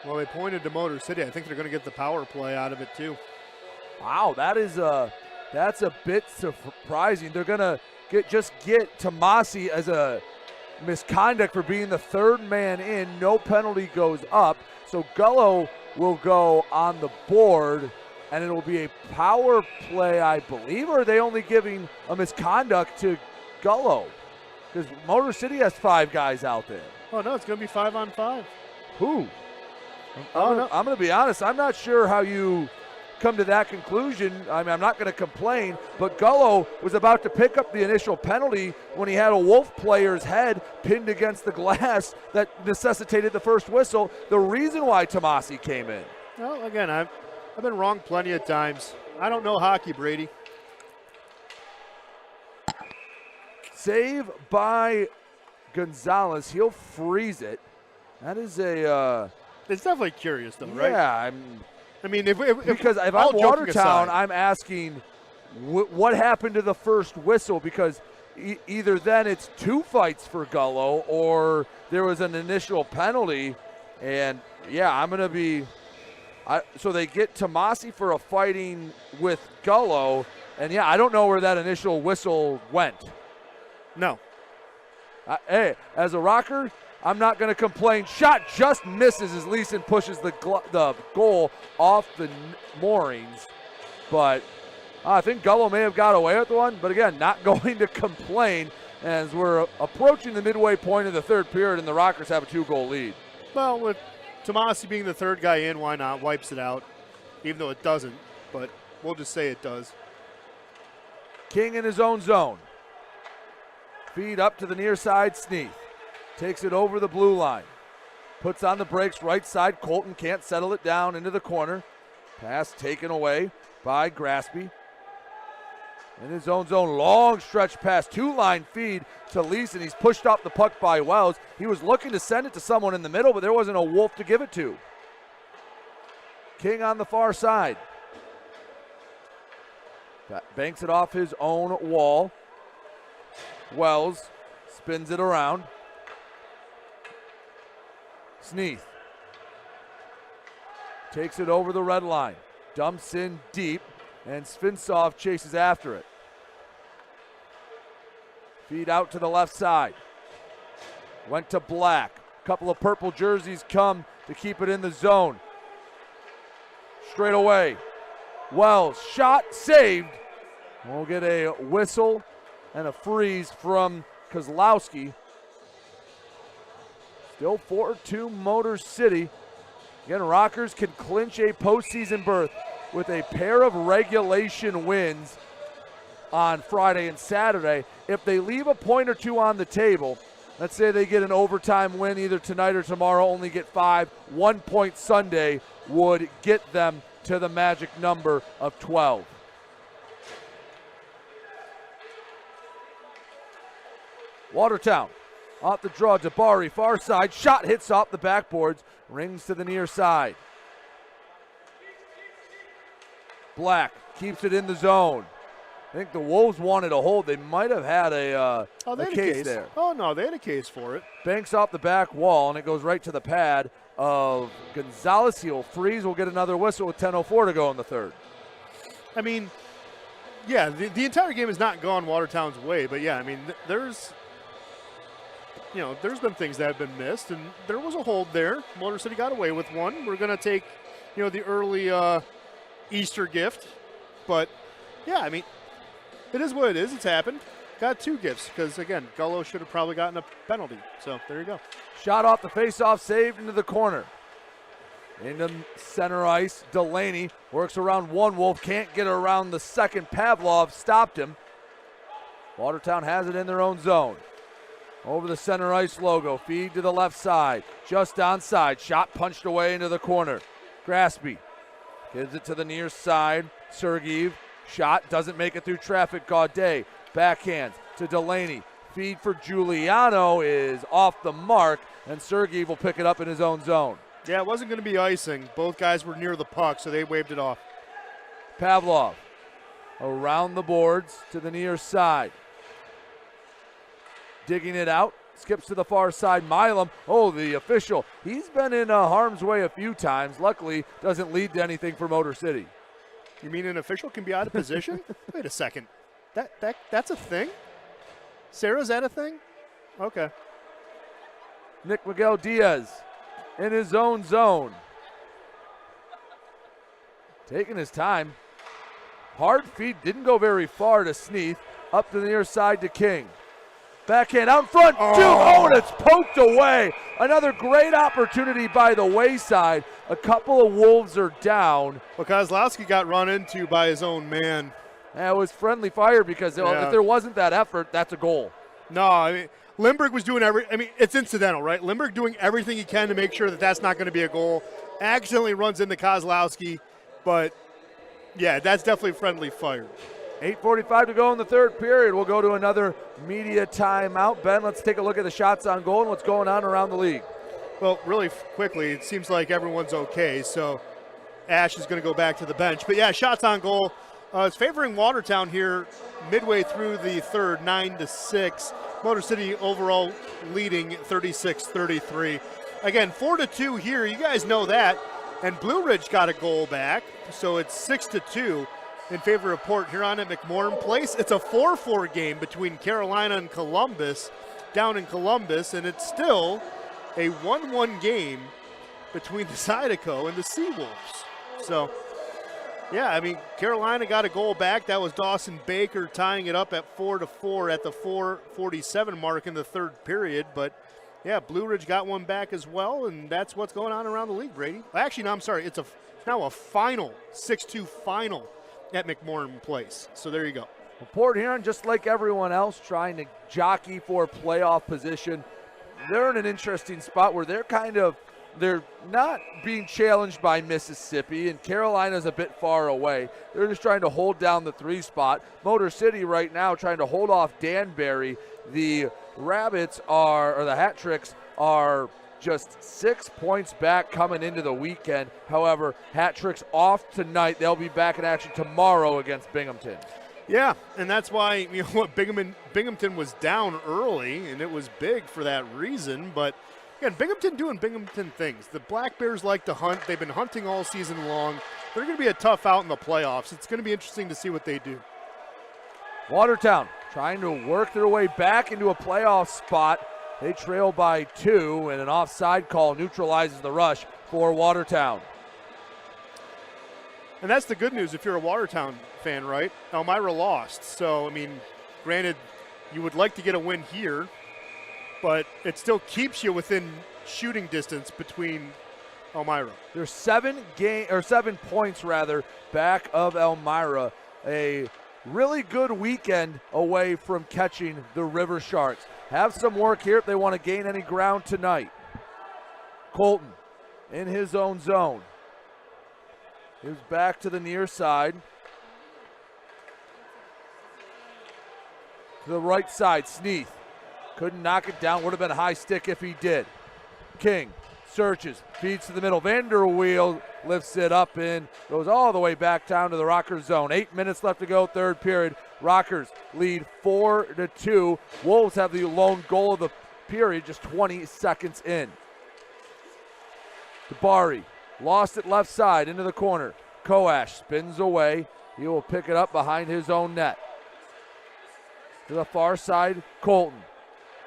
Well, they pointed to Motor City. I think they're going to get the power play out of it too. Wow, that's a bit surprising. They're going to get Tomasi as a misconduct for being the third man in. No penalty goes up, so Gullo will go on the board, and it will be a power play, I believe, or are they only giving a misconduct to Gullo? Because Motor City has 5 guys out there. Oh, no, it's going to be 5-on-5. Who? I'm going to be honest, I'm not sure how you come to that conclusion. I mean, I'm not going to complain, but Gullo was about to pick up the initial penalty when he had a Wolf player's head pinned against the glass that necessitated the first whistle. The reason why Tomasi came in. Well, again, I've been wrong plenty of times. I don't know hockey, Brady. Save by Gonzalez. He'll freeze it. That is a It's definitely curious, though, right? Yeah, because if all I'm joking Watertown, aside, I'm asking what happened to the first whistle, because either then it's 2 fights for Gullo or there was an initial penalty. And, yeah, I'm going to be so they get Tomasi for a fighting with Gullo. And, yeah, I don't know where that initial whistle went. No. Hey, as a rocker, I'm not going to complain. Shot just misses as Leeson pushes the goal off the moorings. But I think Gullo may have got away with one. But, again, not going to complain as we're approaching the midway point of the third period and the Rockers have a 2-goal lead. Well, with Tomasi being the third guy in, why not? Wipes it out, even though it doesn't. But we'll just say it does. King in his own zone. Feed up to the near side, Sneath. Takes it over the blue line. Puts on the brakes, right side. Colton can't settle it down into the corner. Pass taken away by Graspy. In his own zone, long stretch pass, 2-line feed to Leeson. He's pushed off the puck by Wells. He was looking to send it to someone in the middle, but there wasn't a Wolf to give it to. King on the far side. Banks it off his own wall. Wells spins it around. Sneath takes it over the red line. Dumps in deep, and Svinsov chases after it. Feed out to the left side. Went to Black. Couple of purple jerseys come to keep it in the zone. Straight away. Wells, shot, saved. We'll get a whistle and a freeze from Kozlowski. Still 4-2 Motor City. Again, Rockers can clinch a postseason berth with a pair of regulation wins on Friday and Saturday. If they leave a point or two on the table, let's say they get an overtime win either tonight or tomorrow, only get 5, 1 point Sunday would get them to the magic number of 12. Watertown off the draw, Jabari, far side, shot hits off the backboards, rings to the near side. Black keeps it in the zone. I think the Wolves wanted a hold. They might have had a case there. Oh, no, they had a case for it. Banks off the back wall, and it goes right to the pad of Gonzalez. He'll freeze. We'll get another whistle with 10:04 to go in the third. I mean, yeah, the entire game has not gone Watertown's way, but yeah, I mean, there's been things that have been missed, and there was a hold there. Motor City got away with one. We're going to take, the early Easter gift, but yeah, I mean, it is what it is. It's happened. Got 2 gifts because, again, Gullo should have probably gotten a penalty. So there you go. Shot off the faceoff, saved into the corner. Into center ice, Delaney works around one Wolf, can't get around the second. Pavlov stopped him. Watertown has it in their own zone. Over the center ice logo, feed to the left side, just onside, shot punched away into the corner. Graspy gives it to the near side, Sergeev, shot doesn't make it through traffic. Gaudet backhands to Delaney, feed for Giuliano is off the mark, and Sergeev will pick it up in his own zone. Yeah, it wasn't going to be icing. Both guys were near the puck, so they waved it off. Pavlov around the boards to the near side. Digging it out, skips to the far side. Milam, the official. He's been in harm's way a few times. Luckily, doesn't lead to anything for Motor City. You mean an official can be out of position? Wait a second. That's a thing? Sarah, is that a thing? Okay. Nick Miguel Diaz in his own zone. Taking his time. Hard feed, didn't go very far to Sneath. Up to the near side to King. Backhand out in front, and it's poked away. Another great opportunity by the wayside. A couple of Wolves are down. Well, Kozlowski got run into by his own man. It was friendly fire because if there wasn't that effort, that's a goal. No, I mean, Lindbergh was doing it's incidental, right? Lindbergh doing everything he can to make sure that that's not going to be a goal. Accidentally runs into Kozlowski, but yeah, that's definitely friendly fire. 8:45 to go in the third period. We'll go to another media timeout. Ben, let's take a look at the shots on goal and what's going on around the league. Well, really quickly, it seems like everyone's okay, so Ash is going to go back to the bench. But yeah, shots on goal. It's favoring Watertown here midway through the third, 9-6. Motor City overall leading 36-33. Again, 4-2 here. You guys know that. And Blue Ridge got a goal back, so it's 6-2 in favor of Port Huron at McMorran Place. It's a 4-4 game between Carolina and Columbus down in Columbus, and it's still a 1-1 game between the Zydeco and the Seawolves. So, yeah, I mean, Carolina got a goal back. That was Dawson Baker tying it up at 4-4 at the 4:47 mark in the third period. But, yeah, Blue Ridge got one back as well, and that's what's going on around the league, Brady. Actually, no, I'm sorry. It's now a final, 6-2 final at McMorran Place. So there you go. Well, Port Huron, just like everyone else, trying to jockey for playoff position. They're in an interesting spot where they're not being challenged by Mississippi, and Carolina's a bit far away. They're just trying to hold down the 3 spot. Motor City right now trying to hold off Danbury. The Rabbits or the Hat Tricks are just 6 points back coming into the weekend. However, Hat Tricks off tonight. They'll be back in action tomorrow against Binghamton. Yeah, and that's why, you know what, Binghamton was down early, and it was big for that reason. But again, Binghamton doing Binghamton things. The Black Bears like to hunt. They've been hunting all season long. They're going to be a tough out in the playoffs. It's going to be interesting to see what they do. Watertown trying to work their way back into a playoff spot. They trail by 2, and an offside call neutralizes the rush for Watertown. And that's the good news if you're a Watertown fan, right? Elmira lost. So, I mean, granted, you would like to get a win here, but it still keeps you within shooting distance between Elmira. They're 7 points back of Elmira. A really good weekend away from catching the River Sharks. Have some work here if they want to gain any ground tonight. Colton in his own zone. He's back to the near side. To the right side, Sneath. Couldn't knock it down. Would have been a high stick if he did. King searches, feeds to the middle. Vanderweel lifts it up and goes all the way back down to the Rockers zone. 8 minutes left to go, third period. Rockers lead 4-2. Wolves have the lone goal of the period, just 20 seconds in. Tabari lost it left side into the corner. Koash spins away. He will pick it up behind his own net. To the far side, Colton.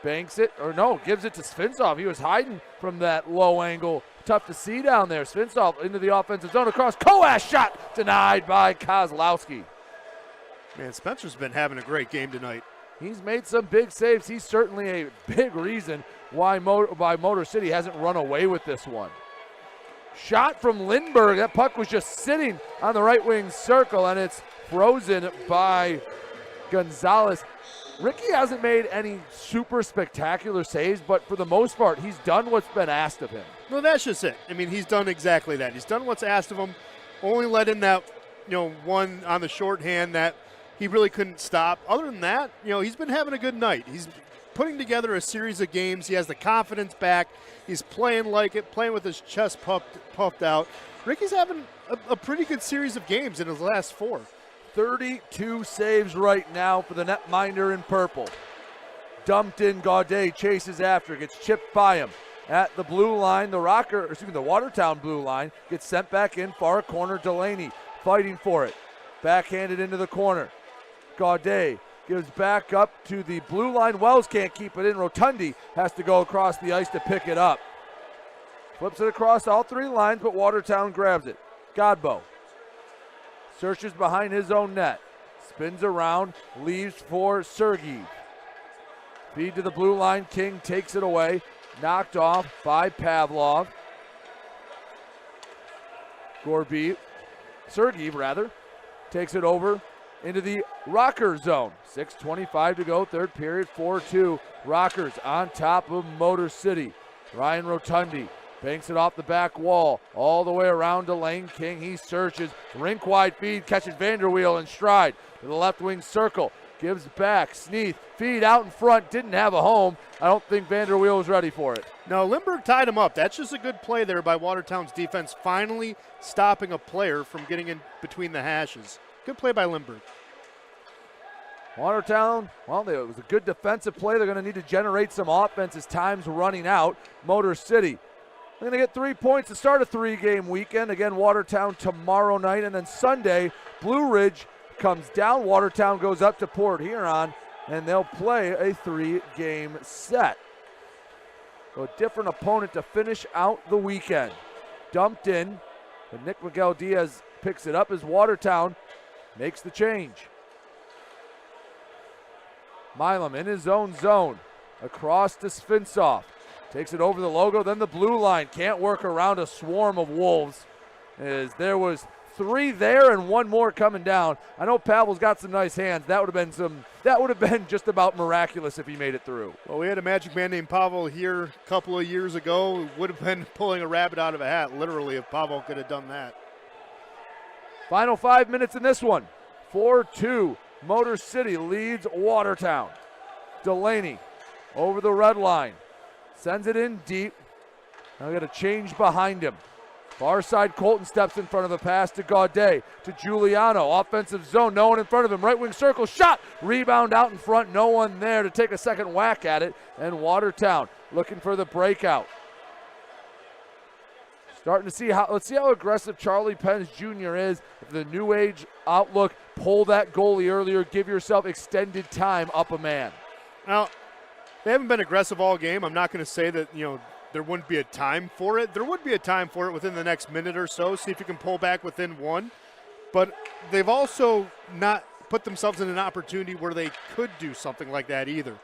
Banks it, or no, gives it to Svintsov. He was hiding from that low angle. Tough to see down there. Svintsov into the offensive zone across. Koash shot denied by Kozlowski. Man, Spencer's been having a great game tonight. He's made some big saves. He's certainly a big reason why Motor City hasn't run away with this one. Shot from Lindbergh. That puck was just sitting on the right wing circle, and it's frozen by Gonzalez. Ricky hasn't made any super spectacular saves, but for the most part, he's done what's been asked of him. No, that's just it. I mean, he's done exactly that. He's done what's asked of him. Only let in that, one on the shorthand that he really couldn't stop. Other than that, he's been having a good night. He's putting together a series of games. He has the confidence back. He's playing like it, playing with his chest puffed out. Ricky's having a pretty good series of games in his last 4. 32 saves right now for the netminder in purple. Dumped in, Gaudet chases after, gets chipped by him. At the blue line, the Watertown blue line gets sent back in, far corner, Delaney fighting for it. Backhanded into the corner. Gaudet gives back up to the blue line. Wells can't keep it in. Rotundi has to go across the ice to pick it up. Flips it across all 3 lines, but Watertown grabs it. Godbow searches behind his own net. Spins around, leaves for Sergey. Feed to the blue line. King takes it away. Knocked off by Pavlov. Sergey takes it over into the Rocker zone. 6:25 to go, third period, 4-2. Rockers on top of Motor City. Ryan Rotundi banks it off the back wall, all the way around to Lane King. He searches, rink-wide feed, catches Vanderweel in stride to the left wing circle. gives back. Sneath, feed out in front, didn't have a home. I don't think Vanderweel was ready for it. No, Lindbergh tied him up. That's just a good play there by Watertown's defense, finally stopping a player from getting in between the hashes. Good play by Lindbergh. Watertown, well, it was a good defensive play. They're going to need to generate some offense as time's running out. Motor City, they're going to get 3 points to start a 3-game weekend. Again, Watertown tomorrow night, and then Sunday, Blue Ridge comes down. Watertown goes up to Port Huron, and they'll play a 3-game set. So a different opponent to finish out the weekend. Dumped in, but Nick Miguel Diaz picks it up as Watertown makes the change. Milam in his own zone, across to Svinsoff. Takes it over the logo, then the blue line. Can't work around a swarm of Wolves. As there was 3 there and 1 more coming down. I know Pavel's got some nice hands. That would have been just about miraculous if he made it through. Well, we had a magic man named Pavel here a couple of years ago. Would have been pulling a rabbit out of a hat, literally, if Pavel could have done that. Final 5 minutes in this one. 4-2. Motor City leads Watertown. Delaney over the red line. Sends it in deep. Now got a change behind him. Far side, Colton steps in front of the pass to Gaudet, to Giuliano. Offensive zone, no one in front of him. Right wing circle, shot. Rebound out in front, no one there to take a second whack at it. And Watertown looking for the breakout. Starting to see let's see how aggressive Charlie Pence Jr. is. The new age outlook, pull that goalie earlier, give yourself extended time up a man. Now, they haven't been aggressive all game. I'm not going to say that, there wouldn't be a time for it. There would be a time for it within the next minute or so. See if you can pull back within 1. But they've also not put themselves in an opportunity where they could do something like that either.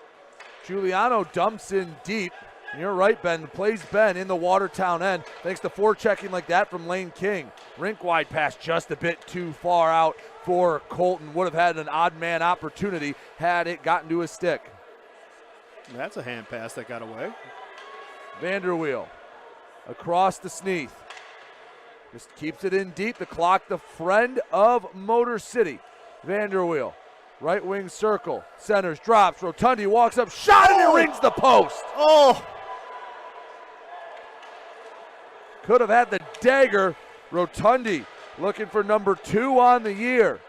Giuliano dumps in deep. You're right, Ben. The play's been in the Watertown end thanks to forechecking like that from Lane King. Rink wide pass just a bit too far out for Colton. Would have had an odd man opportunity had it gotten to his stick. That's a hand pass that got away. Vanderweel across to Sneath. Just keeps it in deep. The clock, the friend of Motor City. Vanderweel, right wing circle, centers, drops. Rotundi walks up, shot, and it rings the post. Oh! Could have had the dagger. Rotundi looking for number 2 on the year.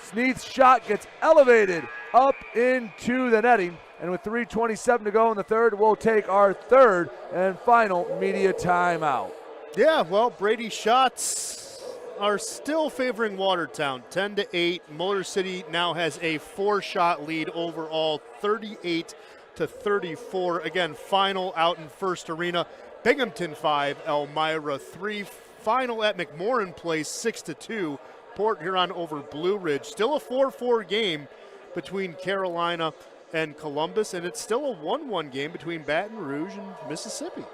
Sneath's shot gets elevated up into the netting. And with 3:27 to go in the third, we'll take our third and final media timeout. Yeah, well, Brady's shots are still favoring Watertown, 10-8. Motor City now has a 4-shot lead overall, 38-34. Again, final out in First Arena. Binghamton 5, Elmira 3. Final at McMorran Place, 6-2. Port Huron over Blue Ridge. Still a 4-4 game between Carolina and Columbus, and it's still a 1-1 game between Baton Rouge and Mississippi.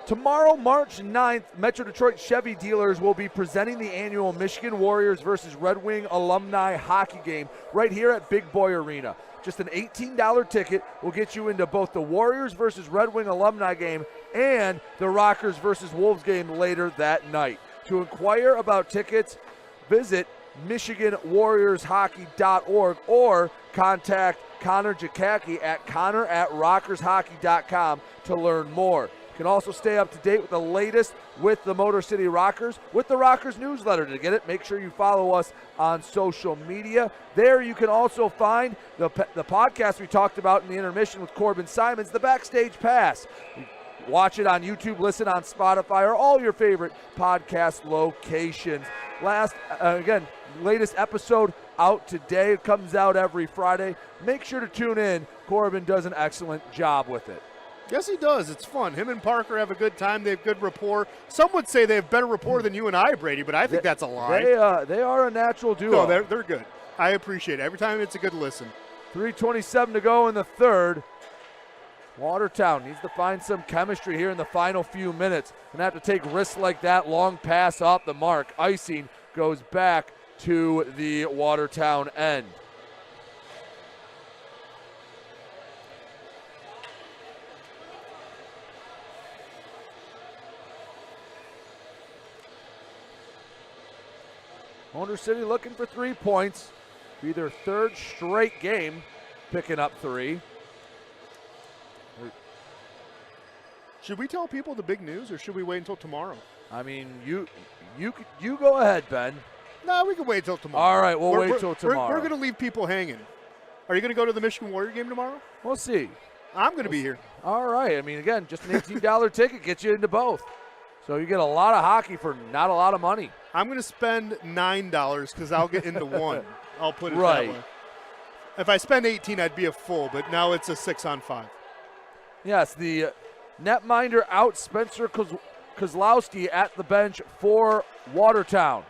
Tomorrow, March 9th, Metro Detroit Chevy dealers will be presenting the annual Michigan Warriors versus Red Wing alumni hockey game right here at Big Boy Arena. Just an $18 ticket will get you into both the Warriors versus Red Wing alumni game and the Rockers versus Wolves game later that night. To inquire about tickets, visit MichiganWarriorsHockey.org or contact Connor Jakacki at connor@rockershockey.com to learn more. You can also stay up to date with the latest with the Motor City Rockers with the Rockers newsletter. To get it, make sure you follow us on social media. There you can also find the podcast we talked about in the intermission with Corbin Simons, the Backstage Pass. Watch it on YouTube, listen on Spotify, or all your favorite podcast locations. Latest episode out today. It comes out every Friday. Make sure to tune in. Corbin does an excellent job with it. Yes, he does. It's fun. Him and Parker have a good time. They have good rapport. Some would say they have better rapport than you and I, Brady, but I think that's a lie. They are a natural duo. No, they're good. I appreciate it. Every time it's a good listen. 3:27 to go in the third. Watertown needs to find some chemistry here in the final few minutes. Gonna have to take risks like that. Long pass off the mark. Icing goes back to the Watertown end. Motor City looking for 3 points. Be their third straight game picking up 3. Should we tell people the big news, or should we wait until tomorrow? I mean, you go ahead, Ben. No, we can wait until tomorrow. All right, we'll wait till tomorrow. We're going to leave people hanging. Are you going to go to the Michigan Warrior game tomorrow? We'll see. I'm going to be here. All right. I mean, again, just an $18 ticket gets you into both. So you get a lot of hockey for not a lot of money. I'm going to spend $9 because I'll get into one. I'll put it right. that way. If I spend 18, I'd be a full, but now it's a 6-on-5. Yes, the netminder out, Spencer Kozlowski at the bench for Watertown.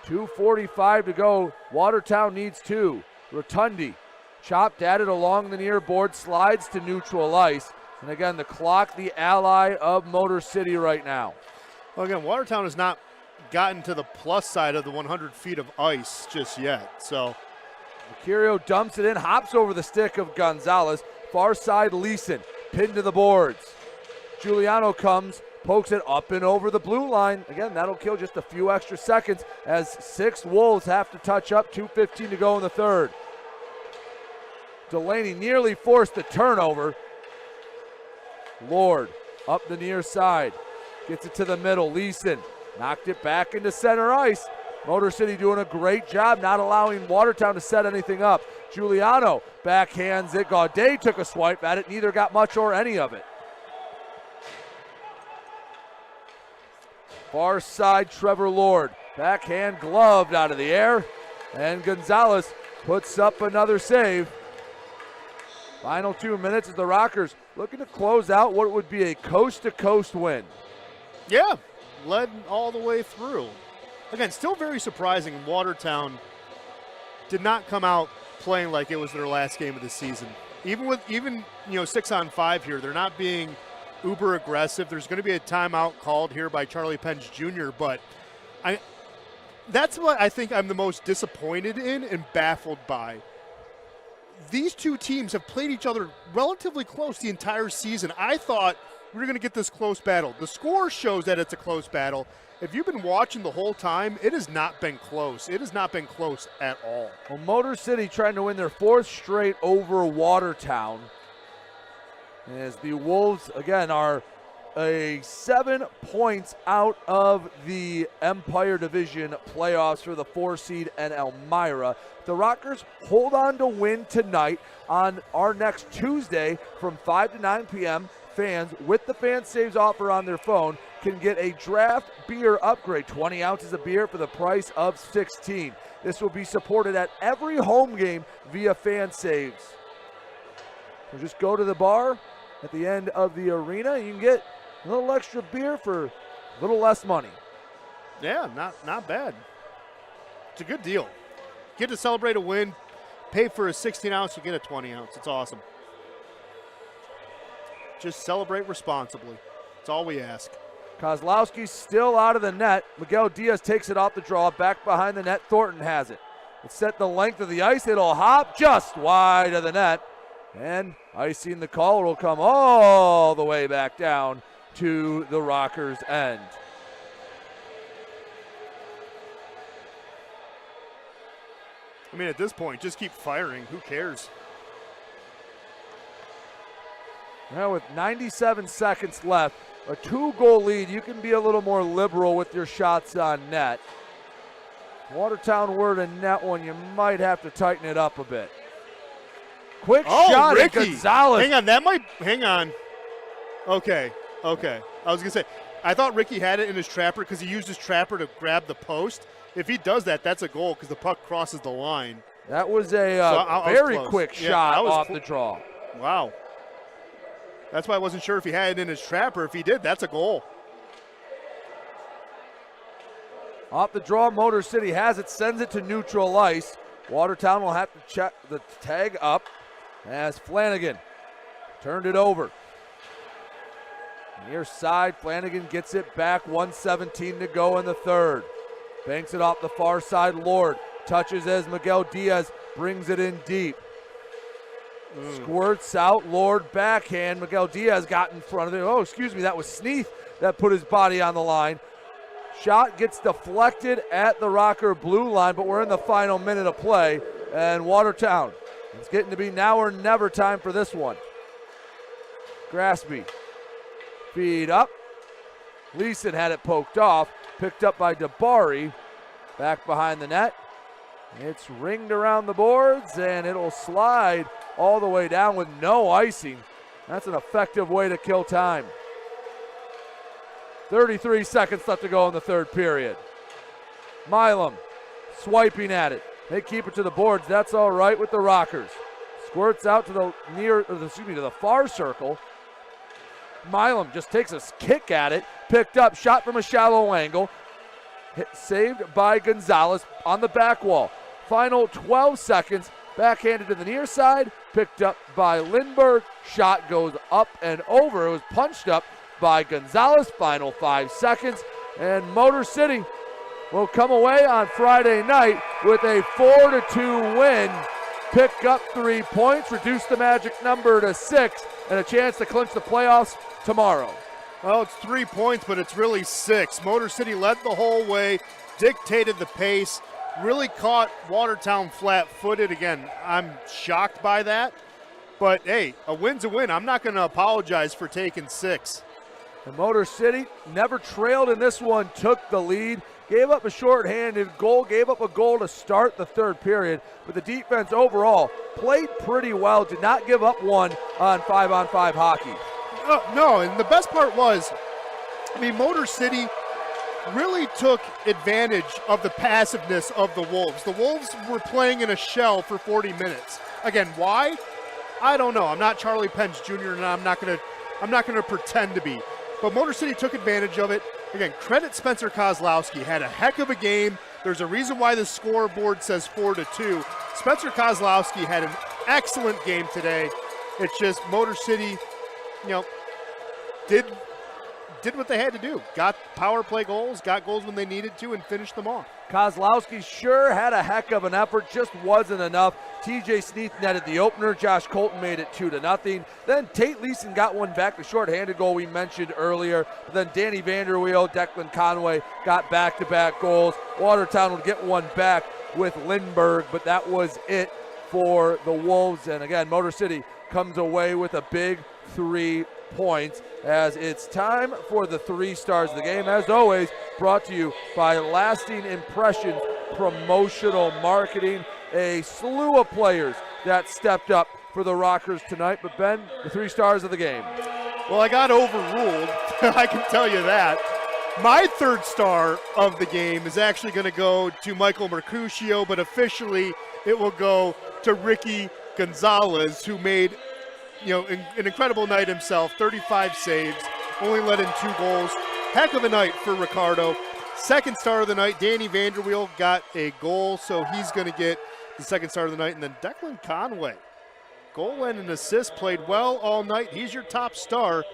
2:45 to go. Watertown needs 2. Rotundi chopped at it along the near board, slides to neutral ice. And again, the clock, the ally of Motor City right now. Well, again, Watertown has not gotten to the plus side of the 100 feet of ice just yet. So Mercurio dumps it in, hops over the stick of Gonzalez. Far side, Leeson, pinned to the boards. Giuliano comes, pokes it up and over the blue line. Again, that'll kill just a few extra seconds as 6 Wolves have to touch up. 2:15 to go in the third. Delaney nearly forced the turnover. Lord up the near side. Gets it to the middle. Leeson knocked it back into center ice. Motor City doing a great job not allowing Watertown to set anything up. Giuliano backhands it. Gaudet took a swipe at it. Neither got much or any of it. Far side, Trevor Lord. Backhand gloved out of the air. And Gonzalez puts up another save. Final 2 minutes as the Rockers looking to close out what would be a coast-to-coast win. yeah, led all the way through. Again, still very surprising. Watertown did not come out playing like it was their last game of the season. Even 6-on-5 here, they're not being uber aggressive. There's going to be a timeout called here by Charlie Pence Jr., but that's what I think I'm the most disappointed in and baffled by. These two teams have played each other relatively close the entire season. I thought we were going to get this close battle. The score shows that it's a close battle. If you've been watching the whole time, it has not been close. It has not been close at all. Well, Motor City trying to win their 4th straight over Watertown. As the Wolves, again, are 7 points out of the Empire Division playoffs for the 4 seed and Elmira. The Rockers hold on to win tonight on our next Tuesday from 5 to 9 p.m. Fans with the Fan Saves offer on their phone can get a draft beer upgrade, 20 ounces of beer for the price of 16. This will be supported at every home game via Fan Saves. So just go to the bar at the end of the arena. You can get a little extra beer for a little less money. Yeah, not bad. It's a good deal. Get to celebrate a win, pay for a 16-ounce, you get a 20-ounce. It's awesome. Just celebrate responsibly. That's all we ask. Kozlowski's still out of the net. Miguel Diaz takes it off the draw. Back behind the net, Thornton has it. It's set the length of the ice. It'll hop just wide of the net. And icing the call will come all the way back down to the Rockers' end. I mean, at this point, just keep firing. Who cares? Now with 97 seconds left, a 2-goal lead, you can be a little more liberal with your shots on net. Watertown were to net one, you might have to tighten it up a bit. Quick shot at Gonzalez. Hang on. Okay. I was going to say, I thought Ricky had it in his trapper because he used his trapper to grab the post. If he does that, that's a goal because the puck crosses the line. That was a very quick shot off the draw. Wow. That's why I wasn't sure if he had it in his trapper. If he did, that's a goal. Off the draw, Motor City has it, sends it to neutral ice. Watertown will have to check the tag up as Flanagan turned it over. Near side, Flanagan gets it back, 1:17 to go in the third. Banks it off the far side, Lord touches as Miguel Diaz brings it in deep. Squirts out, Lord backhand. Miguel Diaz got in front of it. Oh, excuse me, that was Sneath that put his body on the line. Shot gets deflected at the Rocker blue line, but we're in the final minute of play. And Watertown, it's getting to be now or never time for this one. Graspy, feed up. Leeson had it poked off, picked up by Dabari. Back behind the net. It's ringed around the boards, and it'll slide all the way down with no icing. That's an effective way to kill time. 33 seconds left to go in the third period. Milam swiping at it. They keep it to the boards. That's all right with the Rockers. Squirts out to the far circle. Milam just takes a kick at it. Picked up, shot from a shallow angle. Saved by Gonzalez on the back wall. Final 12 seconds. Backhanded to the near side. Picked up by Lindbergh. Shot goes up and over. It was punched up by Gonzalez. Final 5 seconds. And Motor City will come away on Friday night with a 4-2 win. Pick up 3 points, reduce the magic number to 6, and a chance to clinch the playoffs tomorrow. Well, it's 3 points, but it's really 6. Motor City led the whole way, dictated the pace, really caught Watertown flat-footed. Again, I'm shocked by that. But, hey, a win's a win. I'm not going to apologize for taking 6. And Motor City never trailed in this one, took the lead, gave up a shorthanded goal, gave up a goal to start the third period. But the defense overall played pretty well, did not give up one on 5-on-5 hockey. No, and the best part was, Motor City really took advantage of the passiveness of the Wolves. The Wolves were playing in a shell for 40 minutes. Again, why? I don't know. I'm not Charlie Pence Jr. and I'm not going to pretend to be. But Motor City took advantage of it. Again, credit Spencer Kozlowski. Had a heck of a game. There's a reason why the scoreboard says 4-2. Spencer Kozlowski had an excellent game today. It's just Motor City, did what they had to do. Got power play goals, got goals when they needed to, and finished them off. Kozlowski sure had a heck of an effort, just wasn't enough. TJ Sneath netted the opener. Josh Colton made it 2-0. Then Tate Leeson got one back, the shorthanded goal we mentioned earlier. But then Danny Vanderweel, Declan Conway got back-to-back goals. Watertown would get one back with Lindbergh, but that was it for the Wolves. And again, Motor City comes away with a big 3 points as it's time for the 3 stars of the game. As always, brought to you by Lasting Impressions Promotional Marketing. A slew of players that stepped up for the Rockers tonight. But Ben, the 3 stars of the game. Well, I got overruled. I can tell you that. My 3rd star of the game is actually going to go to Michael Mercutio, but officially it will go to Ricky Gonzalez, who made an incredible night himself. 35 saves, only let in 2 goals. Heck of a night for Ricardo. 2nd star of the night, Danny Vanderweel got a goal, so he's going to get the 2nd star of the night. And then Declan Conway, goal and an assist, played well all night. He's your top star,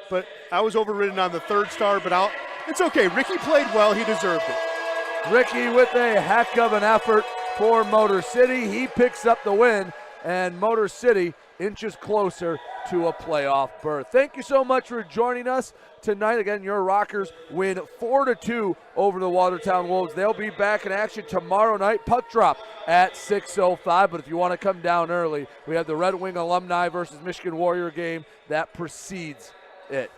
but I was overridden on the 3rd star, but it's okay. Ricky played well. He deserved it. Ricky with a heck of an effort for Motor City. He picks up the win, and Motor City inches closer to a playoff berth. Thank you so much for joining us tonight. Again, your Rockers win 4-2 over the Watertown Wolves. They'll be back in action tomorrow night. Puck drop at 6:05. But if you want to come down early, we have the Red Wing Alumni versus Michigan Warrior game that precedes it.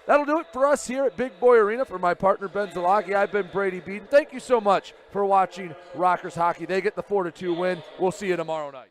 That'll do it for us here at Big Boy Arena. For my partner, Ben Zalagi, I've been Brady Beaton. Thank you so much for watching Rockers hockey. They get the 4-2 win. We'll see you tomorrow night.